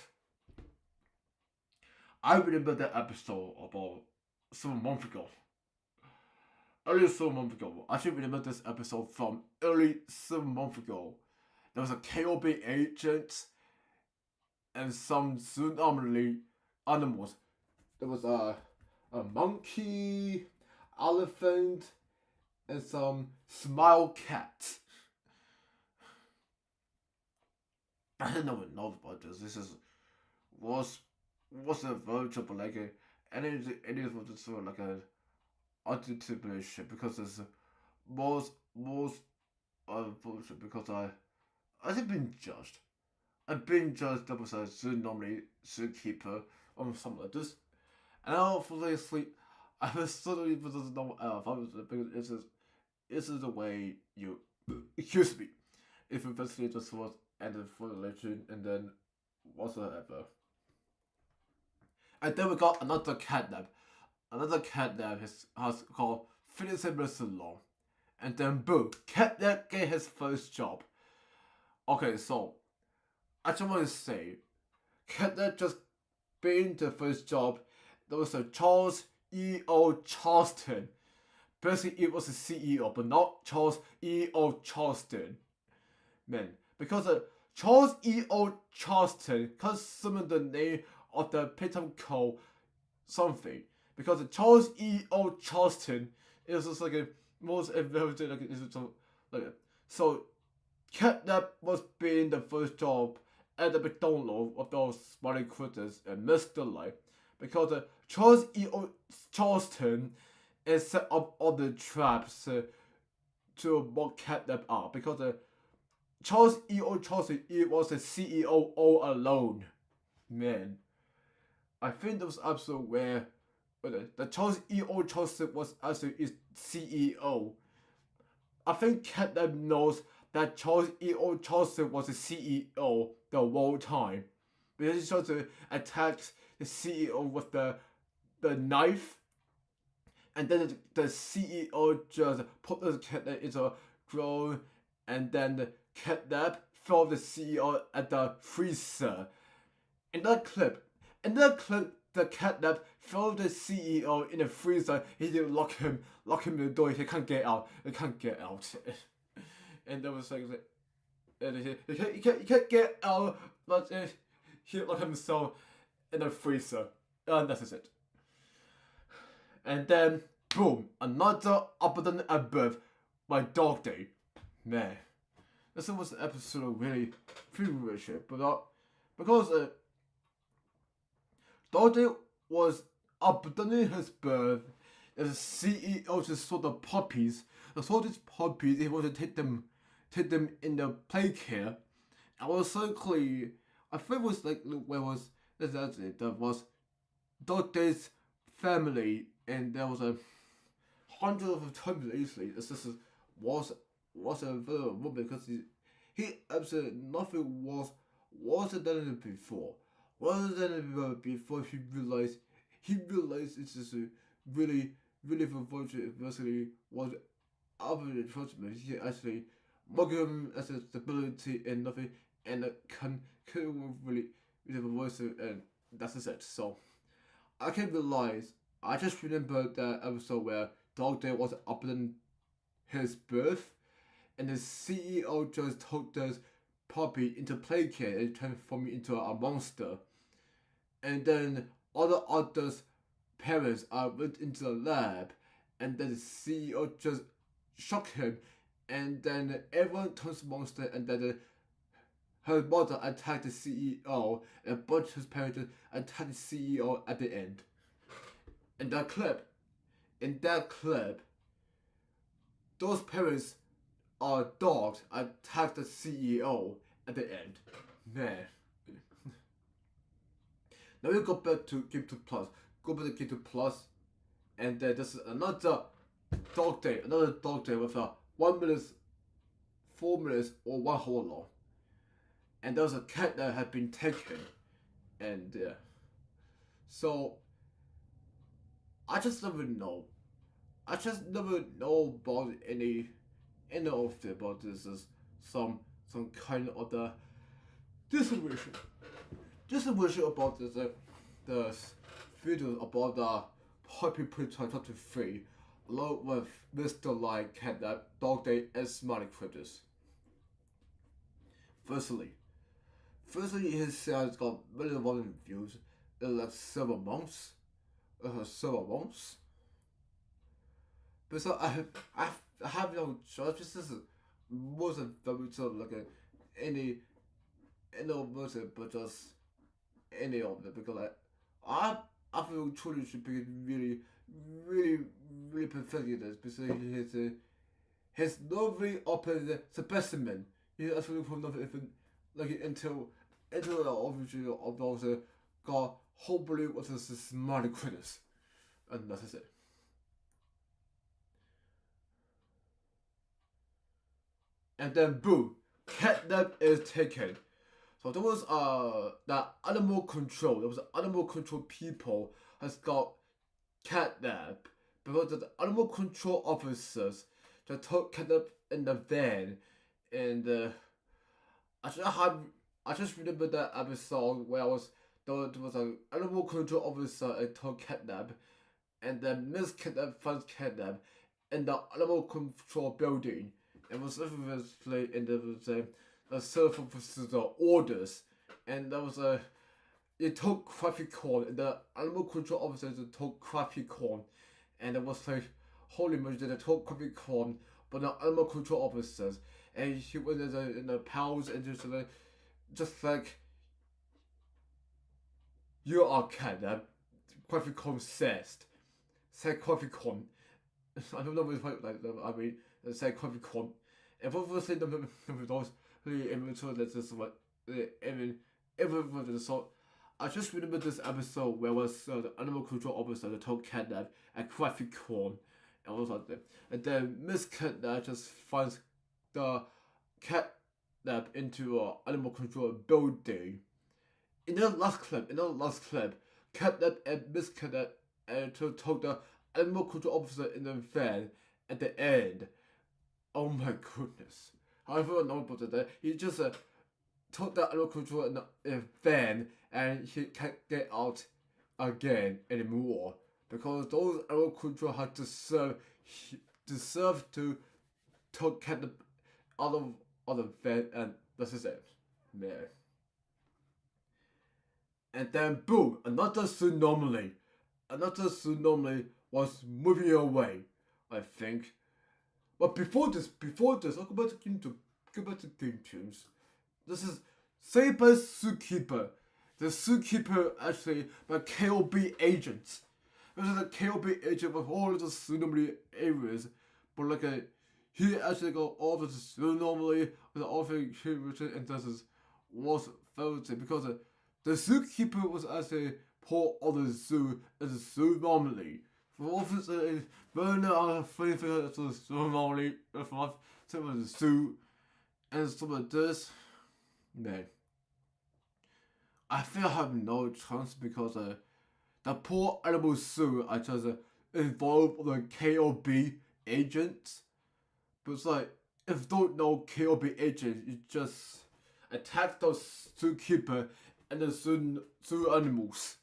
I remember that episode about 7 months ago. Early 7 months ago. I should remember this episode from early 7 months ago. There was a KOB agent and some zoo anomaly animals. There was a monkey, elephant, and some smile cat. I didn't know about this. This was a virtual, but like any of this sort of like a anticipation because it's most bullshit because I've been judged. I've been judged that was a normally zookeeper or something like this. And obviously I was suddenly doesn't know because this is the way you excuse me. If eventually just was ended for the legend and then whatsoever. And then we got another Catnap. Another Catnap has called Fitness and Salon. And then boom, Catnap get his first job. Okay, so I just want to say, Catnap just being the first job, there was a Charles E.O. Charleston. Basically, it was a CEO, but not Charles E.O. Charleston. Man, because Charles E.O. Charleston comes some of the name of the Pitum Co. something. Because Charles E.O. Charleston is just like a most invented like so Catnap was being the first job at the McDonald's of those Smiley Critters and Mr. Light because Charles E.O. Charleston is set up all the traps to mock catnap up because Charles E.O. Charleston was the CEO all alone. Man, I think there was an episode where the Charles E.O. Charleston was actually his CEO. I think catnap knows that Charles E.O. Charleston was the CEO the whole time. Because he starts to attack the CEO with the knife, and then the CEO just put the catnap into a drone, and then the catnap throw the CEO at the freezer. In that clip, the catnap throw the CEO in the freezer. He didn't lock him in the door. He can't get out. And there was like, he can't get out, but he locked himself in the freezer. And that's it. And then, boom, another update above my dog day. Man, this was an episode really weird, but because dog day was updating his birth, the CEO just saw the puppies. Saw these puppies, he wanted to take them in the play care. I was so clear. I think it was like where was there was dog day's family, and there was a hundred of times easily. This was a very woman because he absolutely nothing wasn't done before. Wasn't done before he realized it's just a really unfortunate adversity was other enforcement. He actually mock him as a stability and nothing, and can really voice it, and that's it. So I can't realize. I just remember that episode where Dog Day was uploading his birth, and the CEO just took this puppy into play care and transformed it into a monster. And then all the others parents went into the lab, and then the CEO just shocked him, and then everyone turns monster, and then her mother attacked the CEO, and both his parents attacked the CEO at the end. In that clip, those parents dogs attacked the CEO at the end. Man. Now we go back to GameToons Plus. Go back to GameToons Plus, and this is another dog day with 1 minute, 4 minutes, or 1 whole long. And there was a cat that had been taken, and so I just never know. About any of it, about this is some kind of the distribution about this the video about the Puppy Prince 2023, along with Mr. Lion, Cat Dog Day, and Smiley Critters. Firstly, his series got million volume views in like 7 months. But so I have no choice. This is wasn't very sort of like any of it, but just any of it, because I feel truly should be really pathetic in this, because he's not really open the specimen. He actually from nothing even like until the obviously of those got hopefully what is the Smiley Critters, and that's it. And then boom, catnap is taken. So there was that animal control. There was animal control people has got catnap because the animal control officers that took catnap in the van, and I just remember that episode where there was an animal control officer and took catnap, and then Miss Catnap finds catnap in the animal control building. It was obviously, and there was a server for the orders, and there was it took crappy corn, and the animal control officers took crappy corn, and it was like holy mercy, they took crappy corn, but the animal control officers, and he was in the pals, and just like you are kidnapped. Coffee Con said Coffee Con. I don't know what it's like. I mean, said Coffee Con. And what was it? Those even so that this what even so. I just remember this episode where was the animal control officer that told Kidnap at Coffee Con, and was like that. And then Miss Kidnap just finds the Kidnap into a animal control building. In the last clip, Kidnap and Miss Kidnap and told the animal control officer in the van at the end. Oh my goodness. However, know about that. He just took the animal control in the van and he can't get out again anymore. Because those animal control had to serve to Kidnap out of the van, and this is it. Man. And then boom, another tsunami was moving away, I think. But before this, I'll go back to GameToons. This is saved by Zookeeper. The Zookeeper actually by KOB agents. This is a KOB agent of all of the tsunami areas, but he actually got all of the tsunami with all of the written and this was very because the Zookeeper was actually part of the zoo as a zoo normally. For officers, is very not favorite to the zoo normally. For some of the zoo and some of this, man. I feel I have no chance because the poor animal zoo are just involved with the KOB agents. But it's like, if you don't know KOB agents, you just attack the zookeeper and the zoo animals.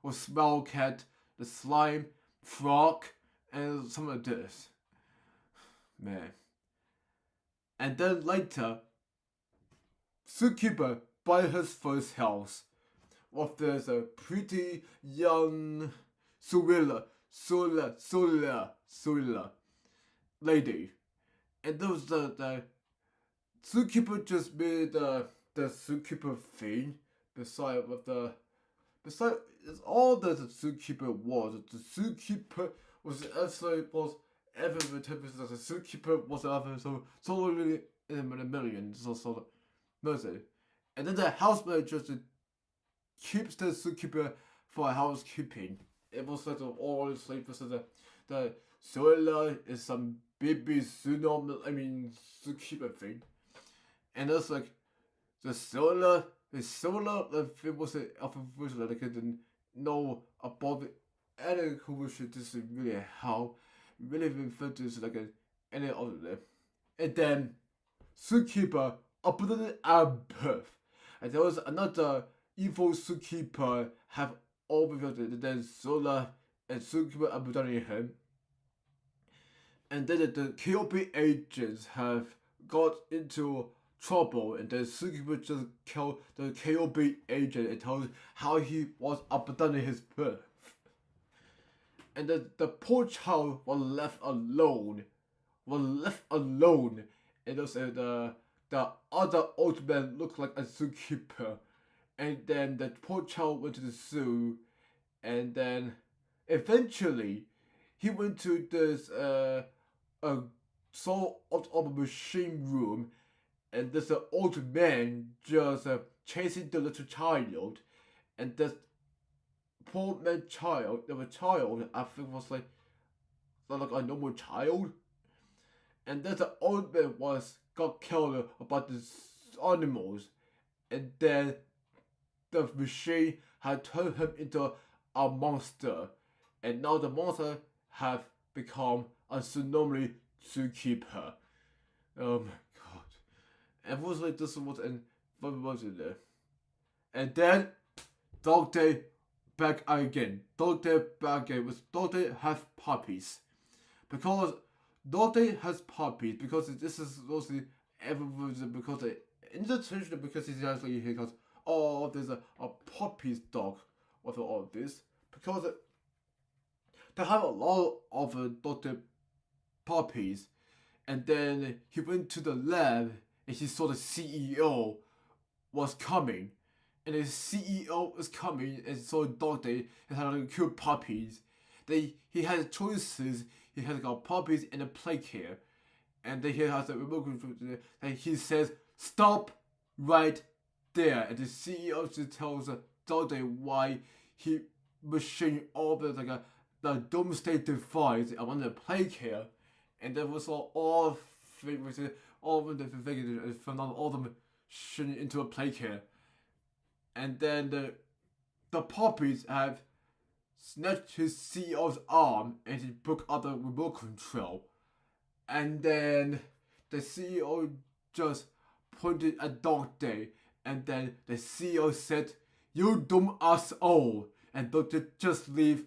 Or smell cat, the slime, frog, and some of this. Man. And then later, Zookeeper buy his first house. Of this a pretty young Sola lady. And there was the Zookeeper just made the Zookeeper thing beside all that the Zookeeper was. The Zookeeper was actually was ever the Zookeeper was ever so really in a million so nothing. And then the housemaid just keeps the Zookeeper for housekeeping. It was like all sleep so the Sola is some baby Zookeeper thing. And it's like the Sola it was an alpha version that I didn't know about it. And who should just really how really refer to like any other them. And then Zookeeper abandoned at birth. And there was another evil Zookeeper have overfilled then Sola and Zookeeper abandoning him. And then the KOB agents have got into trouble, and then Zookeeper just killed the KOB agent and told how he was abandoning his birth. And the poor child was left alone. And also the other old man looked like a Zookeeper. And then the poor child went to the zoo, and then eventually he went to this a sort of a machine room, and there's an old man just chasing the little child, and this poor man child, the child I think was like a normal child, and then the old man got killed about the animals, and then the machine had turned him into a monster, and now the monster have become a tsunami Zookeeper. Oh my god. And was like this was in there. And then Dog Day back again. Dog Day back again with Dog Day have puppies. Because Dog Day has puppies because this is mostly everyone's because in the tradition because he's actually he goes, oh there's a puppy's dog with all of this. Because they have a lot of Dog Day puppies, and then he went to the lab and he saw the CEO was coming, and the CEO is coming, and so dog day and had like cute puppies. He has choices. He has got puppies and a play care, and then he has a remote control. And he says, "Stop right there," and the CEO just tells dog day why he machine all the doomsday device around the play care, and there was all things, all of the figures and found out all of them shooting into a play care. And then the puppies have snatched his CEO's arm and he broke out the remote control. And then the CEO just pointed at Dog Day, and then the CEO said, "You doom us all," and Dog Day just leave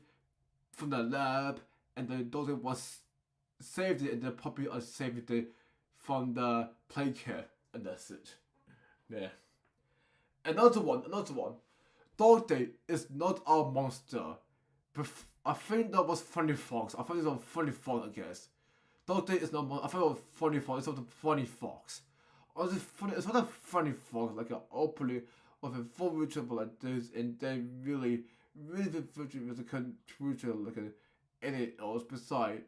from the lab, and the Dog Day was saved, and the puppy are saved from the play care, and that's it. Yeah. Another one. Dog Day is not a monster. I think that was Funny Fox. I think it was Funny Fox, I guess. Dog Day is not monster. I think it was Funny Fox. It's not the Funny Fox. Or is it funny? It's not a Funny Fox, like an opening of a full reachable like this, and then really the virtual with a contribution like any else beside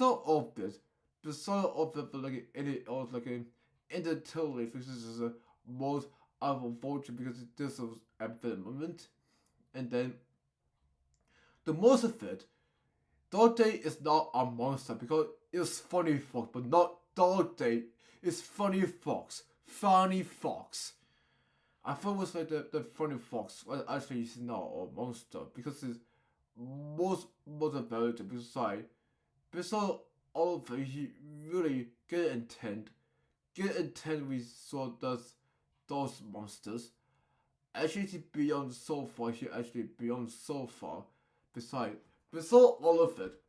all this. Besides all the like any else like in the totally this is the most unfortunate because this was at the moment. And then the most of it, Dog Day is not a monster because it's Funny Fox, but not Dog Day. It's Funny Fox. Funny Fox. I thought it was like the Funny Fox. Well, actually, it's not a monster because it's most motivated. Besides all of it, he really good intent. Good intent we saw those monsters. Actually, beyond so far, he actually beyond so far. Besides all of it,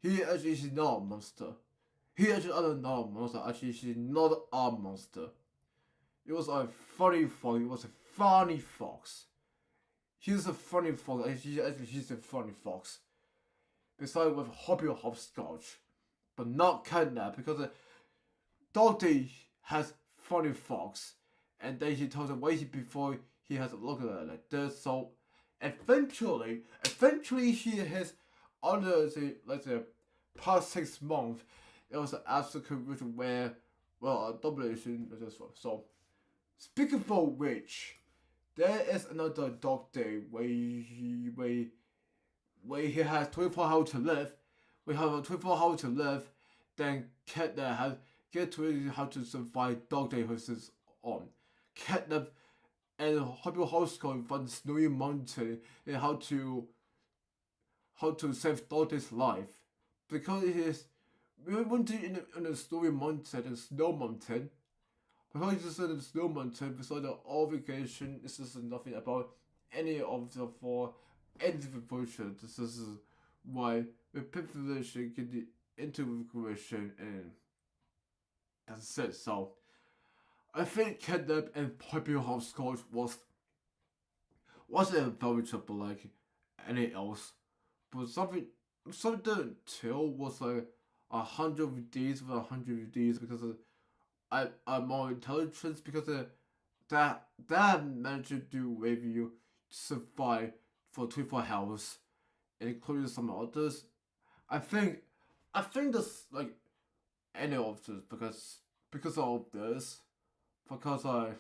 he actually is not a monster. He actually is not a monster. Actually, he's not a monster. It was a funny fox. It was a funny fox. He's a funny fox. He's a funny fox. Besides with hopscotch, but not kidnap because Dog Day has Funny Fox, and then he told him wait before he has a look at it like this. So eventually he has under the past 6 months. It was an absolute where a domination as well. So speaking for which, there is another Dog Day where he has 24 hours to live. We have 24 hours to live. Then Catnap has get to how to survive Dog Day versus on Catnap and Hobby Horoscope from the Snowy Mountain and how to save Dog Day's life because we went to in the Snowy Mountain and Snow Mountain. Because he just said the Snow Mountain, besides the obligation, this is nothing about any of the four different versions. This is why the fifth version get the integration and that's it. So I think Kidnap and Popular Hopscotch wasn't very triple like any else. But something too was like 100 days with 100 days because I'm more intelligent because that managed to do with you survive for 24 hours, including some others. I think this like any of this because of this because I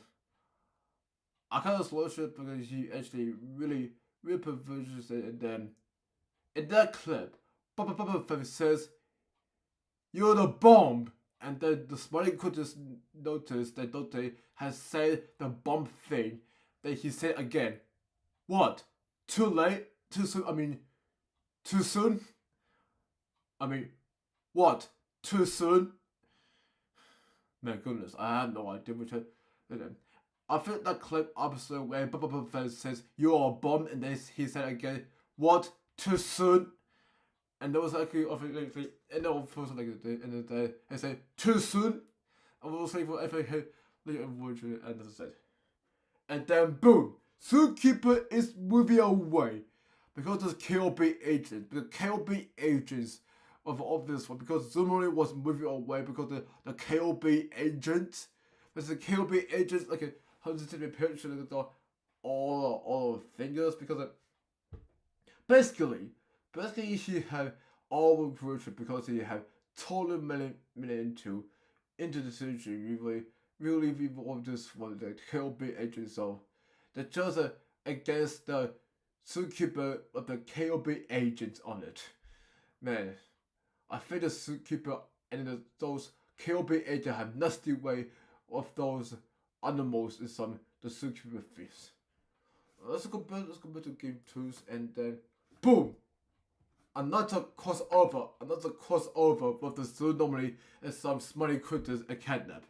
kind of slow shit because he actually really perverses it, and then in that clip, Bubba says, "You're the bomb," and then the Smiley could just notice that Dante has said the bomb thing. Then he said again, "What? Too late? Too soon? I mean, too soon? I mean, what? Too soon?" My goodness, I have no idea which I think that clip episode where Bubba says, "You're a bomb," and then he said again, "What? Too soon?" And there was actually and then first like and then I said, "Too soon?" I will say for every version and that's it. And then boom, Zookeeper is moving away because of KLB agents. The KLB agents of this one because Zumori was moving away because the KLB agents. There's the KLB agents like how to take a picture of all the fingers because basically he had all the creation because he had total million into the surgery really evolved this one the KOB agent so the just against the zookeeper of the KOB agents on it. Man, I think the zookeeper and those KOB agents have nasty way of those animals in some the zookeeper face. Let's go back to GameToons and then boom! Another crossover with the zoo normally and some smelly critters and catnap.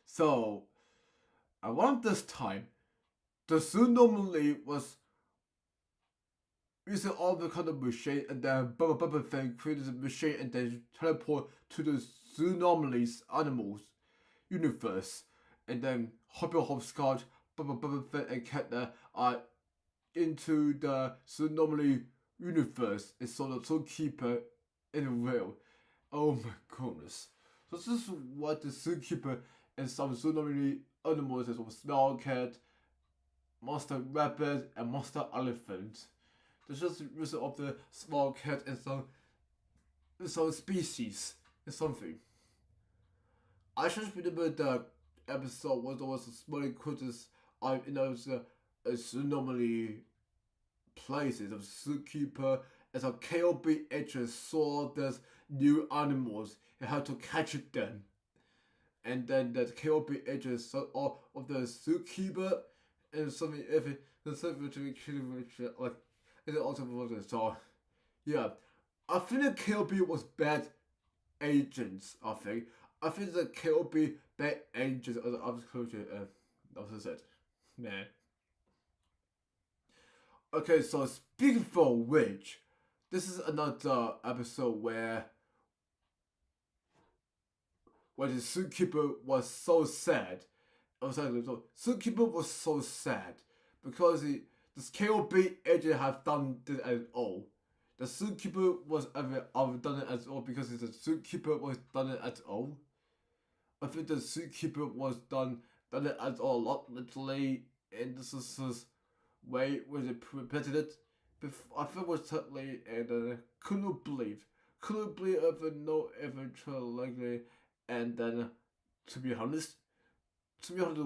So around this time, the zoo normally was using all the kind of machine and then Bubba thing created a machine and then teleport to the zoo normalies animals universe and then Hopscotch, Bubba Fett and Catnap are into the Tsunomali universe and so the zookeeper in the real. Oh my goodness. So this is what the zookeeper and some Tsunomali animals is of small cat, monster rabbit and monster elephant. There's just reason of the small cat and some species and something. I just remember the episode where there was a small critters normally places of zookeeper as a KOB agent saw these new animals and had to catch them. And then that KOB agent saw all of the zookeeper and something if the like it also was so yeah. I think the KOB was bad agents, I think the KOB bad agents of the culture that was it. Man. Okay, so speaking for which, this is another episode where the zookeeper was so sad. Zookeeper was so sad because this KOB agent have done this at all. The zookeeper was ever done it at all because the zookeeper was done it at all. I think the zookeeper was done it at all a lot literally, and this is his way when they presented it. I think it was totally and couldn't believe ever no eventual likely, and then to be honest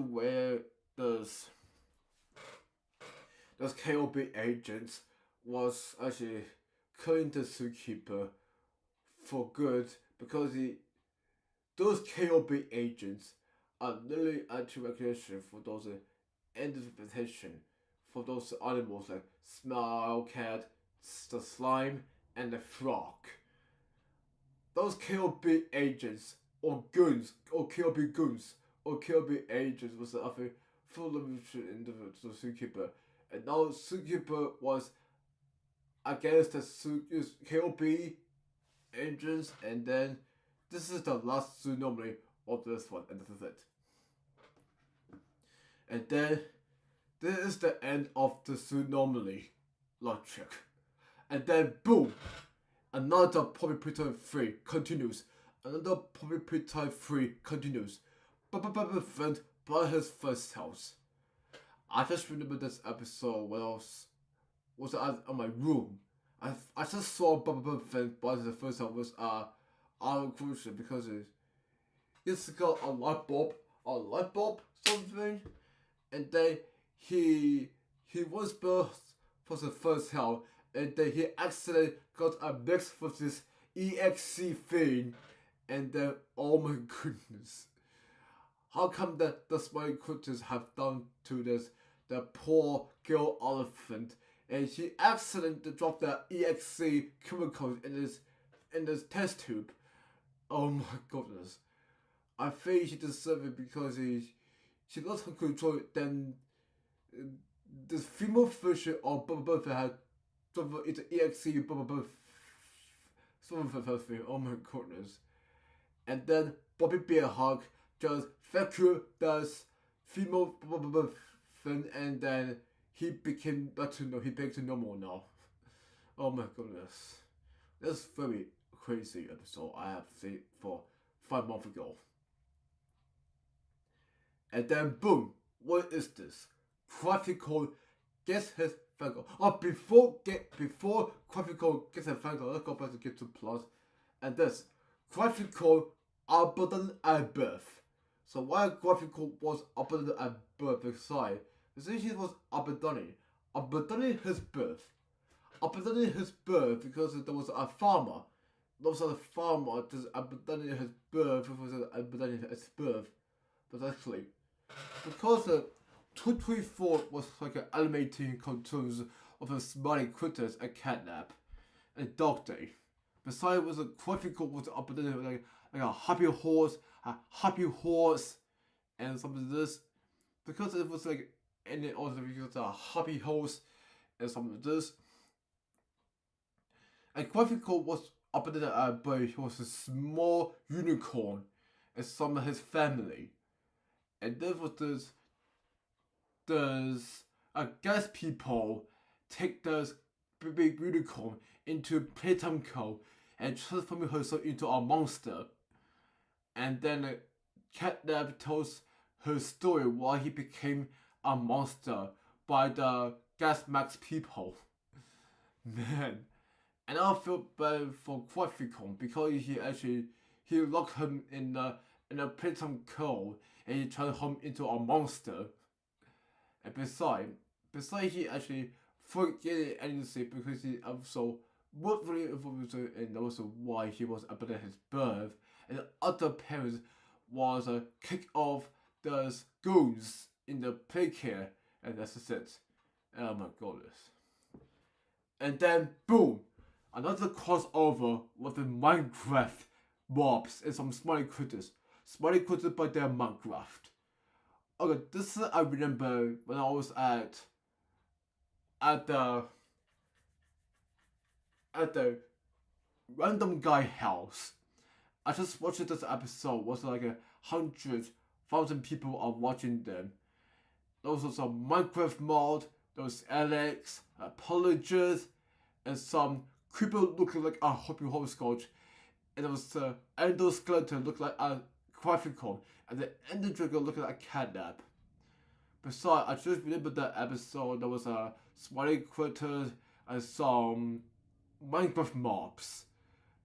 where those KOB agents was actually killing the zookeeper for good because those KOB agents are literally anti-recognition for those identification for those animals like smile cat, the slime, and the frog. Those KOB agents or goons or KOB goons or KOB agents was the other full of in the zookeeper, and now zookeeper was against the KOB agents, and then this is the last zoo normally of this one, and this is it. And then this is the end of the zoo normally logic. And then boom! Another Puppy Playtime 3 continues. Another Puppy Playtime 3 continues. Bubba friend by his first house. I just remember this episode when I was in my room. I just saw Bubba friend by his first house was crucial because it's got a light bulb something, and then he was birthed for the first house, and then he accidentally got a mix with this EXC thing, and then oh my goodness, how come that the small creatures have done to the poor girl elephant, and he accidentally dropped the EXC chemicals in this test tube. Oh my goodness. I think she deserved it because she lost her control. Then this female version of Bubba Buffett had it's EXC Bubba Buffett. Oh my goodness. And then Bobby Bear Hug just vacuumed this female Bubba Buffett, and then he became back to normal now. Oh my goodness. That's very crazy episode I have seen for 5 months ago. And then boom, what is this? Graphical gets his finger. Oh, before graphical gets his finger, let's go back to get to plot. And this graphical abandoned at birth. So why graphical was abandoned at birth aside? Essentially it was abandoning his birth. Abandoning his birth because there was a farmer. There was a farmer just abandoning his birth, abandoning his birth. But actually, because 234 was like an animating cartoons of a smiley critters, a catnap, and dog day. Besides, was a graphical was abandoning like a happy horse, and something like this. Because it was like, and it also because a happy horse and something like this. And graphical was abandoning by he was a small unicorn, and some of his family. And then was there's I guess people take this big unicorn into Playtime Co. and transforming herself into a monster. And then Catnap tells her story why he became a monster by the Gas Max people. Man. And I feel bad for Quaficon because he locked him in a Playtime Co. and he turned him into a monster. And besides he actually forget anything because he also was really involved and also why he was about his birth. And the other parents was kick off the goons in the playcare, and that's it. Oh my goodness. And then boom, another crossover with the Minecraft mobs and some smiley critters. Smiley critters by their Minecraft. Okay, this is I remember when I was at the random guy house. I just watched this episode. Was like 100,000 people are watching them. There was some Minecraft mod. There was Alex, Apologist, and some creeper looking like a hoppy hopscotch. And there was Ender Skeleton looking like a graphical, and the Ender Dragon looking like a catnap. Besides, I just remember that episode. There was a smiley critters and some Minecraft mobs,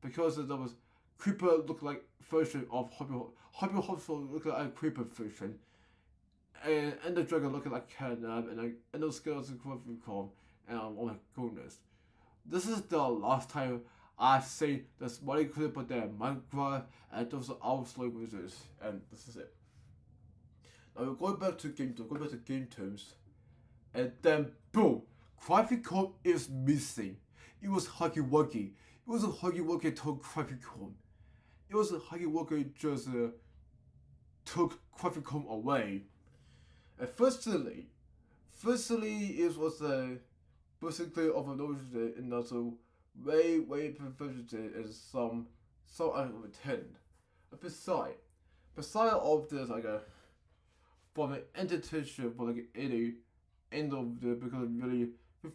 because there was creeper look like version of Hoppy Hopscotch look like a creeper version, and Ender Dragon looking like catnap, and Ender Skeleton graphical. And oh my goodness, this is the last time I've seen the smiley critter put their Minecraft and those are our slow wizards, and this is it. Now we're going back to GameToons, and then boom, Graphical is missing. It was Huggy Wuggy. It was a Huggy Wuggy took Graphical. It was a Huggy Wuggy just took Graphical away. And firstly, it was basically overloaded and also way perfected and some out of 10. Besides of this, like from an entertainment for like any end of the because it really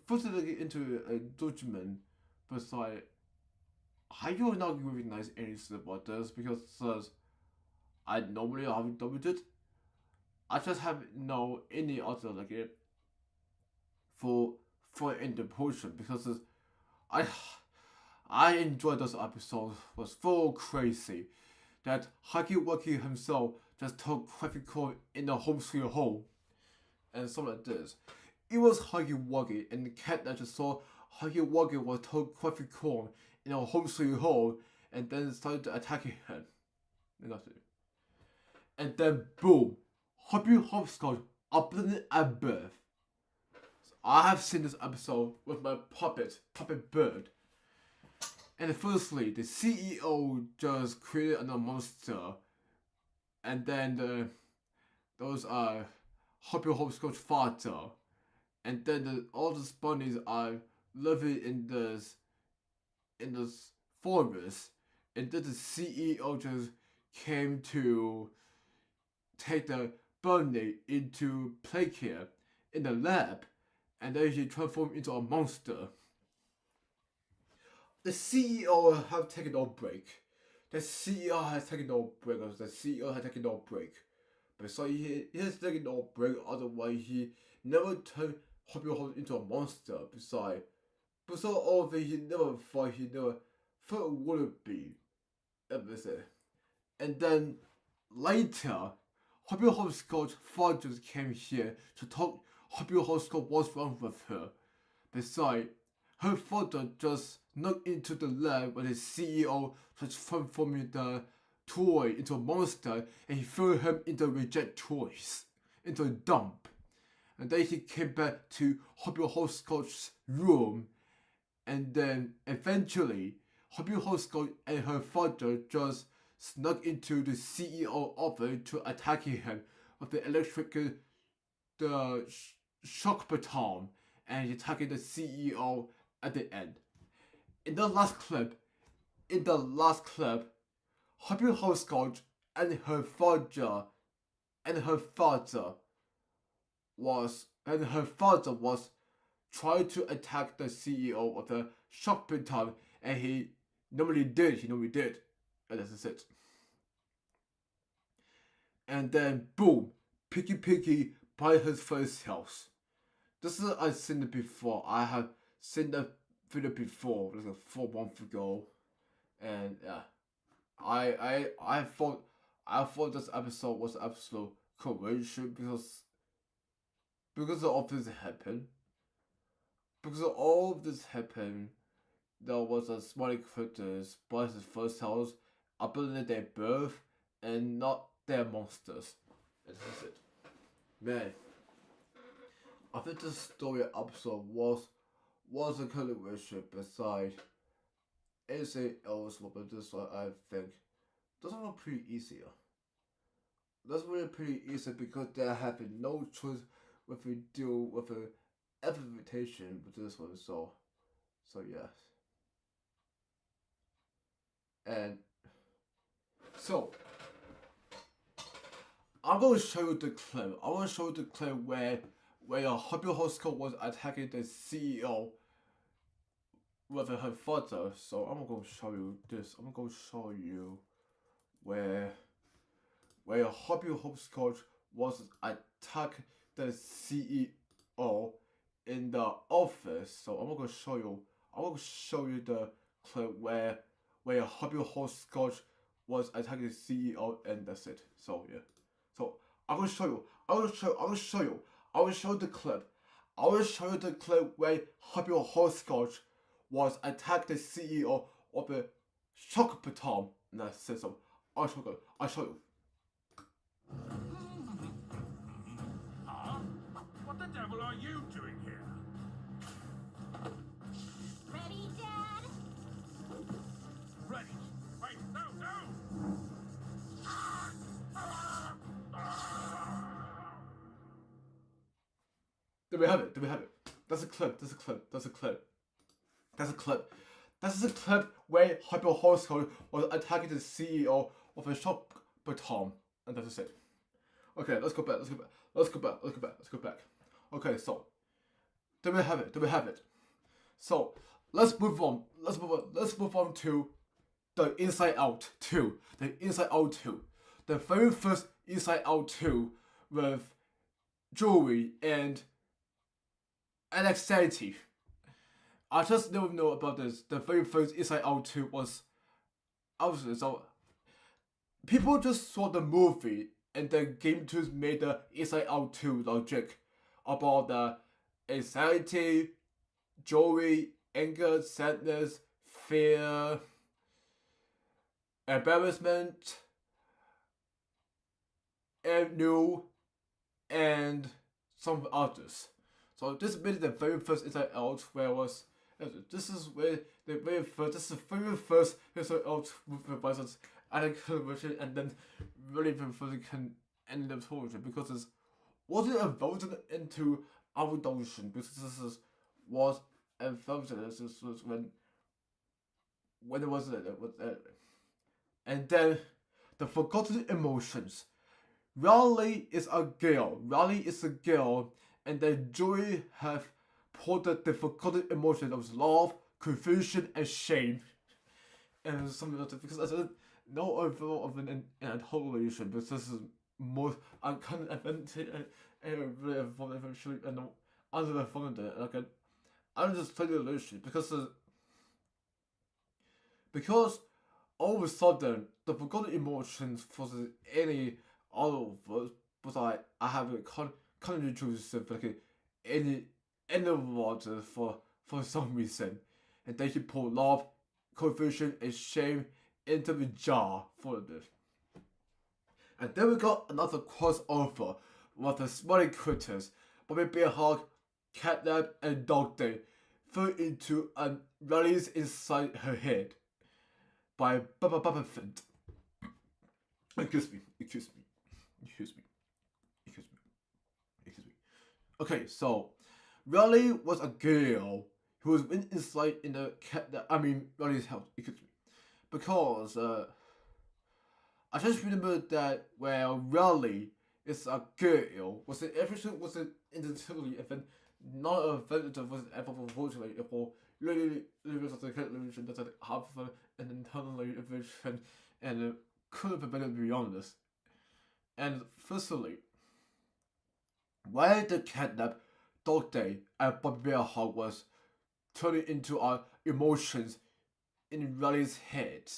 puts it into a judgment. Besides, I do not recognize anything about this because I normally haven't doubled it. I just have no any other like it for in the portion because I enjoyed this episode. Was so crazy that Huggy Wuggy himself just took Graphical in the home sweet home and something like this. It was Huggy Wuggy and the cat that just saw Huggy Wuggy was told Graphical in a home sweet home and then started attacking him. And that's it. And then boom, Hoppy Hopscotch up at birth. So I have seen this episode with my puppet bird. And firstly, the CEO just created another monster, and then those are Hoppy Hopscotch father, and then all the bunnies are living in this forest, and then the CEO just came to take the bunny into playcare in the lab, and then he transformed into a monster. The CEO have taken no break. The CEO has taken no break. Besides, he has taken no break, otherwise he never turned Hobby Horse into a monster. Besides all of it, he never thought it would be. And then later, Hobby Horse Coach father came here to talk Hobby Horse Coach what's wrong with her. Besides, her father just knocked into the lab when the CEO transforming the toy into a monster, and he threw him into reject toys, into a dump. And then he came back to Hobby Horse Coach's room, and then eventually Hobby Horse Coach and her father just snuck into the CEO office to attacking him with the shock baton, and attacking the CEO at the end. In the last clip, Hobby Horse Coach and her father was trying to attack the CEO of the shock baton, and he normally did, and that's it. And then boom, Picky by his first house. This is I've seen it before. I have seen the video before, like 4 months ago, and yeah, I thought this episode was absolute coercion because all this happened. Because all of this happened, there was a smiley critters by his first house, ability their birth, and not their monsters. And that's it. Man, I think this story episode was a continuation. Besides anything else, but this one I think this one was pretty easier. That's really pretty easy because there have been no choice with to deal with an implementation with this one. So yes. And so I'm going to show you the clip. I want to show you the clip where a Hobby Horse Coach was attacking the CEO with her father. So I'm going to show you this. I'm going to show you where a Hobby Horse Coach was attacking the CEO in the office. So I'm going to show you the clip where a Hobby Horse Coach was attacking the CEO, and that's it. So yeah. So I will show you the clip. I will show you the clip where Hobby Horse Coach was attacking the CEO of the shock baton. And that's it. So I'll show you. Huh? What the devil are you doing here? Ready, Dad? Ready. Wait, no! There we have it. That's a clip where Hobby Horse Coach was attacking the CEO of a shop baton, and that's it. Okay, let's go back. Okay, so there we have it. So let's move on to the Inside Out 2. The very first Inside Out 2 with Joey and anxiety. I just never know about this. The very first Inside Out 2 was so people just saw the movie and then GameToons made the Inside Out 2 logic about the anxiety, joy, anger, sadness, fear, embarrassment, and new, and some others. So this made the very first Inside Out where was this is the very first Inside Out with the violence and conversion, and then really the first can end the torture because it wasn't evolved into adulation, because this was evolved. This was when it was and then the forgotten emotions. Riley is a girl, and then Joey have plotted the forgotten emotions of love, confusion, and shame. And something else, because I didn't know overall of an adulation, because this is most uninvented and really eventually and underfunded. Like I'm just totally illusion because all of a sudden the forgotten emotions for any other of us, but I have a country choose like any water for some reason, and they should pour love, confusion, and shame into the jar for this. And then we got another crossover with the Smelly Critters, Bobby Bear Hog, Catnap, and Dog Day threw into and released inside her head by Bubba Fint. Excuse me. Okay, so Raleigh was a girl who was inside in the Raleigh's house. Excuse me, because I just remember that where Raleigh is a girl was an episode was an intensively event, not a event that was ever unfortunately for really was a television that have an internally vision and could have been beyond this. And firstly, why the catnap Dog Day and Bobby Bear Hog was turning into our emotions in Raleigh's head.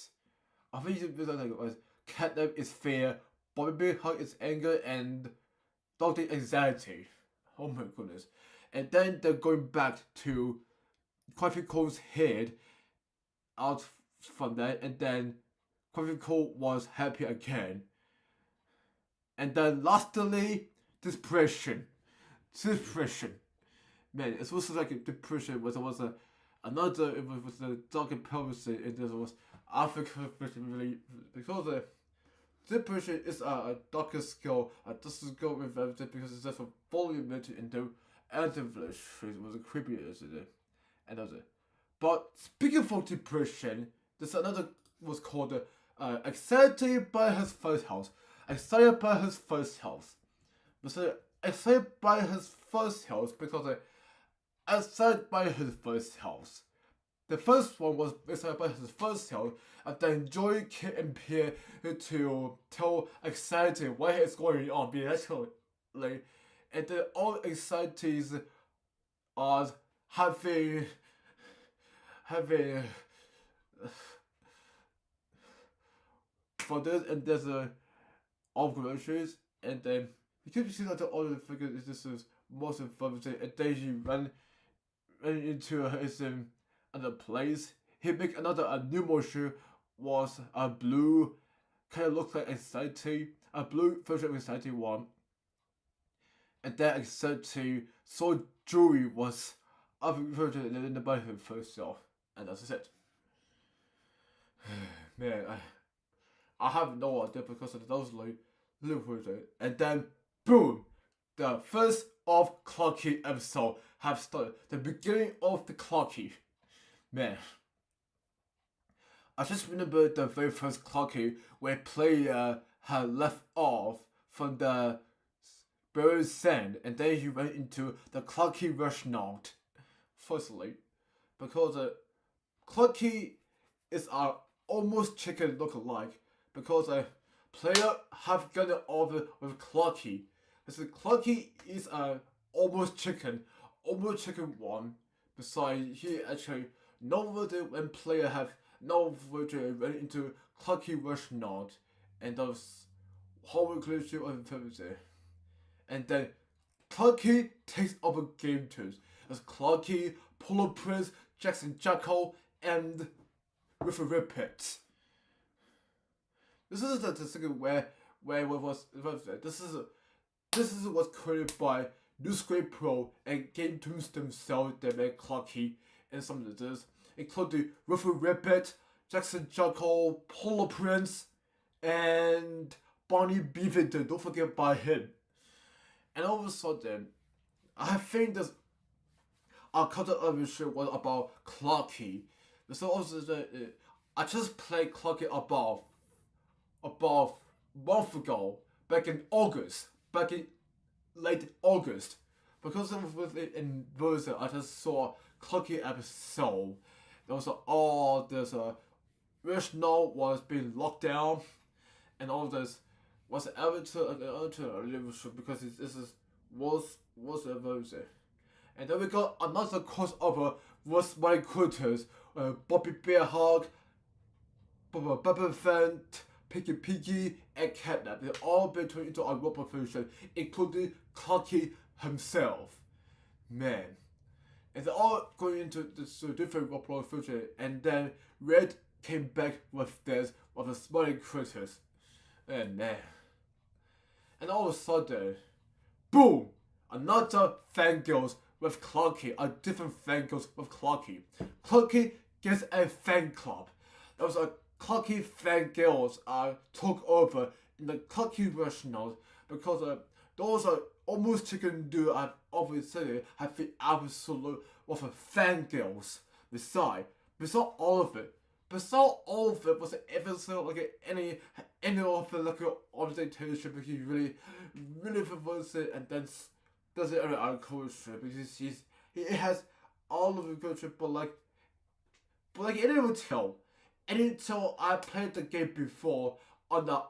I think it was catnap is fear, Bobby Bear Hug is anger, and Dog Day anxiety. Oh my goodness. And then they're going back to Coffee Cole's head out from that, and then Coffee Cole was happy again. And then lastly, depression. Man, it was like a depression was another it was a dark prophecy and there was African really because depression is a darker skill, a doesn't go with everything because it's just a fully admitted into anti-flesh it was a creepy as it and that's it. But speaking of depression, there's another was called Excited by his first house. Excited by his first house. Excited by his first house because excited by his first house. The first one was excited by his first house, and then Joy, Kit, and Pierre to tell excited what is going on, actually, and then all excited are having for this, and there's a groceries, and then you can see that all the figures this is most informative, and then he ran into his other place. He make a new motion was a blue, kind of looks like anxiety, a blue version of anxiety one, and that anxiety so jewelry was other version in the bottom first self, and that's it. Man, I have no idea because of those little version, and then boom, the first of Clocky episode have started. The beginning of the Clocky. Man. I just remember the very first Clocky where player had left off from the buried sand and then he went into the Clocky rush note. Firstly, because Clocky is a almost chicken look-alike because a player have gotten over with Clocky. So Clocky is a almost chicken one. Besides, he actually nobody when player have no virtually went into Clocky rush node and those whole inclusion of infinity. And then Clocky takes over GameToons as Clocky, Polo Prince, Jackson Jackal, and with a repeat. This is the second where was this is what's created by Newscape Pro and GameToons themselves that make Clocky and some of this, including Ruffy Rippet, Jackson Jackal, Polo Prince, and Bonnie Beaverton. Don't forget about him. And all of a sudden, I think this our content of the show was about Clocky. So also I just played Clocky about a month ago, back in late August. Because it was in version, I just saw Clocky episode. There was there's a Rush Note was being locked down, and all this was an avatar and an avatar because this is was a version. And then we got another crossover with my critters, Bobby Bear Hog, Bubba Fent, Piggy Piggy, and Catnap. They all been turned into a robot version, including Clucky himself. Man. And they're all going into this different robot version, and then Red came back with this, with the smiling critters. And man. And all of a sudden, boom! Another Fangirls with Clucky, a different Fangirls with Clucky. Clucky gets a fan club. There was a Clucky Fangirls took over in the Clucky versionals because those are almost chicken do I've always said have the absolute of a Fangirls beside all of it. Besides all of it was an episode like any of it like an orientation because he really perverts it and then does it every other culture because he has all of the culture but like any tell I played the game before on the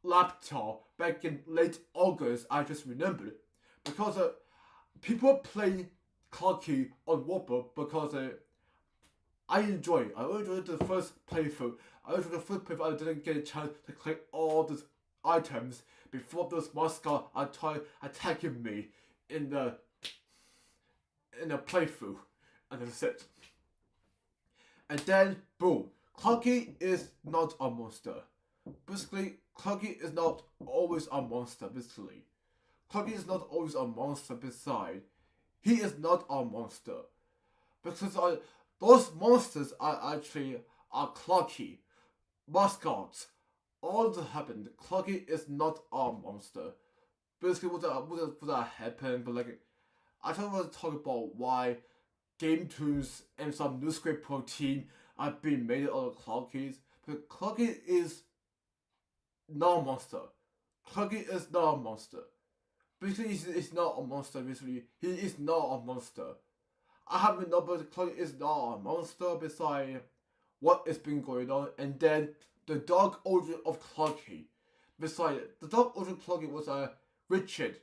laptop back in late August. I just remembered because people play Clucky on Whopper because I enjoyed the first playthrough. I didn't get a chance to collect all these items before those mascots are attacking me in the playthrough, and that's it. And then boom, Clucky is not a monster. Basically, Clucky is not always a monster. Basically, Clucky is not always a monster. Besides, he is not a monster because those monsters are actually Clucky mascots. All that happened. Clucky is not a monster. Basically, what that happened? But like, I just want to talk about why GameToons and some newspaper team are being made out of Cluckies. But Clucky is not a monster. Clucky is not a monster. Basically, he's not a monster. Basically, he is not a monster. I haven't known, but Clucky is not a monster. Besides what is been going on, and then the dark origin of Clucky. Besides, the dark origin of Clucky was Richard.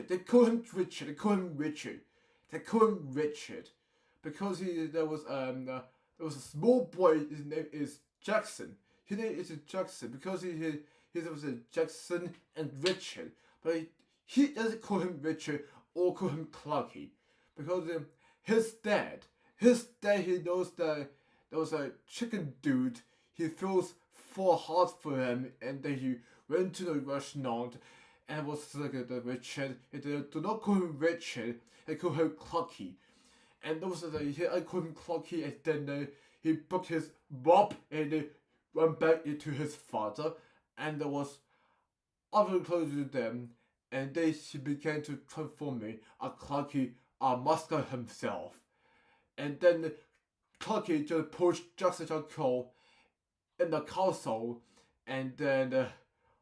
They call him Richard. They call him Richard because there was a small boy. His name is Jackson. His name is Jackson because he was a Jackson and Richard, but he doesn't call him Richard or call him Clucky because his dad he knows that there was a chicken dude. He feels for hard for him, and then he went to the restaurant. And it was like the Richard. They do not call him Richard. They call him Clucky. And there was I call him Clucky, and then he booked his mop and they went back into his father. And there was other close to them, and he began to transform me a Clucky, a mascot himself. And then Clucky just pushed Jackson Cole in the castle, and then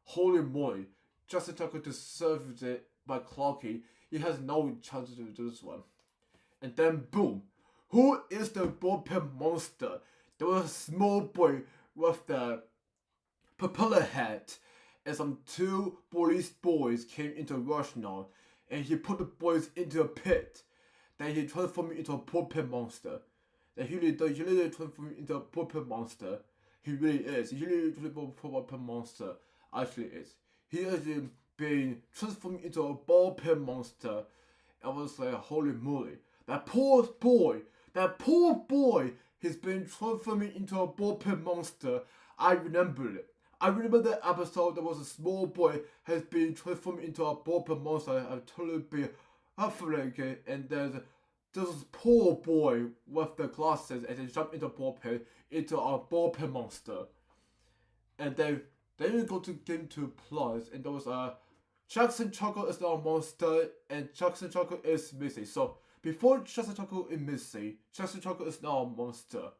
holy moly. Justin Tucker deserved it by Clucky. He has no chance to do this one. And then boom. Who is the bullpen monster? There was a small boy with the propeller hat, and some two police boys came into Rushmore, and he put the boys into a pit. Then he transformed into a bullpen monster. Then he really transformed into a bullpen monster. He really is. He really bullpen monster. Actually is. He has been transformed into a ball pen monster. I was like, holy moly. That poor boy, he's been transforming into a ball pen monster. I remember it. I remember the episode there was a small boy has been transformed into a ball pen monster. I've totally been African, and there's this poor boy with the glasses, and he jumped into a ball pen monster. And then we go to GameToons Plus, and there was Jackson Choco is not a monster, and Jackson Choco is missing. So before Jackson Choco is missing, Jackson Choco is not a monster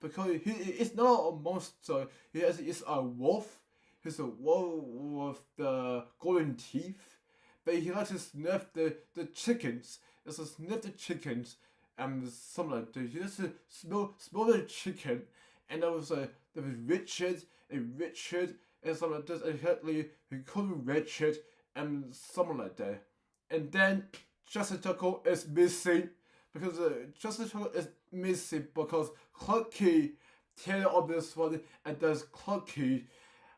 because he is not a monster. He is a wolf. He's a wolf with the golden teeth, but he likes to sniff the chickens. It's to sniff the chickens and something like that. He likes to smell the chicken, and there was Richard. And Richard and something like this, and he couldn't reach it, and something like that. And then Justin Tucker is missing because Justin Tucker is missing because Clucky tear of this one, and does Clucky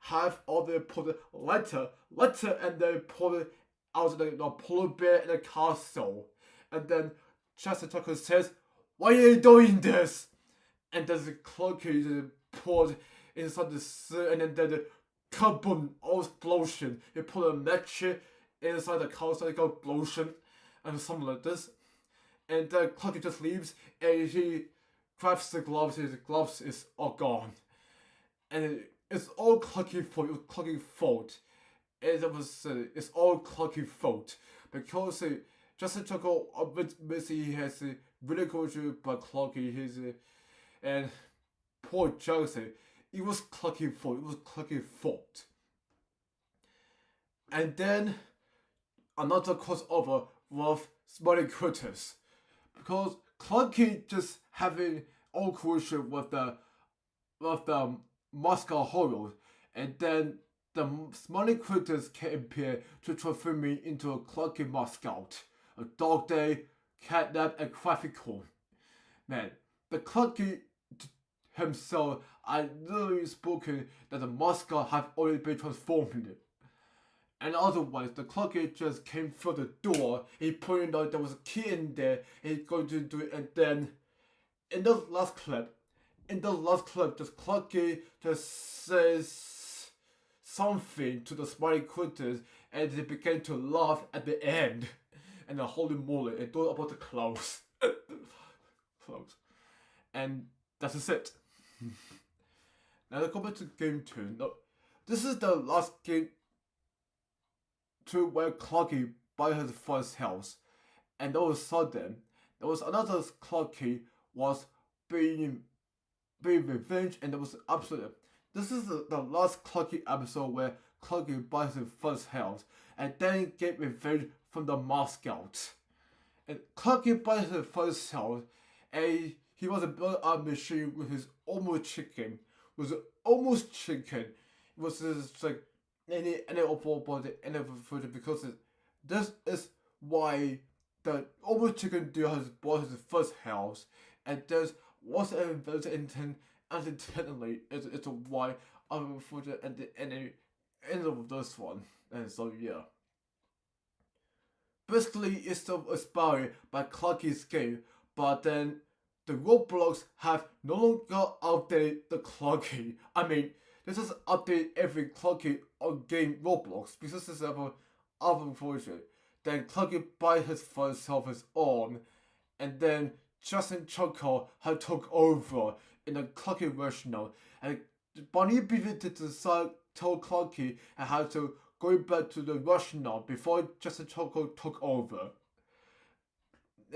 have all the put letter, and then put it out the polar bear in the castle, and then Justin Tucker says, "Why are you doing this?" And then the Clucky poured inside the sea, and then the kaboom, all explosion. He put a match inside the castle, it got explosion, and something like this. And then Clucky just leaves, and he grabs the gloves, and the gloves is all gone. And it's all Clucky's fault. It was Clucky's fault. And it's all Clucky's fault because Justin Tucker a bit messy. He has really culture, but Clucky and poor Jackson. It was Clucky's fault. It was Clucky's fault. And then another crossover with Smarty Critters, because Clucky just having all culture with the mascot horror, and then the Smarty Critters can appear to transform me into a Clucky mascot, a dog day, catnap, and graphical. Man, the Clucky himself, I literally spoken that the mascot have already been transformed. And otherwise, the Clucky just came through the door, he pointed out there was a key in there, and he's going to do it, and then in the last clip, just Clucky just says something to the Smarty Critters, and they began to laugh at the end. And the holy moly, it all about the clothes. Clothes. And that is it. Now let's go back to GameToons. No, this is the last game to where Clucky buy his first house. And all of a sudden, there was another Clucky was being revenged, and there was absolutely. This is the last Clucky episode where Clucky buys his first house and then get revenge from the mascot. And Clucky buys his first house, and he was a build up machine with his almost chicken. It was just like any body, any food, because this is why the almost chicken dude has bought his first house, and there's was invented intent unintentionally. It's a why of food at the end of this one, and so yeah. Basically, it's still inspired by Clucky's game, but then the Roblox have no longer updated the Clucky. I mean, this is update every Clucky on game Roblox because this is other version. Then Clucky buys his first of his own, and then Justin Choco had took over in the Clucky version now, and Bonnie visited the side told Clucky and had to go back to the rational before Justin Choco took over.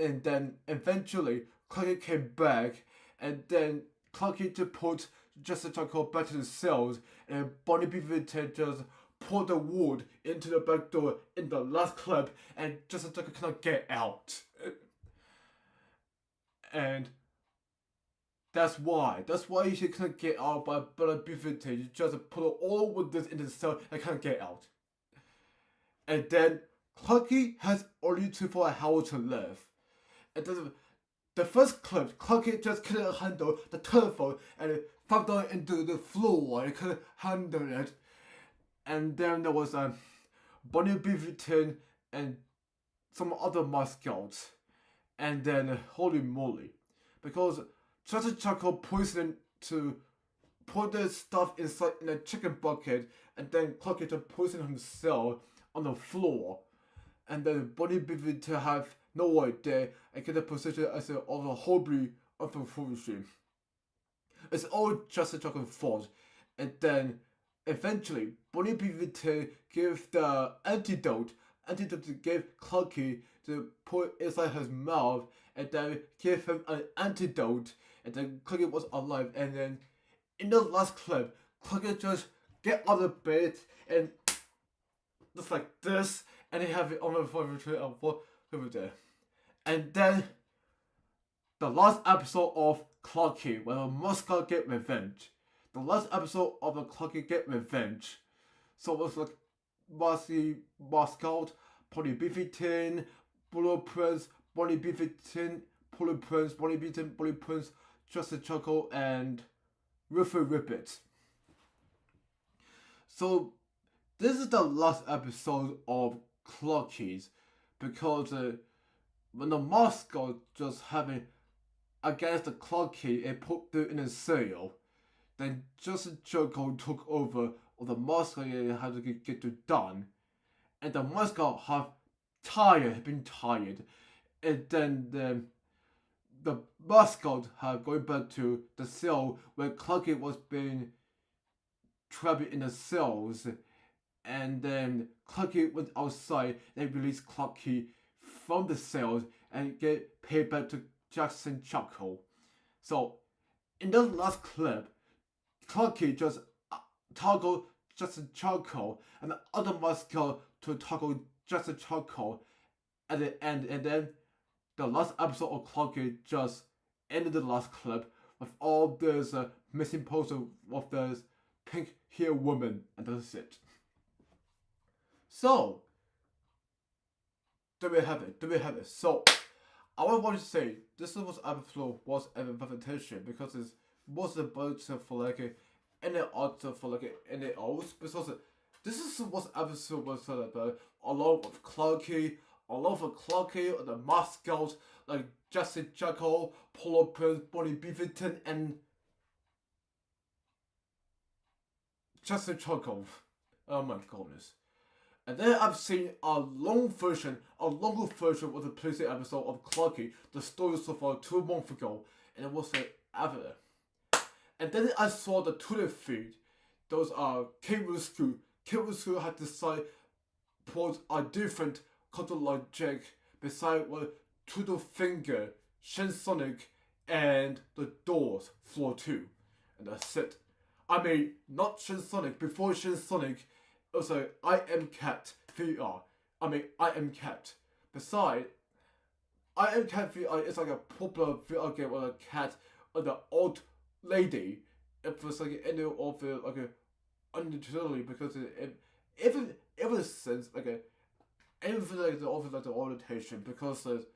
And then eventually Clucky came back, and then Clucky to put Justin Choco back to the cells, and Bonnie visited just poured the wood into the back door in the last clip, and Justin Choco cannot get out. And that's why he couldn't get out by Bifite. You just put all with this in the cell and can't get out. And then Clucky has only 24 hours to live. And then the first clip, Clucky just couldn't handle the telephone and it fell down into the floor. He couldn't handle it. And then there was Bonnie Beaverton and some other mascots. And then holy moly, because Justin Choco poisoned to put the stuff inside in a chicken bucket, and then Clucky to poison himself on the floor, and then Bonnie Beaver to have no idea and get a position as a hobby of the function. It's all Justin Choco's fault, and then eventually Bonnie Beaver to give the antidote to give Clucky to put inside his mouth, and then give him an antidote, and then Clucky was alive. And then in the last clip, Clucky just get out of bed and just like this, and he have it on the phone over there. And then the last episode of Clucky, where the mascot get revenge. the last episode of the Clucky Get Revenge. So it was like Marcy Mascot, Polly Beefington, Blue Prince, Bonnie Beefington, Polly Prince, Bonnie Beefington, Bonnie Prince, Justin Chuckle, and Ruffer Ribbit. So this is the last episode of Cluckies because when the mascot just having against the Clucky and put it in a cereal, then Justin Chuckle took over of the mascot and had to get it done, and the mascot had been tired, and then the mascot had going back to the cell where Clucky was being trapped in the cells, and then Clucky went outside and released Clucky from the cells and get paid back to Jackson Chuckle. So in the last clip, Clucky just toggled Justin Chuckle and the other mascot to toggle Justin Chuckle at the end, and then the last episode of Clucky just ended the last clip with all this missing poster of this pink hair woman, and that's it. So there we have it. So I want to say this episode was an invitation because it was about for like any other for like any else, because this is what episode was about, along with Clucky, or the mascot like Jesse Jackal, Polo Prince, Bonnie Beaverton, and Jesse Chuckle. Oh my goodness. And then I've seen a longer version of the previous episode of Clucky, the story so far 2 months ago, and it was like ever. And then I saw the Twitter feed. Those are Cable School. Cable School had decided to put a different color logic beside what Twitter Finger, Shin Sonic, and the Doors Floor 2. And that's it. I mean, not Shin Sonic. Before Shin Sonic, it was like I Am Cat VR. I mean, I Am Cat. Beside, I Am Cat VR is like a popular VR game where a cat or the old lady. It was like any of it like a unnecessarily because it was sense like a everything like the office like the orientation because there's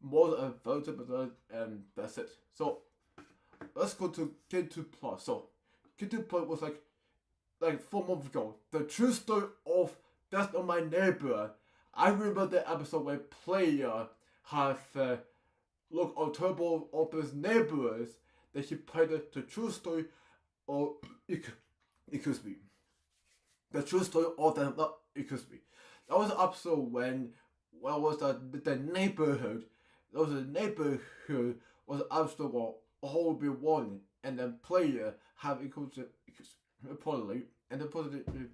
more than a voter, but and that's it. So let's go to GameToons Plus. So GameToons Plus was like 4 months ago. The true story of That's Not My Neighbor. I remember the episode where player have look on turbo of his neighbors that he played the true story of excuse me. The true story of the excuse me. That was the episode when was the neighborhood. There was a neighborhood was episode where all be one, and then player have equal to reportedly, and then pardon me,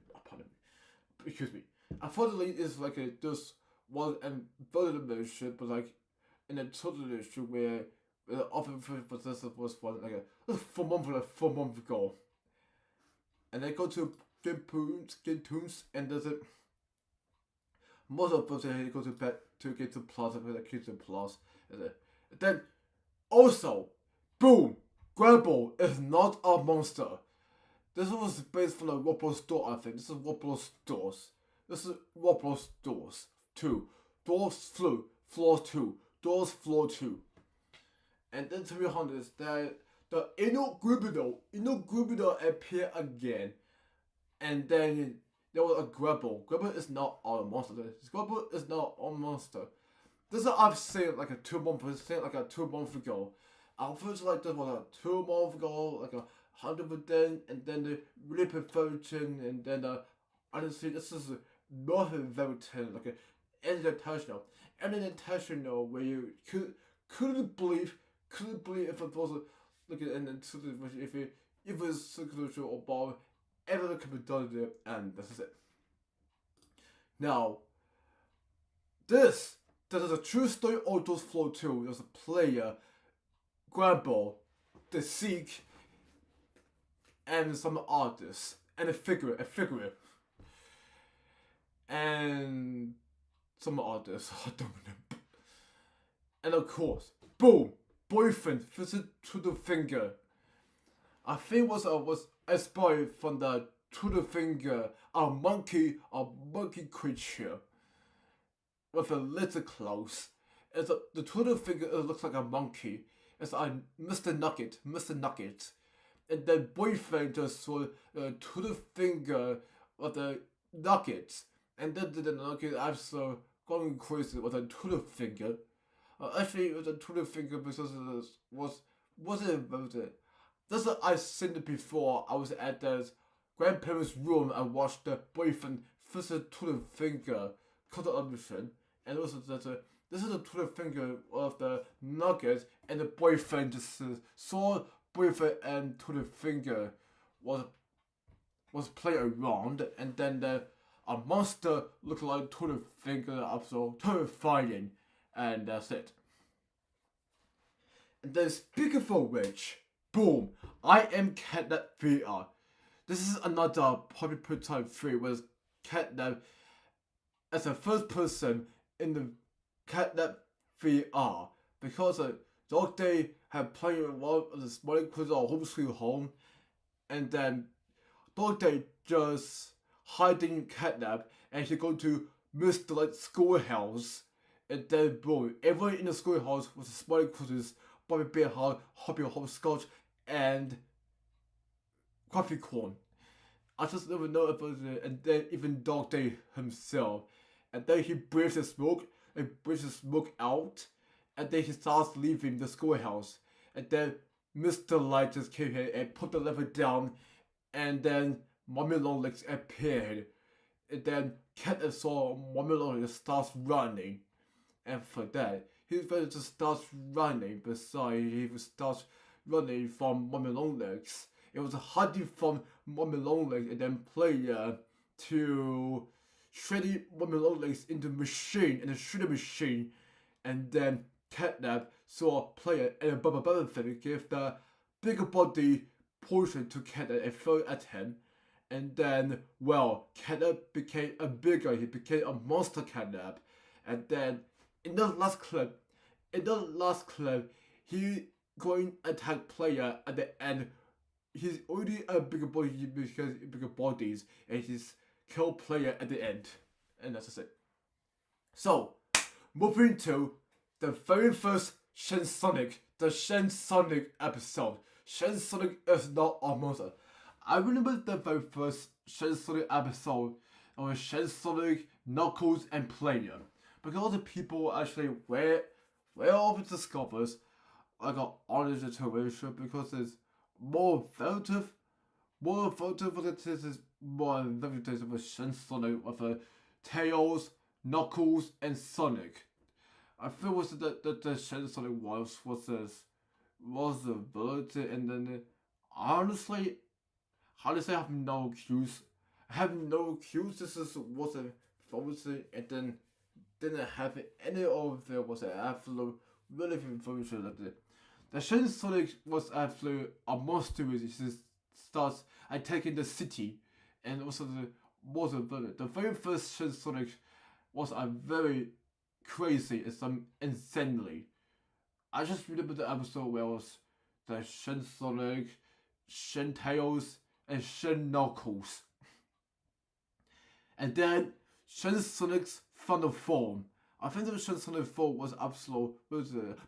excuse me. Unfortunately, it's like this was and voted emotion, but like in a total issue where the offer process was one like a 4 months ago, and they go to GameToons, and there's a most of them go to bed to get to Plus and get to Plus, and then also, boom, Grapple is not a monster. This was based from the Roblox store, I think. This is Roblox stores. This is Roblox stores 2. Doors floor 2. Doors floor 2. And then to be honest, the Inogrubido appear again. And then there was a Grapple. Grapple is not a monster. Grapple is not a monster. This is I've seen like a 2 months ago. I first like this was a 2 months ago, like 100%, and then the Reaper version, and then honestly this is not a very like an intentional where you couldn't believe if it was like an if it was social about everything could be done there, and this is it. Now this is a true story of those Flow 2. There's a player, Grandball, the Seek, and some artists, and a figure, and some artists, I don't know. And of course, boom, boyfriend visit to the finger. I think was inspired from the Tudor finger, a monkey creature with a little claws. The Tudor finger looks like a monkey. It's like Mr. Nugget, and then boyfriend just saw the Tudor finger with the nuggets, and then the nugget after going crazy with a Tudor finger. Actually, it was a Tudor finger because it wasn't invented. This I seen it before. I was at the grandparents' room and watched the boyfriend visit Tudor finger cut the mission, and also that this is the Tudor finger of the nugget, and the boyfriend just saw boyfriend and Tudor finger was playing around, and then a monster looked like Tudor finger, so terrifying, and that's it. And then speaking for which, boom, I am Catnap VR. This is another popular type 3 with Catnap as a first person in the Catnap VR, because Dog Day had played one of the smiling quiz on Home Sweet Home, and then Dog Day just hiding Catnap, and he go to Mr. Like schoolhouse, and then boom, everyone in the schoolhouse was smiling quizzes, Bobby Bear Hog, Hobby Hopscotch, and Coffee Corn. I just never know about it, and then even Dog Day himself, and then he breathes the smoke, and breathes the smoke out, and then he starts leaving the schoolhouse, and then Mr. Light just came here and put the lever down, and then Mommy Longlegs appeared, and then Cat saw Mommy Longlegs starts running, and for that, he just starts running beside, he starts running from Mommy Longlegs. It was hiding from Mommy Longlegs, and then player to shredding Mommy Longlegs into machine, in the shredder machine, and then Catnap saw player and a Bubba thing give the bigger body portion to Catnap and throw it at him, and then well, Catnap became a bigger, he became a monster Catnap, and then in the last clip, he going attack player at the end. He's already a bigger body because bigger bodies, and he's kill player at the end, and that's it. So, moving to the very first Shen Sonic, the Shen Sonic episode. Shen Sonic is not a monster. I remember the very first Shen Sonic episode of Shen Sonic, Knuckles, and Player, because the people actually were over discovers like an honest situation, because it's more effective than it is more effective with Shen Sonic with Tails, Knuckles, and Sonic. I feel was the Shen Sonic was the ability, and then honestly I have no cues. This wasn't focusing, and then didn't have any of it was an absolute really information like that. The Shen Sonic was actually a monster which starts attacking the city, and also the very first Shen Sonic was a very crazy and some insanely. I just remember the episode where it was the Shen Sonic, Shen Tails, and Shen Knuckles. And then Shen Sonic's final form. I think the Shen Sonic form was absolute.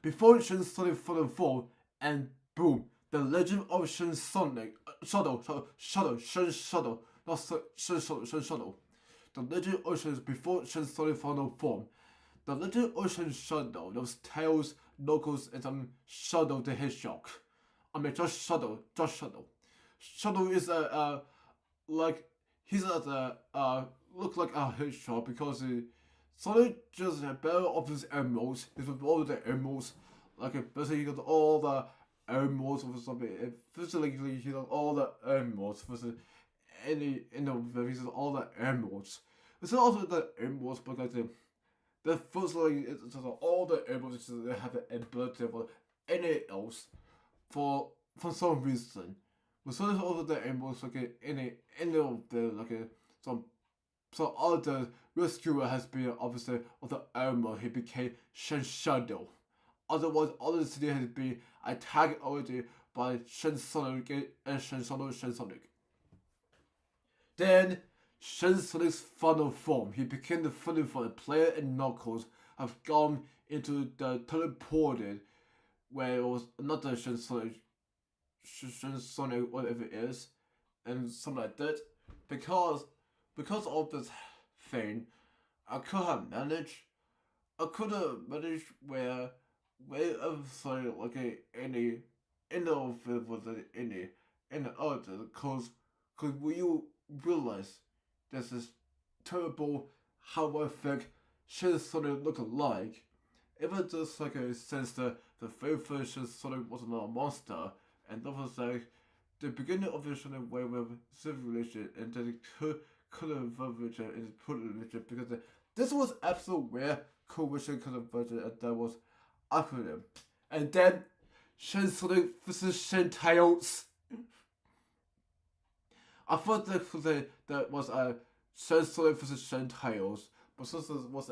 Before Shen Sonic final form, and boom, the legend of Shen Sonic, Shadow, Shen Shadow, not Shen Shadow. The legend of Shen before Shen Sonic final form. The legend of Shen Shadow, those Tails, Knuckles, and some Shadow the Hedgehog. I mean, just Shadow. Shadow is like he's look like a hedgehog because Sonic just had better of his emeralds. He's with all the emeralds, like basically he got all the emeralds or something. Physically he got all the emeralds. He's all the emeralds. It's also the emeralds because the first it's just all the emeralds they have the ability for any else for some reason. But so there's also the emeralds like any of the like some other rescuer has been obviously of the emerald, he became Shen Shadow. Otherwise, other city has been attacked already by Sonic and Sonic. Then, Sonic's final form, he became the final form. Player and Knuckles have gone into the teleported, where it was another Sonic, whatever it is, and something like that. Because of this thing, I could have managed where sorry, like any of it was any other, cause when you realize there's this terrible horrific shit sort of look alike, it was just like a sense that the very first sort of was not a monster, and that was like the beginning of the sort of way with civilization, and then it could have religion and put religion because this was absolute rare coalition kind of budget, and that was acronym. And then Sonic vs. Shin Tails. I thought that was a Sonic vs. Shin Tails, but since it was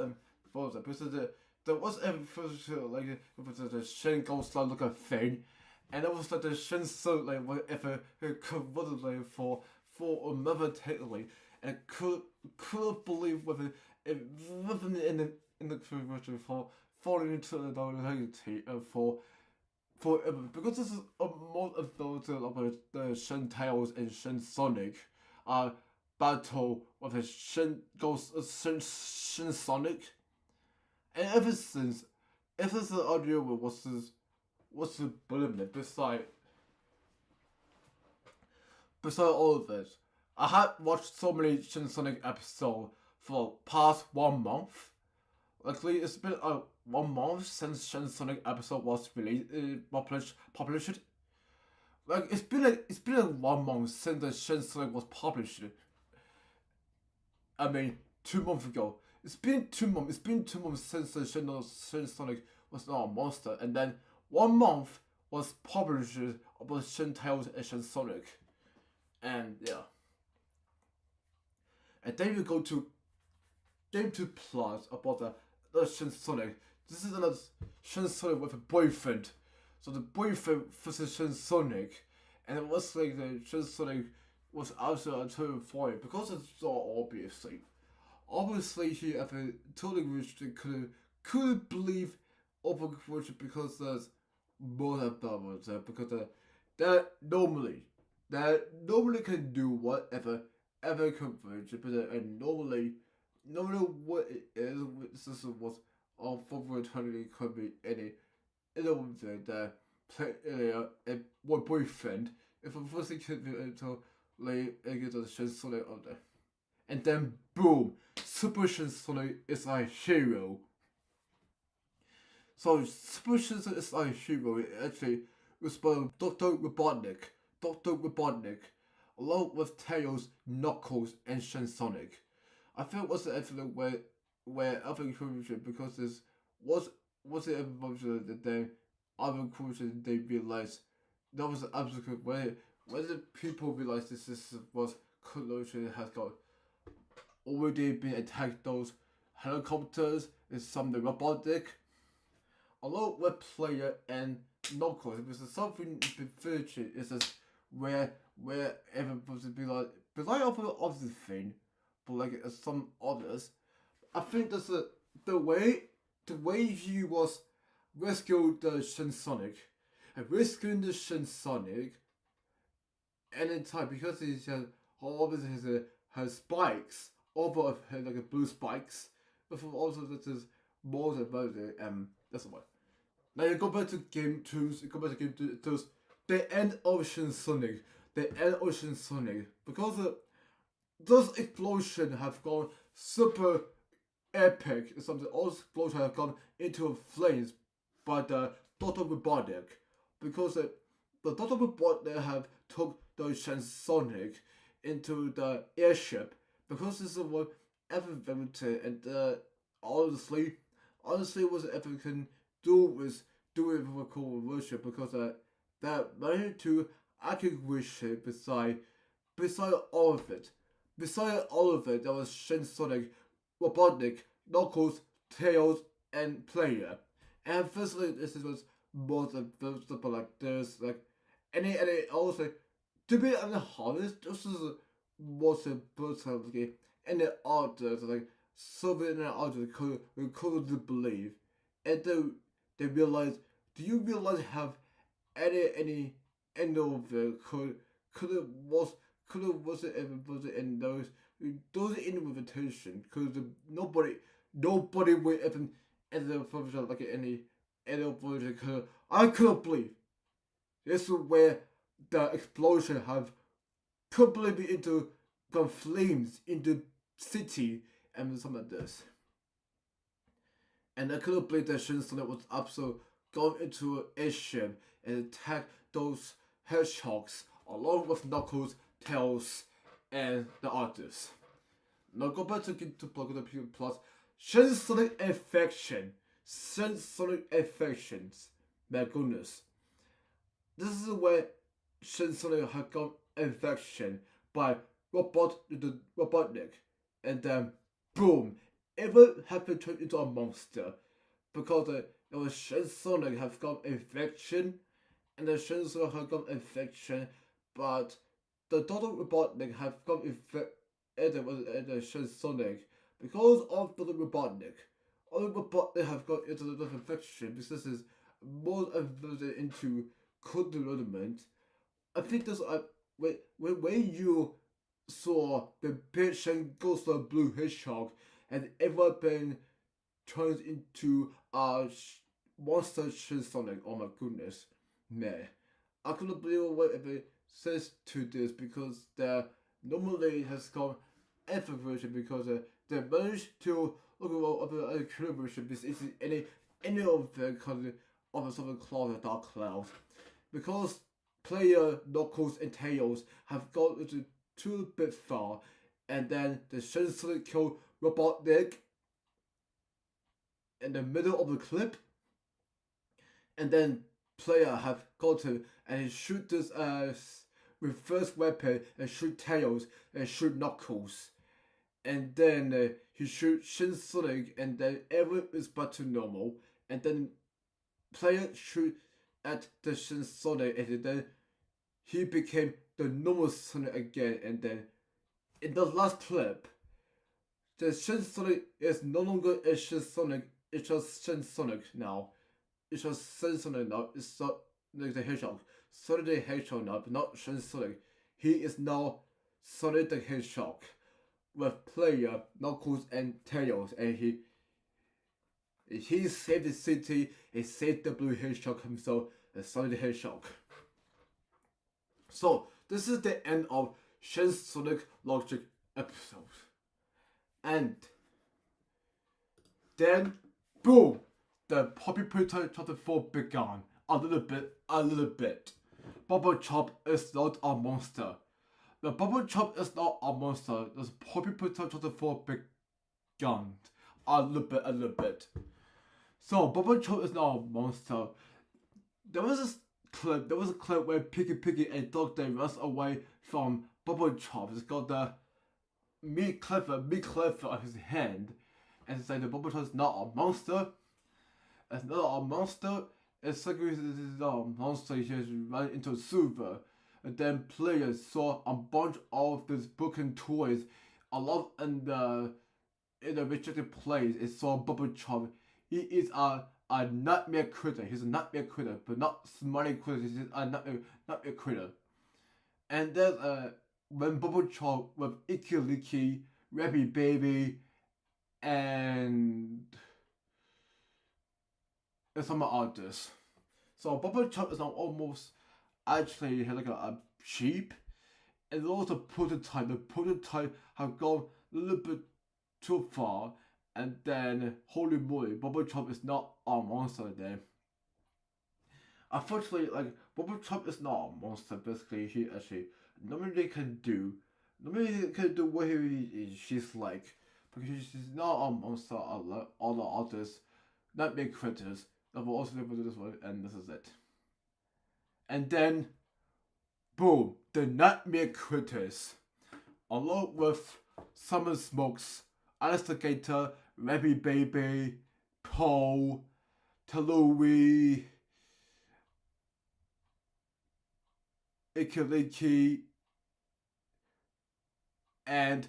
because there was a like it was the Shin Ghost looking thing, and it was like the Shin Sonic like whatever converted like for another technically, and couldn't believe whether it wasn't in the version for falling into the reality for because this is a more of those about the Shin Tails and Shin Sonic battle with the Shin Sonic, and ever since the audio was the bullet beside all of this, I had watched so many Shin Sonic episodes for past 1 month. Luckily, it's been 1 month since Shin Sonic episode was released, published. Like it's been 1 month since the Shin Sonic was published. I mean, 2 months ago. It's been 2 months. It's been 2 months since the Shin Sonic was not a monster, and then 1 month was published about Shin Tails and Shin Sonic, and yeah. And then you go to GameToons Plus about the Shin Sonic. This is another Shin Sonic with a boyfriend. So the boyfriend versus Shin Sonic, and it was like the Shin Sonic was also a turn for it because it's so obviously he ever totally wished he couldn't believe overconversion because there's more than bubbles there because that normally can do whatever conversion, but and normally what it is this was all for eternity could be any woman that play a boyfriend if a person could be until late against the Shin Sonic on there. And then boom, Super Shin Sonic is a hero. So Super Shin Sonic is a hero. It actually was by Dr. Robotnik, along with Tails, Knuckles, and Shin Sonic. I think it was the episode where other conclusion because this was the episode that then other conclusion they realized that was the absolute where the people realized this was collusion has got already been attacked those helicopters is something robotic. Along with player and Knuckles, it was something virtual is this where everybody be like of the thing, but like some others. I think that's the way he was rescued the Shin Sonic and rescuing the Shin Sonic anytime because he has obviously has spikes over like blue spikes, but also that is more than murder that's why. Now you go back to GameToons, the end of Shin Sonic, because those explosions have gone super epic. Something all explosions have gone into flames by the Dr. Robotnik, because the Dr. Robotnik have took the Shin Sonic into the airship because this is what everything and honestly what everything can do was do it with a cool worship because that managed to actually worship beside all of it. Beside all of it, there was Shin Sonic, Robotnik, Knuckles, Tails, and Player. And firstly, this was more than those, but like there's like any also to be honest, this is was a personally any others like Soviet and others could believe, and they realize. Do you realize have any of the could it ever was it in those invitation because nobody would ever function like any of the I couldn't believe this is where the explosion have probably be into gone flames into city and some of this. And I couldn't believe that Shinson was absolutely going into action and attack those hedgehogs along with Knuckles, Tails, and the others. Now go back to get to plug the People Plus. Shinsonic infection. Shinsonic infections. My goodness. This is where Shinsonic had got infection by Robotnik. And then boom, it would have been turned into a monster because it was Shinsonic have got infection, and the Shinsonic have got infection, but the Dr. Robotnik have got infection. It was the Shinsonic because of Dr. Robotnik. All Robotnik have got into the infection because this is more into cold development. I think this when you saw the bitch and ghost of blue hedgehog and ever been turned into a monster Shinsonic. Oh my goodness, man! I couldn't believe whatever says to this because there normally has come effort version because they managed to look at the clear version because it's any of the kind of something called a dark cloud because player Knuckles and Tails have gone into too bit far, and then the Shinsonic killed Robotnik in the middle of the clip, and then player have got him and he shoot this reverse weapon and shoot Tails and shoot Knuckles, and then he shoot Shinsonic and then everything is back to normal, and then player shoot at the Shinsonic and then he became the normal Sonic again, and then in the last clip, the Shinsonic is no longer a Shinsonic, it's just Shinsonic now. It's just Shinsonic now, it's Sonic the Hedgehog. Sonic the Hedgehog now, but not Shinsonic. He is now Sonic the Hedgehog with player Knuckles and Tails, and he saved the city, he saved the blue hedgehog himself, and Sonic the Hedgehog. So, this is the end of Shinsonic Logic episode. And then, boom, the Poppy Potato Chapter 4 began. A little bit. Bubble Chop is not a monster. The Bubble Chop is not a monster. The Poppy Potato Chapter 4 began. A little bit. So, Bubble Chop is not a monster. There was a clip where Piggy and Dog Day runs away from Bubble Chop. It's got the meat clever on his hand. And it's like the Bubble Chop is not a monster. It's not a monster. It's like it's not a monster. He just ran into a sewer. And then players saw a bunch of these broken toys. A lot in the rejected place. It saw Bubble Chop. He is a nightmare critter. He's a nightmare critter, but not smiling critter. He's a nightmare critter. And then when Bubble Chop with Icky Licky, Rabby Baby, and some others. So Bubble Chop is now almost actually like a sheep. And also prototype. The prototype have gone a little bit too far. And then, holy moly, Bubble Chop is not a monster then. Unfortunately, like, Bubble Chop is not a monster, basically. He actually normally can do what she's like. Because she's not a monster, all the others, nightmare critters, that will also live with this one, and this is it. And then, boom, the nightmare critters, along with Summer Smokes, Alistair, Rabby Baby, Paul, Talui, Ikiriki, and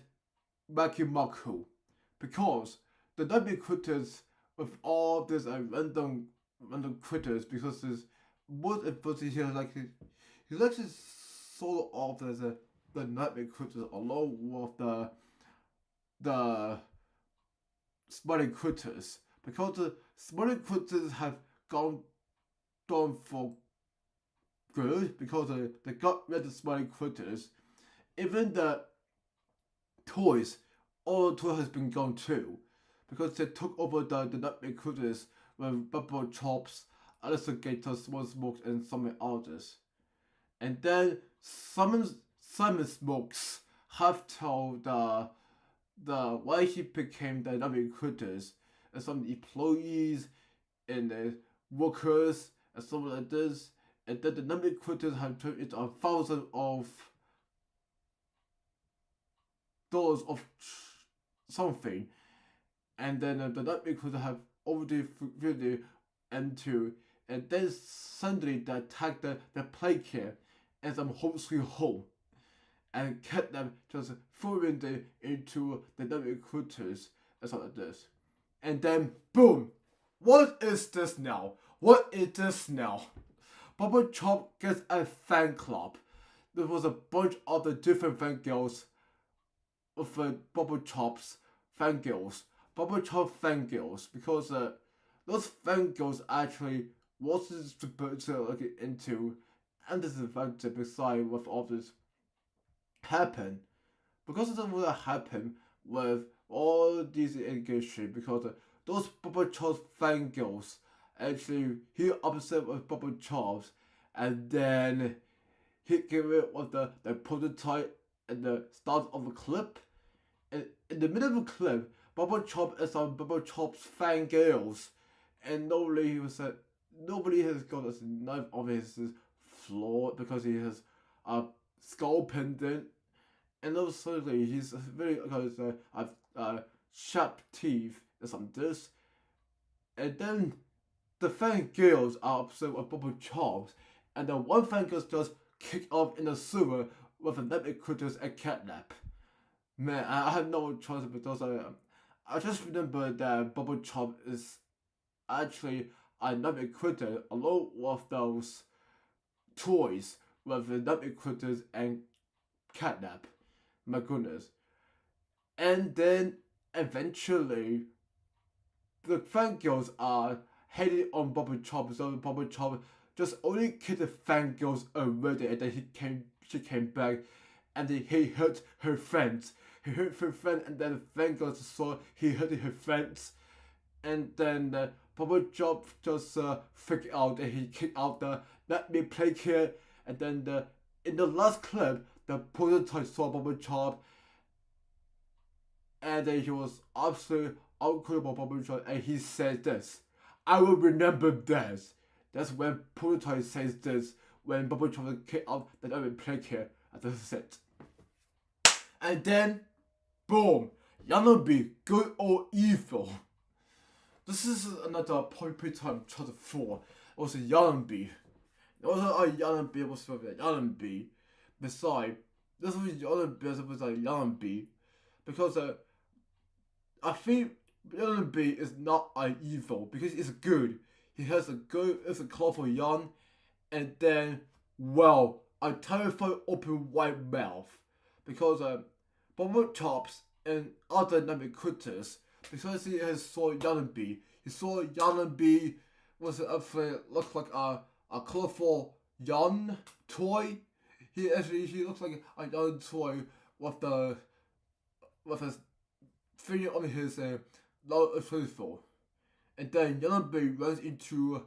Makimaku, because the nightmare critters with all these random critters, because there's most important here he likes to sort of the nightmare critters along with the smiling critters, because the smiling critters have gone for good, because they got rid of the smiling critters. Even the toys, all the toys has been gone too, because they took over the nightmare critters with Bubble Chops, Alligator, Small Smokes, and some others. And then Simon Smokes have told the why he became the nightmare critters, and some employees and the workers and something like this. And then the nightmare critters have turned into 1,000 of dollars of something, and then the nightmare critters have already really into, and then suddenly they attack the playcare and some home sweet home, and kept them just throwing them into the nightmare critters and something like this. And then boom! What is this now? What is this now? Bubble Chop gets a fan club. There was a bunch of the different fan girls of Bubble Chop's fangirls. Bubble Chop fangirls, because those fangirls actually wasn't supposed to look into, and disadvantage beside with all this happen. Because of what happened with all these engagement, because those Bubble Chop fangirls actually he upset with Bubble Chops, and then he gave it with the prototype at the start of the clip. And in the middle of the clip, Bubble Chop is on Bubble Chop's fangirls, and nobody has got enough of his floor, because he has a skull pendant, and also he's very sharp teeth and some this, and then the fangirls are upset with Bubble Chops, and then one fangirl just kicked off in the sewer with a nightmare critters and catnap. Man, I have no choice because I just remember that Bubble Chop is actually a nightmare critter along with those toys with the nightmare critters and catnap. My goodness. And then eventually the fangirls are hating on Bubble Chop, so Bubble Chop just only killed the fangirls already, and then she came back, and then he hurt her friends. He hurt her friend, and then the fangirls saw he hurt her friends, and then Bubble Chop just freaked out, and he kicked out the let me play here, and then in the last clip, the prototype saw Bubble Chop, and then he was absolutely uncool about Bubble Chop, and he said this, I will remember this. That's when prototype says this, when Bubble Chop kicked out the let me play here, and that's it. And then, boom, Yanobi, good or evil. This is another point time chapter 4. It was a Yanobi. It was a Yanobi, it was a Yanobi. Besides, this was Yanobi, it was a Yanobi. Because I think Yanobi is not an evil, because it's good. He has it's a colorful yarn, and then, well, a terrifying open wide mouth. Because Bubble Chops and other nightmare critters, because he has saw Yanobi. He saw Yanobi was actually looks like a colorful yarn toy. He looks like a yarn toy with his finger on his lower truthful. And then Yanobi runs into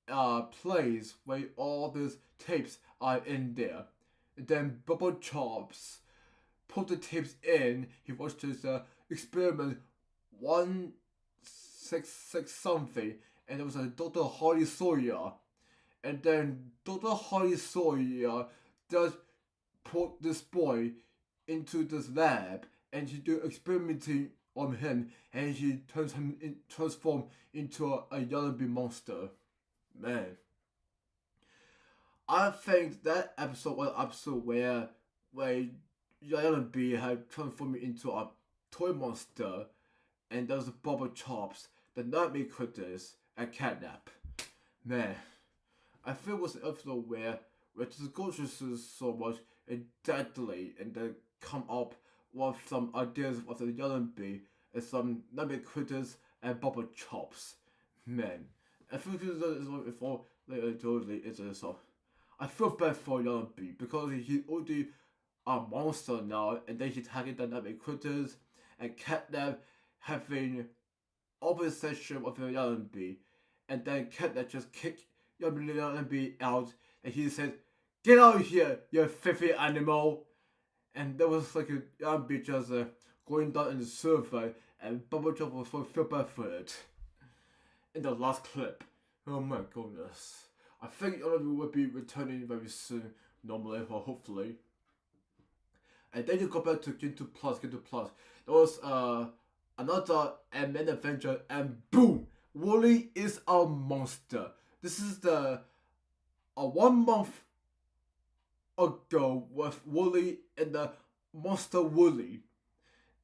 a place where all these tapes are in there. And then Bubble Chops put the tapes in. He wants to experiment 166 something, and it was a Dr. Hardy Sawyer. And then Dr. Hardy Sawyer does put this boy into this lab, and she do experimenting on him, and she transform into a Yanobi monster. Man, I think that episode was an episode where Yellow Bee had transformed into a toy monster, and there was Bubble Chops, the nightmare critters, and Catnap. Man, I feel it was an episode where the gorgeous so much and deadly, and then come up with some ideas of the Yellow Bee and some nightmare critters and Bubble Chops. Man, I feel this is one before later totally is a so. I feel bad for Yellow Bee because he's already a monster now, and then he's tagging the nightmare critters and Catnap having obsession with the Yellow Bee, and then Catnap just kicked Yellow Bee out, and he said, "Get out of here, you filthy animal!" And there was like a Yellow Bee just going down in the server, and Bubble Chop was so feel bad for it. In the last clip, oh my goodness. I think all of you will be returning very soon, normally or hopefully. And then you go back to GameToons Plus. There was another main adventure, and boom! Wooly is a monster. This is the 1 month ago with Wooly and the monster Wooly.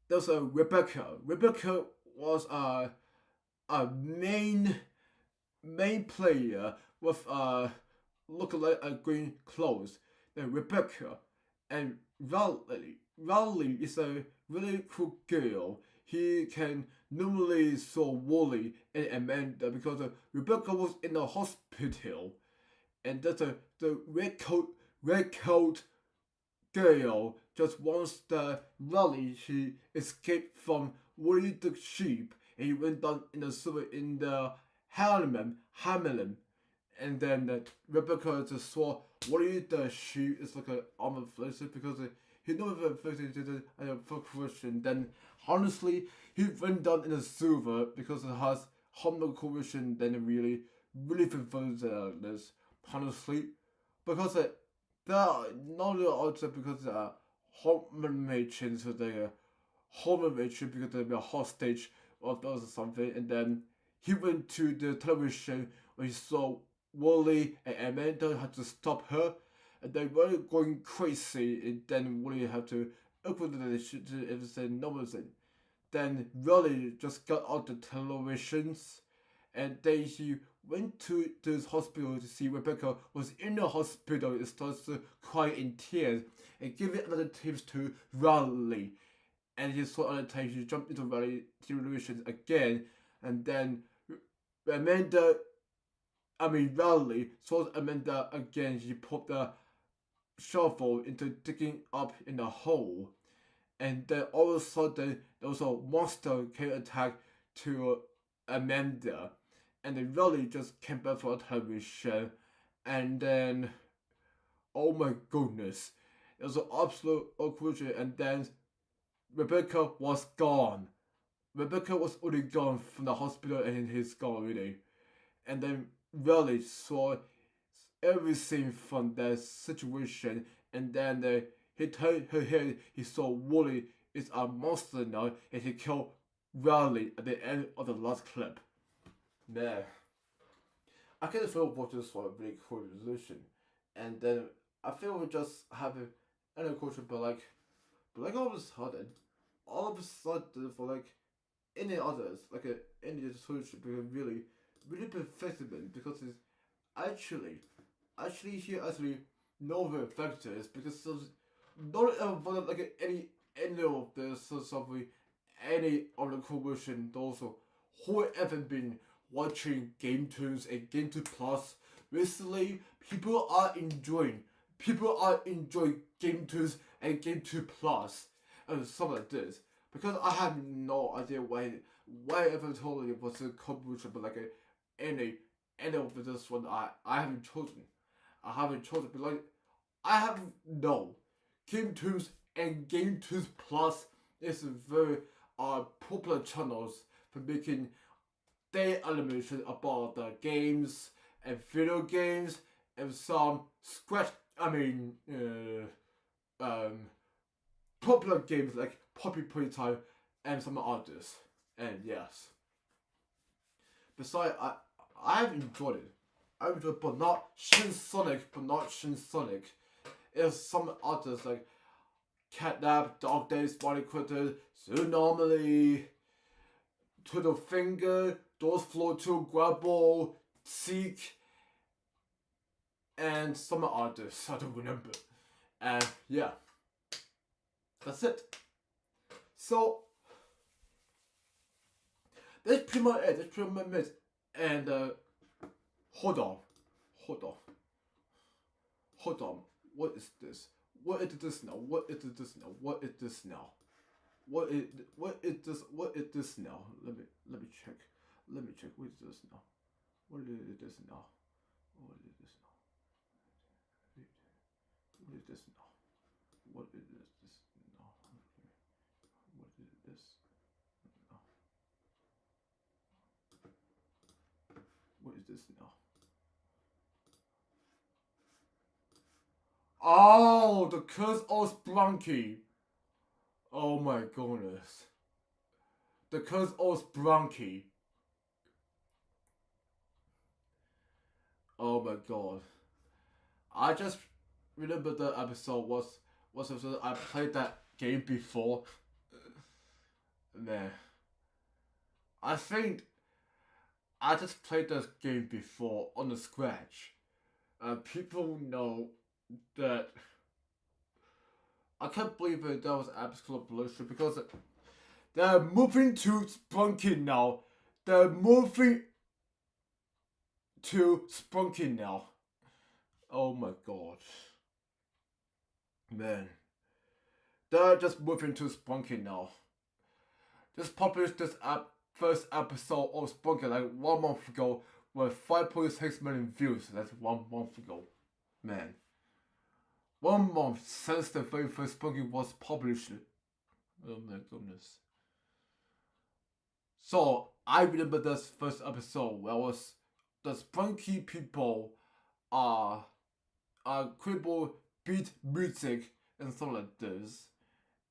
There's a Rebecca. Rebecca was a main player with looking like a green clothes. Then Rebecca and Rowley is a really cool girl. He can normally saw Wooly and Amanda because Rebecca was in the hospital, and that's the red coat girl just wants the Rowley. She escaped from Wooly the sheep, and he went down in the sewer in the Hamelin. And then Rebecca just saw Wooly the sheep is like an armor flesh because he never affected a full question. Then honestly, he went down in the sewer because it has harmful corrosion. Then really prefers this honestly because there are not also because hormone matching, so they hormone matching because they were hostage or those or something. And then he went to the television where he saw Wooly and Amanda had to stop her, and they were going crazy. And then Wooly had to open the shit and say no thing. Then Wooly just got out the televisions, and then he went to this hospital to see Rebecca was in the hospital and starts to cry in tears and give it another tips to Rowley. And he saw other times he jumped into Rowley televisions again, and then Rowley saw Amanda again. She put the shovel into digging up in the hole, and then all of a sudden there was a monster came attack to Amanda, and then Rowley just came back for a television, and then oh my goodness, it was an absolute conclusion, and then Rebecca was gone. Rebecca was already gone from the hospital, and he's gone already. And then Rowley saw everything from that situation, and then he turned her head. He saw Wooly is a monster now, and he killed Rowley at the end of the last clip. Man, I kind of feel what this for a really cool resolution, and then I feel we just have an culture, but all of a sudden for like any others, like any solution, because really perfected because it's actually know the factors because there's not about like any of the something any of the coalition also who haven't been watching GameToons and GameToons Plus recently. People are enjoying GameToons and GameToons Plus and stuff like this because I have no idea why ever told it was a coalition, but like any of this one I haven't chosen. But like I have no GameToons and GameToons Plus is very popular channels for making their animation about the games and video games and some popular games like Poppy Playtime and some others. And yes. Besides, I have enjoyed it. but not Shin Sonic. It's some others like Catnap, Dog Days, Body Critter, Tsunami, Twiddle Finger, Doors Floor 2, Grabble, Seek, and some others. I don't remember. And yeah, that's it. So that's pretty much it. That's pretty much it. And hold on. What is this? What is this now? What is this now? What is this now? What is this? What is this now? Let me check. What is this now? What is this now? What is this now? What is this now? What is this now? What is this now? What is this now? Oh, the Curse of Sprunky. Oh my goodness. The Curse of Sprunky. Oh my god. I just remember the episode was episode I played that game before. Man. I think I just played this game before on the scratch. People know that I can't believe that was absolute bullshit because they're moving to Spunky now. They're moving to Spunky now. Oh my god. Man. They're just moving to Spunky now. Just published this first episode of Spunky like 1 month ago with 5.6 million views. That's 1 month ago. Man. 1 month since the very first Spunky was published. Oh my goodness. So I remember this first episode where was the Spunky people cripple beat music and stuff like this,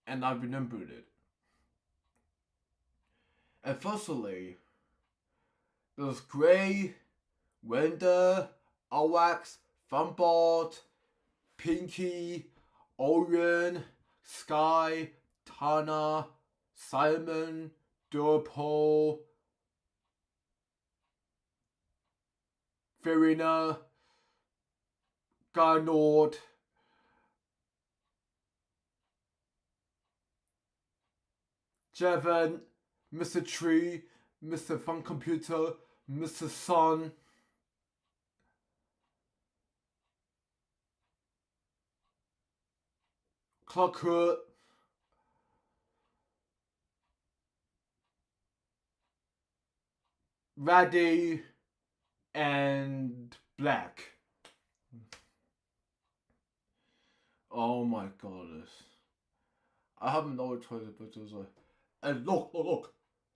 and I remembered it. And firstly, there was Gray, Wender, Awax, Funbot, Pinky, Orion, Sky, Tana, Simon, Durpole, Verena, Garnord, Jevon, Mr. Tree, Mr. Fun Computer, Mr. Sun, Clockhood, Raddy, and Black. Oh my goodness. I have no choice but to say. And look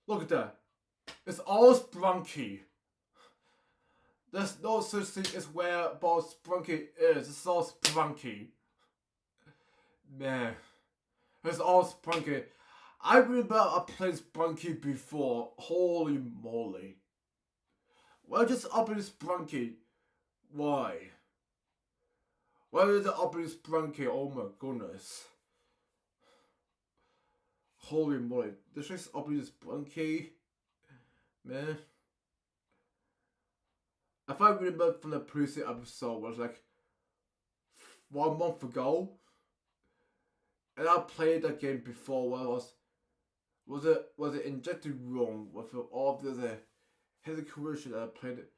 at that. It's all Sprunky. There's no such thing as where about Sprunky is. It's all Sprunky. Man. It's all Sprunky. I remember I played Sprunky before. Holy moly. Why just upping Sprunky? Why? Why is it upping Sprunky? Oh my goodness. Holy moly. This just upping Sprunky. Man. If I remember from the previous episode was like 1 month ago. And I played that game before where was it injected wrong with all of the hidden creation that I played it.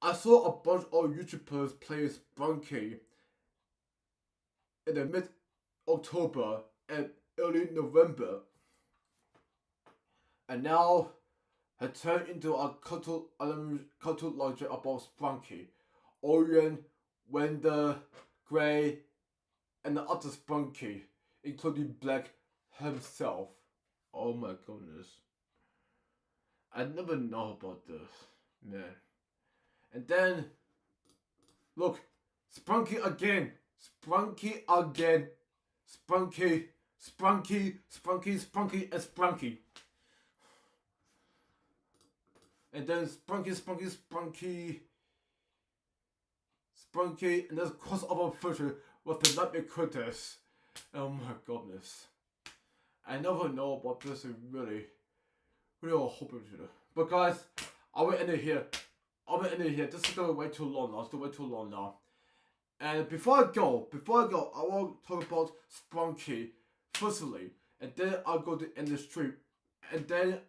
I saw a bunch of YouTubers play Spunky in the mid-October and early November. And now it turned into a cartoon logic about Spunky. Orion, Wender, Gray, and the other Spunky, including Black himself. Oh my goodness. I never know about this, man. And then, look, Spunky again. Spunky again. Spunky, and Spunky. And then Spunky. Spunky and this crossover version with the Nightmare Critters. Oh my goodness. I never know about this really hoping to. But guys, I will end it here. This is going way too long now. It's way too long now. And before I go, I want to talk about Spunky firstly, and then I'll go to end the stream. And then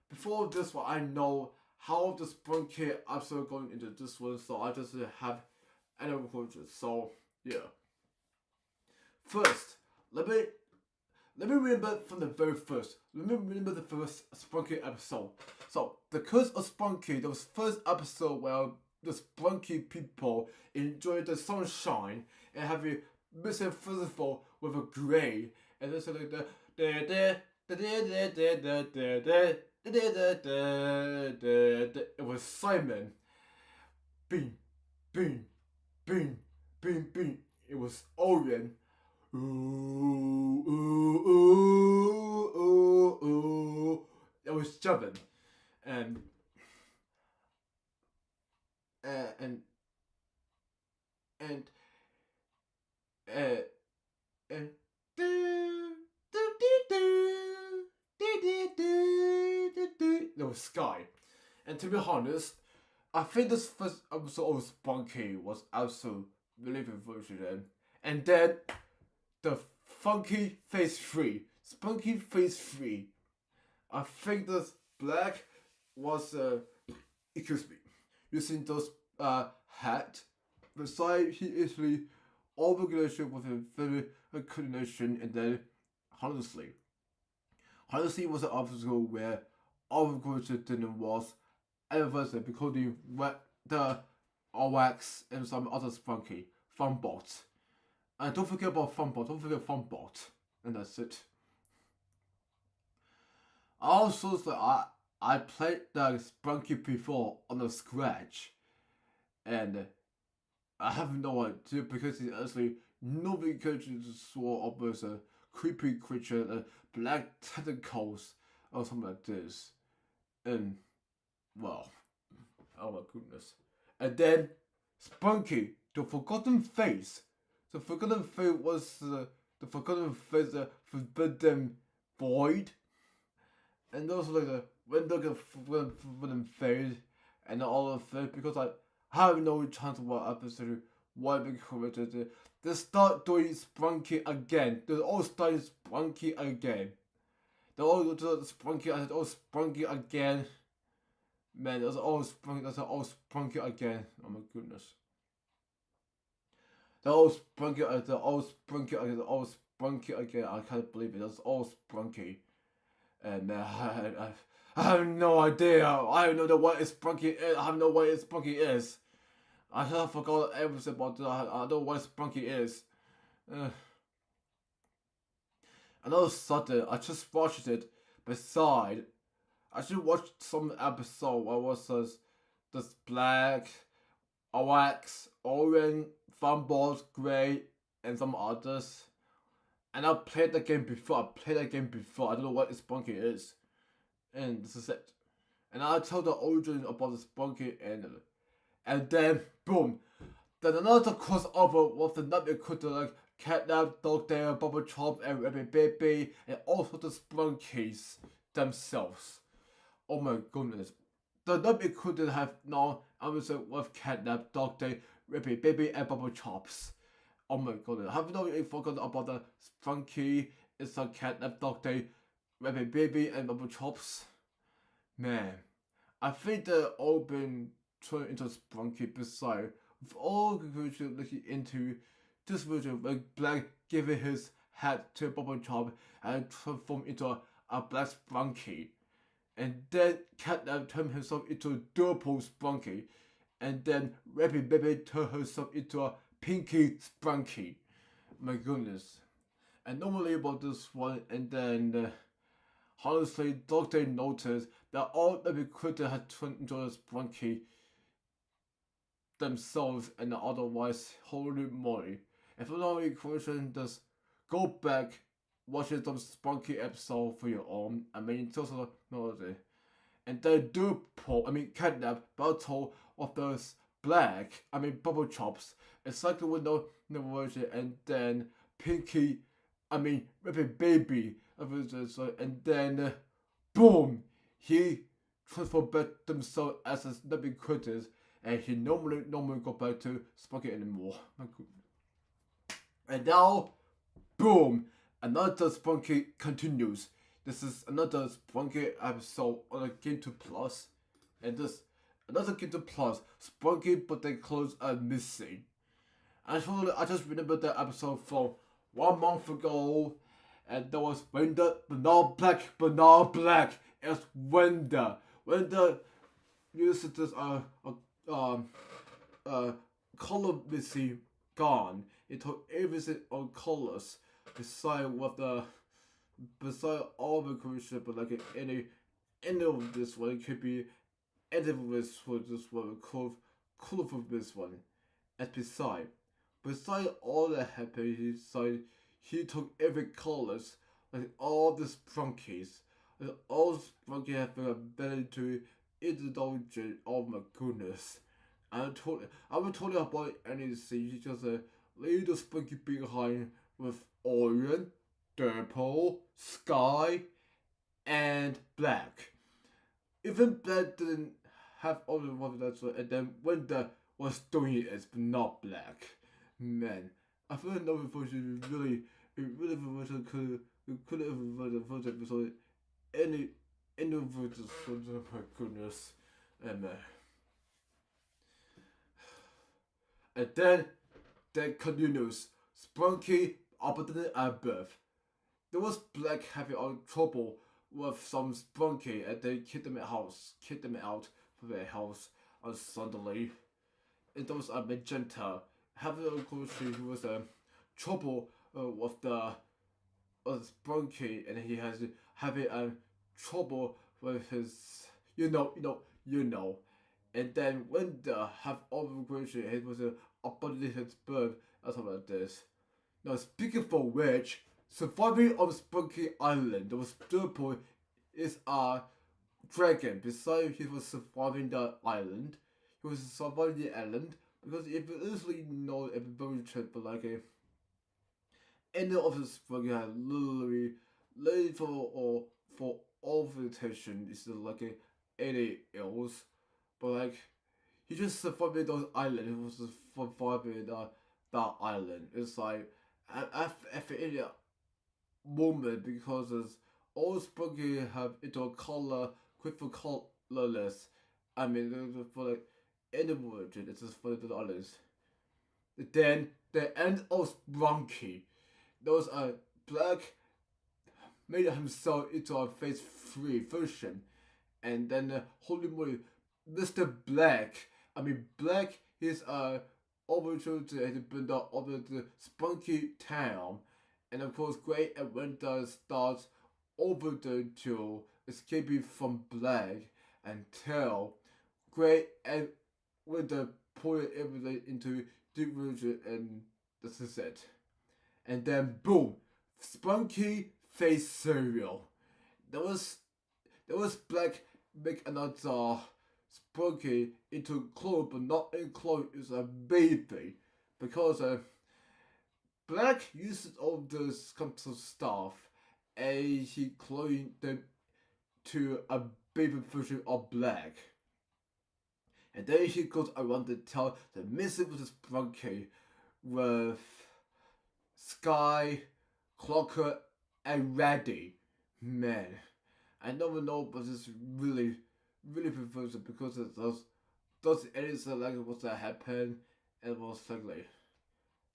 before this one, I know how the Spunky episode going into this one, so I just have any approaches. So yeah. First, let me remember from the very first. Let me remember the first Spunky episode. So, the Curse of Spunky, there was first episode where the Spunky people enjoy the sunshine and have a missing festival with a gray. And this is like it was Simon. Bing, bing, bing, bing, bing. It was Orion. Ooh, ooh, ooh, ooh, ooh. It was Jevin. And and there was Sky. And to be honest, I think this first episode of Spunky was also really version. And then the Funky Phase 3. Spunky Phase 3. I think this black was excuse me. Using those hat. Besides he easily overregulation with a very coordination and then honestly was an obstacle where overregulation was adversely because the Owax and some other Spunky Funbots. And don't forget about Funbot. And that's it. Also, I played the Spunky before on the Scratch. And I have no idea because it's actually nobody could saw up as a creepy creature, black tentacles or something like this. And, well, oh my goodness. And then, Spunky, the Forgotten Face. The Forgotten Face was the Forgotten Face, the Forbidden Void. And also like the Forbidden Face and all of that because I have no chance of what episode why because they start doing Spunky again. They're all starting Spunky again. They're all doing Spunky and all Spunky again. Man, that's all Spunky again. Oh my goodness. They're all Spunky again. I can't believe it. That's all Spunky. And I have no idea. I don't know what Spunky is. I have no idea what Spunky is. I have forgot everything about it. I don't know what Spunky is. And all of a sudden, I just watched it. Beside, I should watch some episode where was this black, wax, orange, funballs, gray, and some others. And I played the game before. I don't know what Spunky is. And this is it. And I told the origin about the Spunky and then boom. Then another crossover with the Nightmare Critter like Catnap, Dog Day, Bubble Chop, and Rabbit Baby, and also the Spunkies themselves. Oh my goodness. The Nightmare Critter have now episode with Catnap, Dog Day, Rabbit Baby, and Bubble Chops. Oh my goodness. Have you not forgotten about the Spunky, it's a Catnap, Dog Day, Rabbit Baby, and Bubble Chops? Man, I think they've all been turned into Spunky beside with all the creatures looking into this version like Black giving his hat to Bubble Chop and transform into a black Spunky. And then Catnap turned himself into a purple Spunky. And then Rabbit Baby turned herself into a pinky Spunky. My goodness. And normally about this one, and then honestly, Doctor noticed that all the critters had turned into a Spunky themselves, and otherwise, holy moly. If you know any question, just go back, watch some Spunky episode for your own. I mean, just know it. And then Catnap battle of the Black, Bubble Chops, exactly with no version, and then Pinky, Rabbit Baby, and then boom, he transformed back himself as a living critters, and he normally go back to Sparky anymore. And now, boom, another Spunky continues. This is another Spunky episode on a GameToons Plus, and this another GameToons Plus Spunky, but their clothes are missing. I just remembered that episode from 1 month ago, and there was Wenda, but not black. It's Wenda. Wenda uses this color missing gone. It took everything on colors beside all the creation, but like any of this one, it could be any of this for this one, colorful this one. And beside all that happened, he took every colors, like all the Sprunkies. Like all Sprunky have the ability to indulge. Oh my goodness. I would totally about anything. He's just a little Spunky behind with Orion, Purple, Sky, and Black. Even Black didn't have all the ones that sort, and then Wenda was doing it as but not Black. Man, I feel like no version really could have avoided the first episode any version. Oh my goodness, and then continues. Spunky opportunity at birth. There was Black having all trouble with some Spunky, and they kicked them out from their house on Sunday. And there was a Magenta having a coach who was trouble with the Spunky, and he has having trouble with his you know. And then when the have overgrown, it was a abundant bird or something like this. Now speaking for which, surviving on Spunky Island, there was Purple is a dragon. Besides, he was surviving the island. He was surviving the island because if you easily know a very trip, but like any of the Spunky had literally laid for all the attention is like any else, but like he just survived those islands. He was just surviving that island. It's like after any moment because it's all Spunky have into a color quick for colorless. For like any version, it's just for the others. Then the end of Spunky. There was a Black made himself into a phase 3 version, and then holy moly, Mr. Black. Black is overture to build up over the Spunky town, and of course, Gray and Winter starts over to escaping from Black until Gray and Winter pull everything into deep version, and this is it. And then boom, Spunky face cereal. There was Black make another Spunky into clone, but not in clone, is a baby. Because Black uses all this kind of stuff, and he cloned them to a baby version of Black. And then he goes around to tell the missing with Spunky with Sky, Clocker, and Reddy. Man, I never know, but it's really confusing because it does anything like what's that happen, and it was ugly.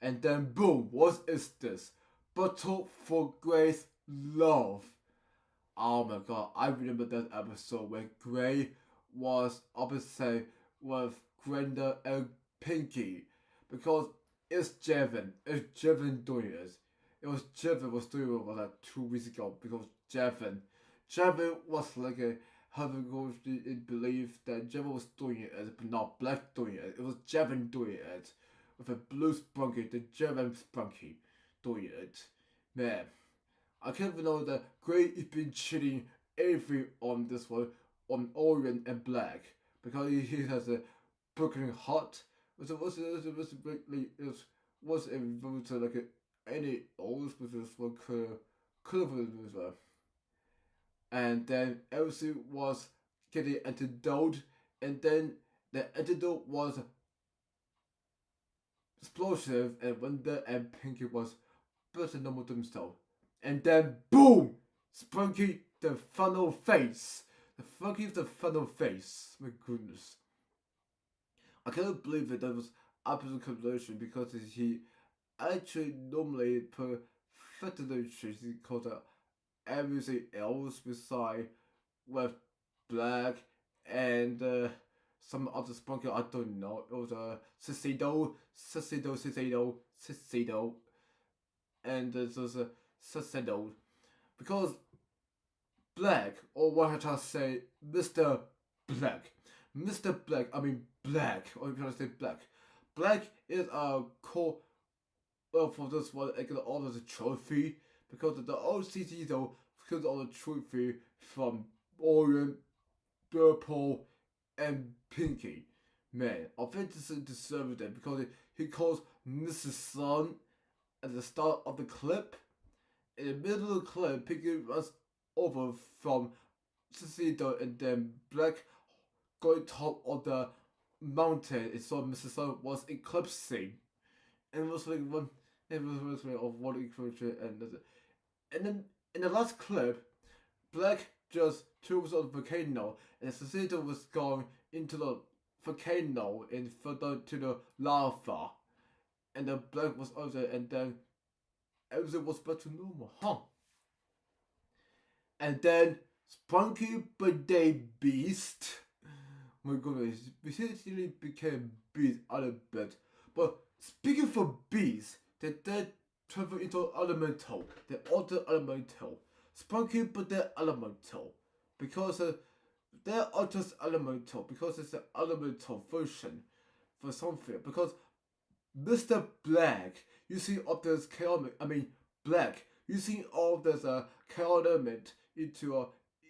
And then boom, what is this? Battle for Gray's love. Oh my god, I remember that episode where Gray was opposite with Grenda and Pinky, because it's Jevin doing it. It was Jevin was doing it like 2 weeks ago, because Jevin was like a having goes in belief that Jevin was doing it, but not Black doing it. It was Jevin doing it with a blue Spunky, the Jevin Spunky doing it. Man, I can't even know that Gray has been cheating every on this one on Orion and Black, because he has a broken heart. Was a voter like any old was like colorful as well. And then everything was getting antidote, and then the antidote was explosive, and Wanda and Pinky was bursting normal themselves. And then boom! Spunky the funnel face. The funnel face. My goodness. I cannot believe that was absolute conversion because he actually normally perfected he called everything else beside with black and some other spunky I don't know. It was Cicido, and it was a Cicido because Black, or what I try to say, Mr. Black. Mr. Black, I mean Black, or if you want to say Black. Black is a core, well, for this one, I get all the trophy, because of the OCC though, because of the trophy from Orion, Purple, and Pinky. Man, I think this deserves it because he calls Mrs. Sun at the start of the clip. In the middle of the clip, Pinky runs over from Cicito and then Black going top of the mountain. It saw Mrs. Sun was eclipsing. And it was like one, it was like of one eclipse and then in the last clip, Black just took on the volcano and Cicito was going into the volcano and fell down to the lava. And then Black was over there and then everything was back to normal, huh? And then Spunky Birthday Beast. My goodness, essentially became Beast out of bed. But speaking for Beast, they then travel into Elemental. They alter Elemental. Spunky Birthday Elemental. Because they're alters Elemental. Because it's an Elemental version for something. Because Mr. Black, you see all this chaotic, Black, you see all this chaotic into a,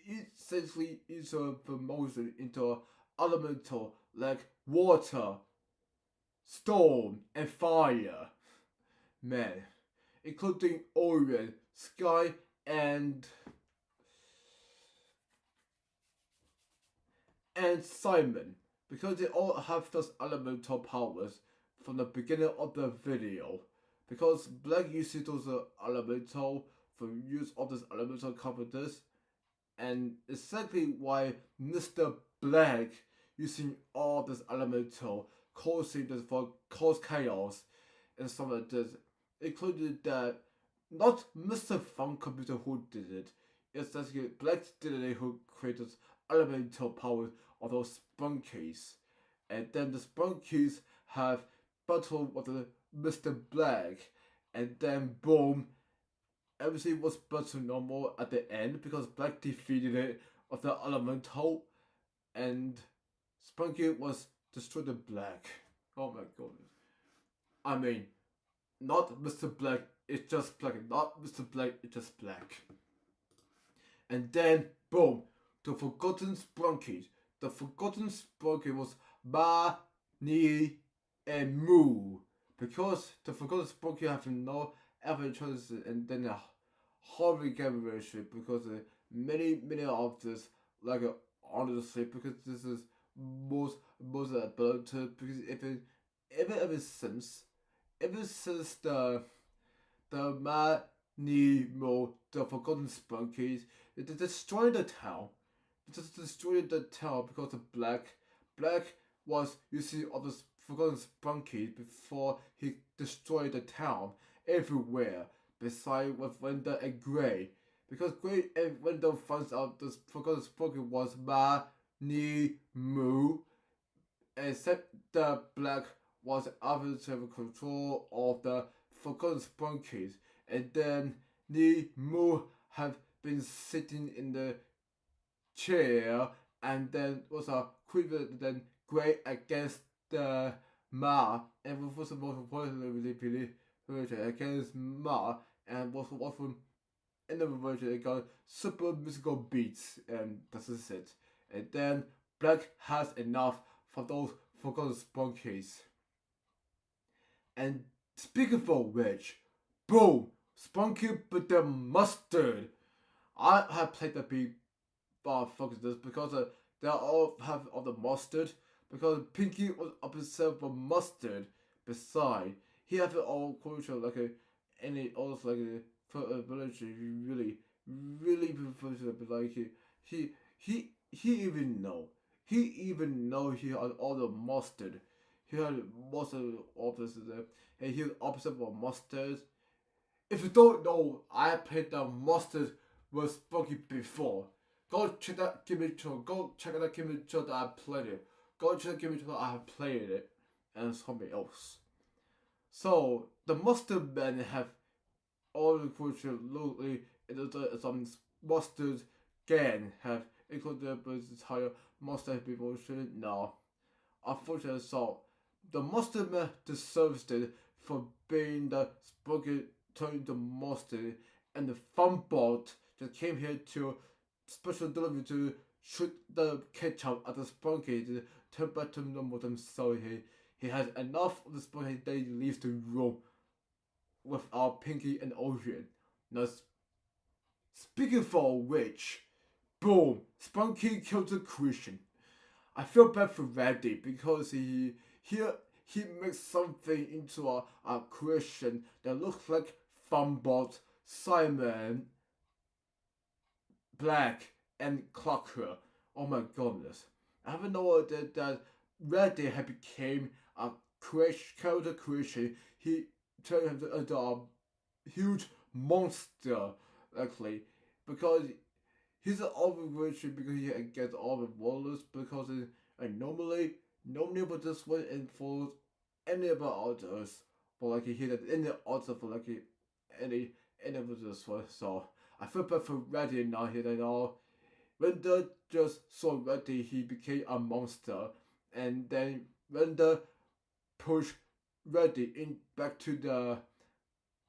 essentially into a promotion into a elemental like water, storm, and fire. Man, including Orion, Sky, and Simon, because they all have those elemental powers from the beginning of the video. Because Black uses those elemental for use of this elemental competence, and exactly why Mr. Black using all this elemental causing this for cause chaos and stuff like this, including that not Mr. Fun Computer who did it. It's actually Black did it who created elemental powers of those spunkies. And then the spunkies have battle with the Mr. Black, and then boom, everything was back to normal at the end because Black defeated it of the elemental, and Spunky was destroyed the Black. Oh my goodness. I mean, not Mr. Black, it's just Black. Not Mr. Black, it's just Black. And then boom, the Forgotten Spunkies. The Forgotten Spunky was Ma, Ni, and Moo. Because the Forgotten Spunky have no other choices, and then a horrible game version because many of this, like honestly, because this is most about because ever since the Manimo, the Forgotten Spunkies, they destroyed the town. They just destroyed the town because of Black was using all the Forgotten Spunkies before he destroyed the town everywhere. Beside with Wendell and Gray, because Gray and Wendell finds out the Forgotten Spunky was Ma, Ni, Moo, except the Black was able to have control of the Forgotten Spunkies, and then Ni, Moo have been sitting in the chair, and then was a quiver then Gray against the Ma, and was the most importantly against Ma, and was often in the version it got super musical beats, and this is it. And then Black has enough for those forgot the Spunkies. And speaking of which, boom, Spunky with the mustard. I have played the beat fuck this because they all have all the mustard because Pinky was upset for mustard. Beside, he had all culture like a any also like a ability really like he even know he had all the mustard. He had mustard officers and he was upset for mustard. If you don't know, I played the mustard was Spunky before. Go check that GameToons. Go check that GameToons that I played it. Go check the GameToons that I have played it, and something else. So the Mustard Men have all unfortunately some mustard gang have included the entire mustard people should know. Unfortunately, so the Mustard Man deserves it for being the Spunky turned to mustard, and the fun boat just came here to special delivery to shoot the ketchup at the Spunky to turn back to normal so he has enough of the Spunky that he leaves the room with our Pinky and Ocean. Now, speaking for which, boom, Spunky killed the Christian. I feel bad for Randy because he makes something into a Christian that looks like Funbot, Simon, Black, and Clocker. Oh my goodness. I haven't known that Randy had became a character Christian. He turned into a huge monster, actually, because he's an overreaching because he gets all the rollers because normally nobody would just went and for any of the others, but like he had any other for like any of this one. So I feel bad for Reddy now here and all. When they just saw Reddy, he became a monster, and then when they pushed Reddy in back to the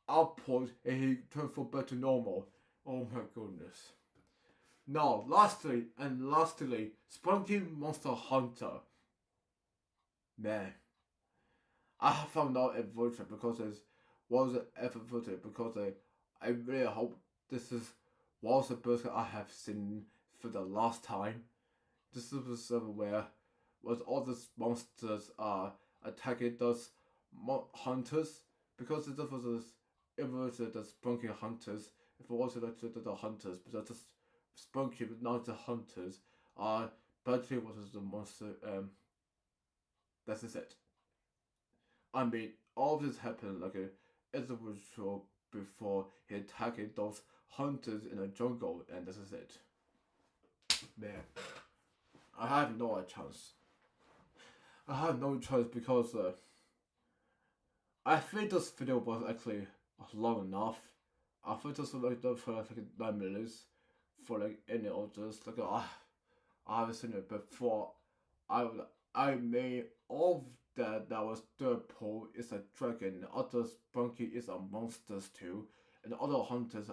outpost, and he turned for back to normal. Oh my goodness. Now, lastly, Spunky Monster Hunter. Man, I have found out a virtual because it was ever footage because I really hope this was the person I have seen for the last time. This is where was all these monsters are attacking those hunters because it was the Spunky hunters. If it was the hunters, but just Spunky, but not the hunters. Battery was the monster. That's it. I mean, all this happened like as a virtual before he attacked those hunters in the jungle, and this is it. Man, I have no chance. I have no choice because I think this video was actually long enough. I think this was like for like 9 minutes for like any of this. Like I haven't seen it before. I made all that was Dirtpool is a dragon, the other Spunky is a monsters too, and the other hunters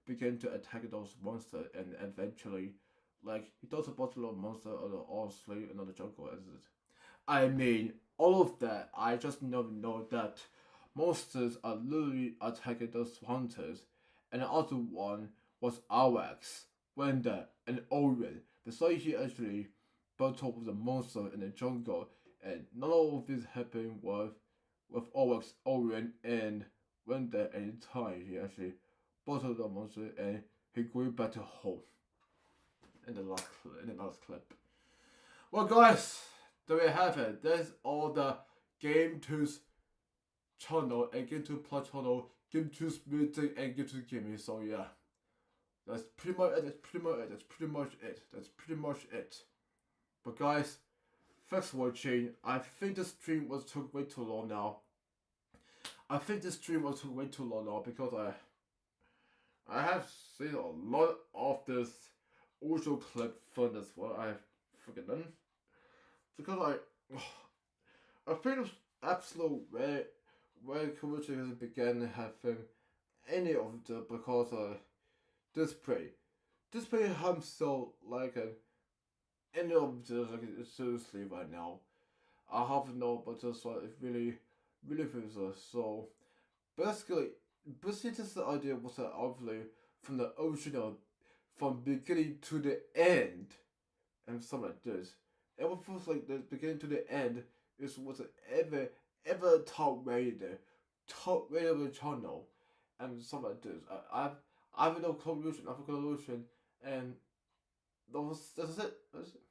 begin to attack those monsters, and eventually, like he does a bottle of monster all sleep in the jungle as it. I mean, all of that. I just know that monsters are literally attacking those hunters, and the other one was Alex, Wenda, and Owen. Besides, he actually battled with the monster in the jungle, and none of this happened with Alex, Owen, and Wenda any time. He actually battled the monster, and he grew back to home. In the last clip. Well, guys, there we have it. That's all the GameToons channel and GameToons Plus channel, GameToons music and GameToons gaming. So yeah, that's pretty much it. But guys, thanks for watching. I think the stream took way too long now. Because I have seen a lot of this audio clip fun as well. I've forgotten because I think it's absolute where commercials began having any of the because display himself like any of the like seriously right now. I have no, but just like it really feels so. Basically, just the idea was that obviously from the original, from beginning to the end, and something like this. It was feels like the beginning to the end is was ever top rated channel, and something like this. I have no conclusion. I have a conclusion, and that's it. That's it.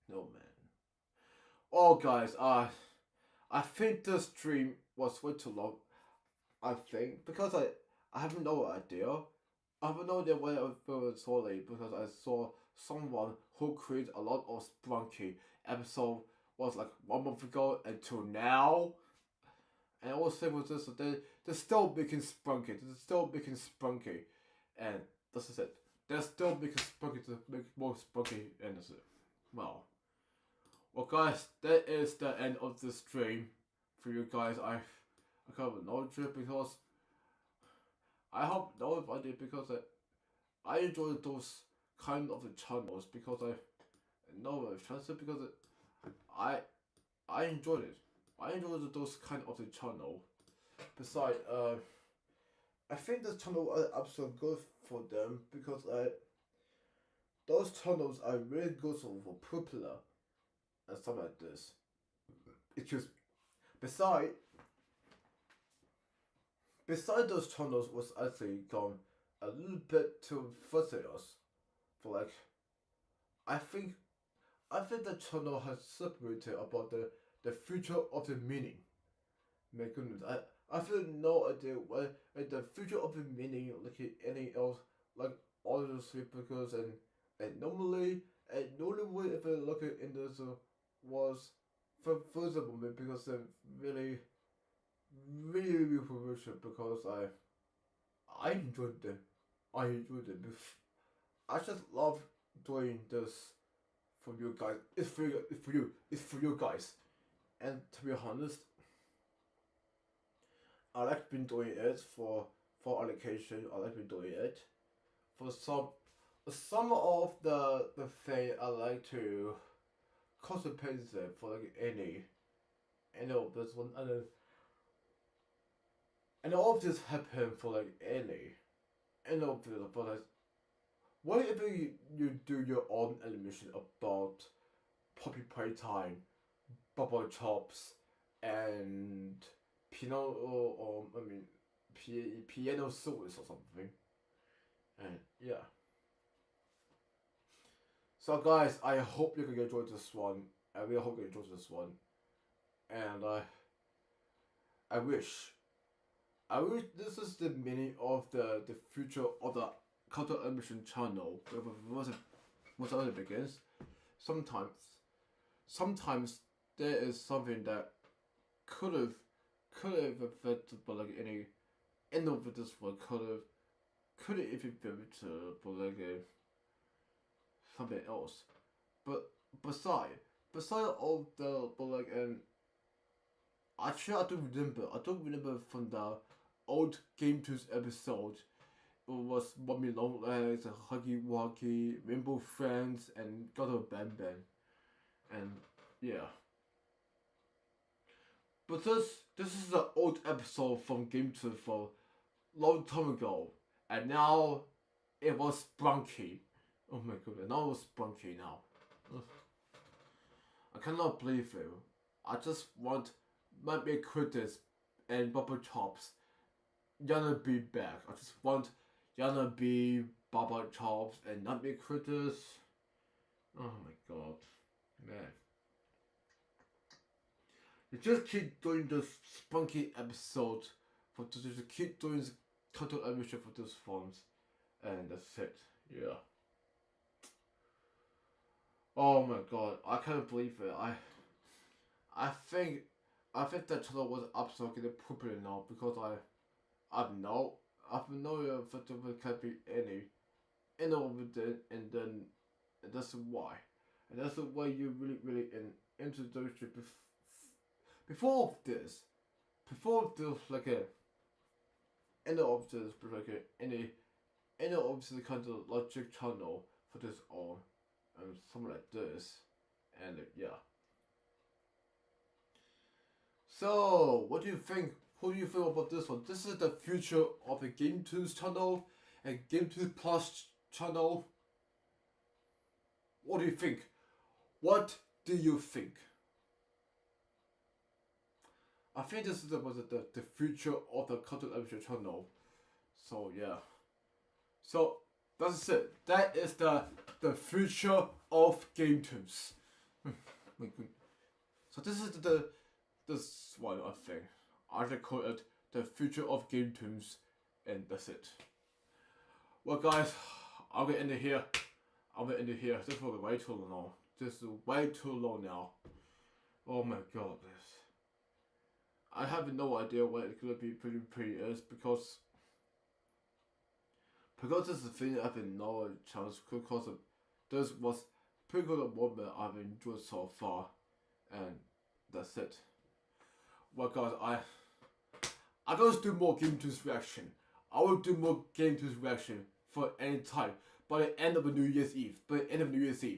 No man. Oh guys, I think the stream was way too long. I think because I have no idea. I have no idea why I feel so late because I saw someone who created a lot of Sprunky episode was like 1 month ago until now. And I was saying with this, they're still making Sprunky. They're still making Sprunky, and this is it. They're still making Sprunky to make more Sprunky, and that's it. Well, guys, that is the end of the stream for you guys. I kind of acknowledge it because I hope nobody because I enjoy those kind of the channels because I know my chance because I I enjoyed it. I enjoyed those kind of the channel. Besides, I think this channel are absolutely good for them because those channels are really good for popular and stuff like this. It's just beside those channels was actually gone a little bit too facetious for like I think the channel has separated about the future of the meaning. My goodness, I feel no idea what like the future of the meaning like any else like all the sleep because and normally if I look at in this was for first of all because I'm really promotion because I enjoyed it. I enjoyed it. I just love doing this for you guys. It's for you. It's for you. It's for you guys. And to be honest, I like been doing it for allocation. I like been doing it for some of the thing I like to concentrate it for like any of this one and all of this happen for like any of this but like what if you do your own animation about Puppy Playtime, Bubble Chops, and Piano or I mean Piano Souls or something, and yeah. So guys, I hope you can enjoy this one. I really hope you enjoy this one, and I wish this is the meaning of the future of the content animation channel. Once it begins, sometimes there is something that could have affected but like any of this one could have even been to but like something else. But beside all the but like actually I don't remember from the old GameToons episode. It was Mommy Long Legs, Huggy Wuggy, Rainbow Friends, and Gotta Bam Bam. And yeah. But this is the old episode from GameToons from long time ago. And now it was Sprunky. Oh my goodness, now it was Sprunky now. Ugh. I cannot believe it. I just want Nightmare Critters and Bubble Chops Yana be back. I just want Yana be Bubble Chops and Nightmare Critters. Oh my god. Man. You just keep doing this spunky episode for just keep doing this content animation for those forms and that's it. Yeah. Oh my god, I can't believe it. I think that channel was absolutely popular now because I've no idea if there can be any of it and then and that's why. And that's why you really introduce it before this like a any of this like any of this kind of logic channel for this on and something like this and yeah. So, what do you think? Who do you feel about this one? This is the future of the GameToons channel and GameToons Plus channel. What do you think? What do you think? I think this is the future of the content edition channel. So yeah. So that's it. That is the future of GameToons. So this is this one I think. I should call it the future of GameToons, and that's it. Well guys, I'm gonna end it here. This was way too long. This is way too long now. Oh my god, this. I have no idea what it's gonna be pretty is because this is the thing I've been no chance because of this was pretty good moment I've enjoyed so far, and that's it. Well guys, I'm gonna do more GameToons reaction. I will do more GameToons reaction for any time by the end of New Year's Eve. By the end of New Year's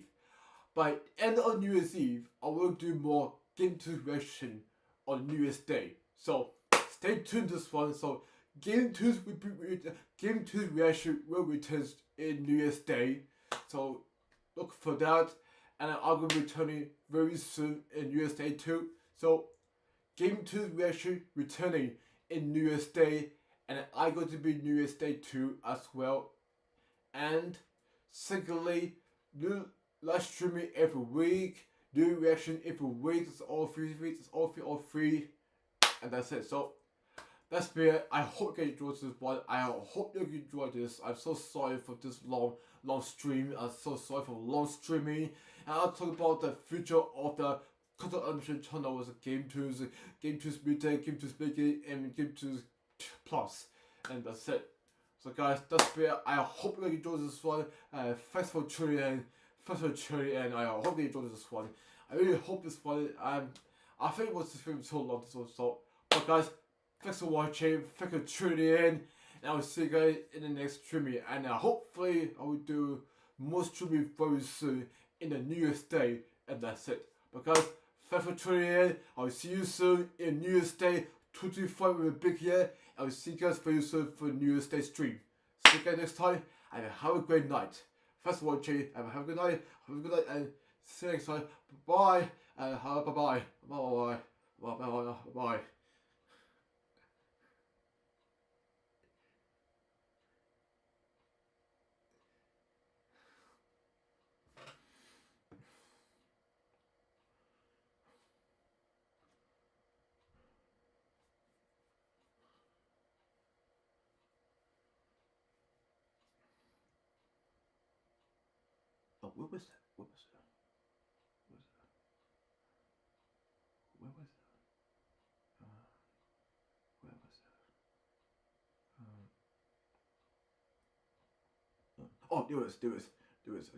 Eve, I will do more GameToons reaction on New Year's Day. So stay tuned to this one. So GameToons reaction will return in New Year's Day. So look for that, and I'm gonna be returning very soon in New Year's Day too. So GameToons reaction returning in New Year's Day, and I'm going to be New Year's Day too as well. And secondly, new live streaming every week, new reaction every week. It's all 3 weeks. It's all free, and that's it. So that's it. I hope you enjoyed this one. I hope you enjoyed this. I'm so sorry for this long stream. I'm so sorry for long streaming. And I'll talk about the future of the content animation channel with GameToons, GameToons Media, GameToons Big, and GameToons Plus, and that's it. So guys, that's it. I hope you enjoyed this one. Thanks for tuning in. I hope you enjoyed this one. I really hope this one. I think it was this film so long. But guys, thanks for watching. Thanks for tuning in, and I will see you guys in the next streaming. And hopefully, I will do more streaming very soon in the New Year's Day. And that's it. But guys, thanks for tuning in. I will see you soon in New Year's Day 2025 with a big year. I will see you guys very soon for New Year's Day stream. See you guys next time, and have a great night. Thanks for watching, and have a good night. Have a good night, and see you next time. Bye, and bye. Bye. Oh, what was that? Where was that? Oh, do this.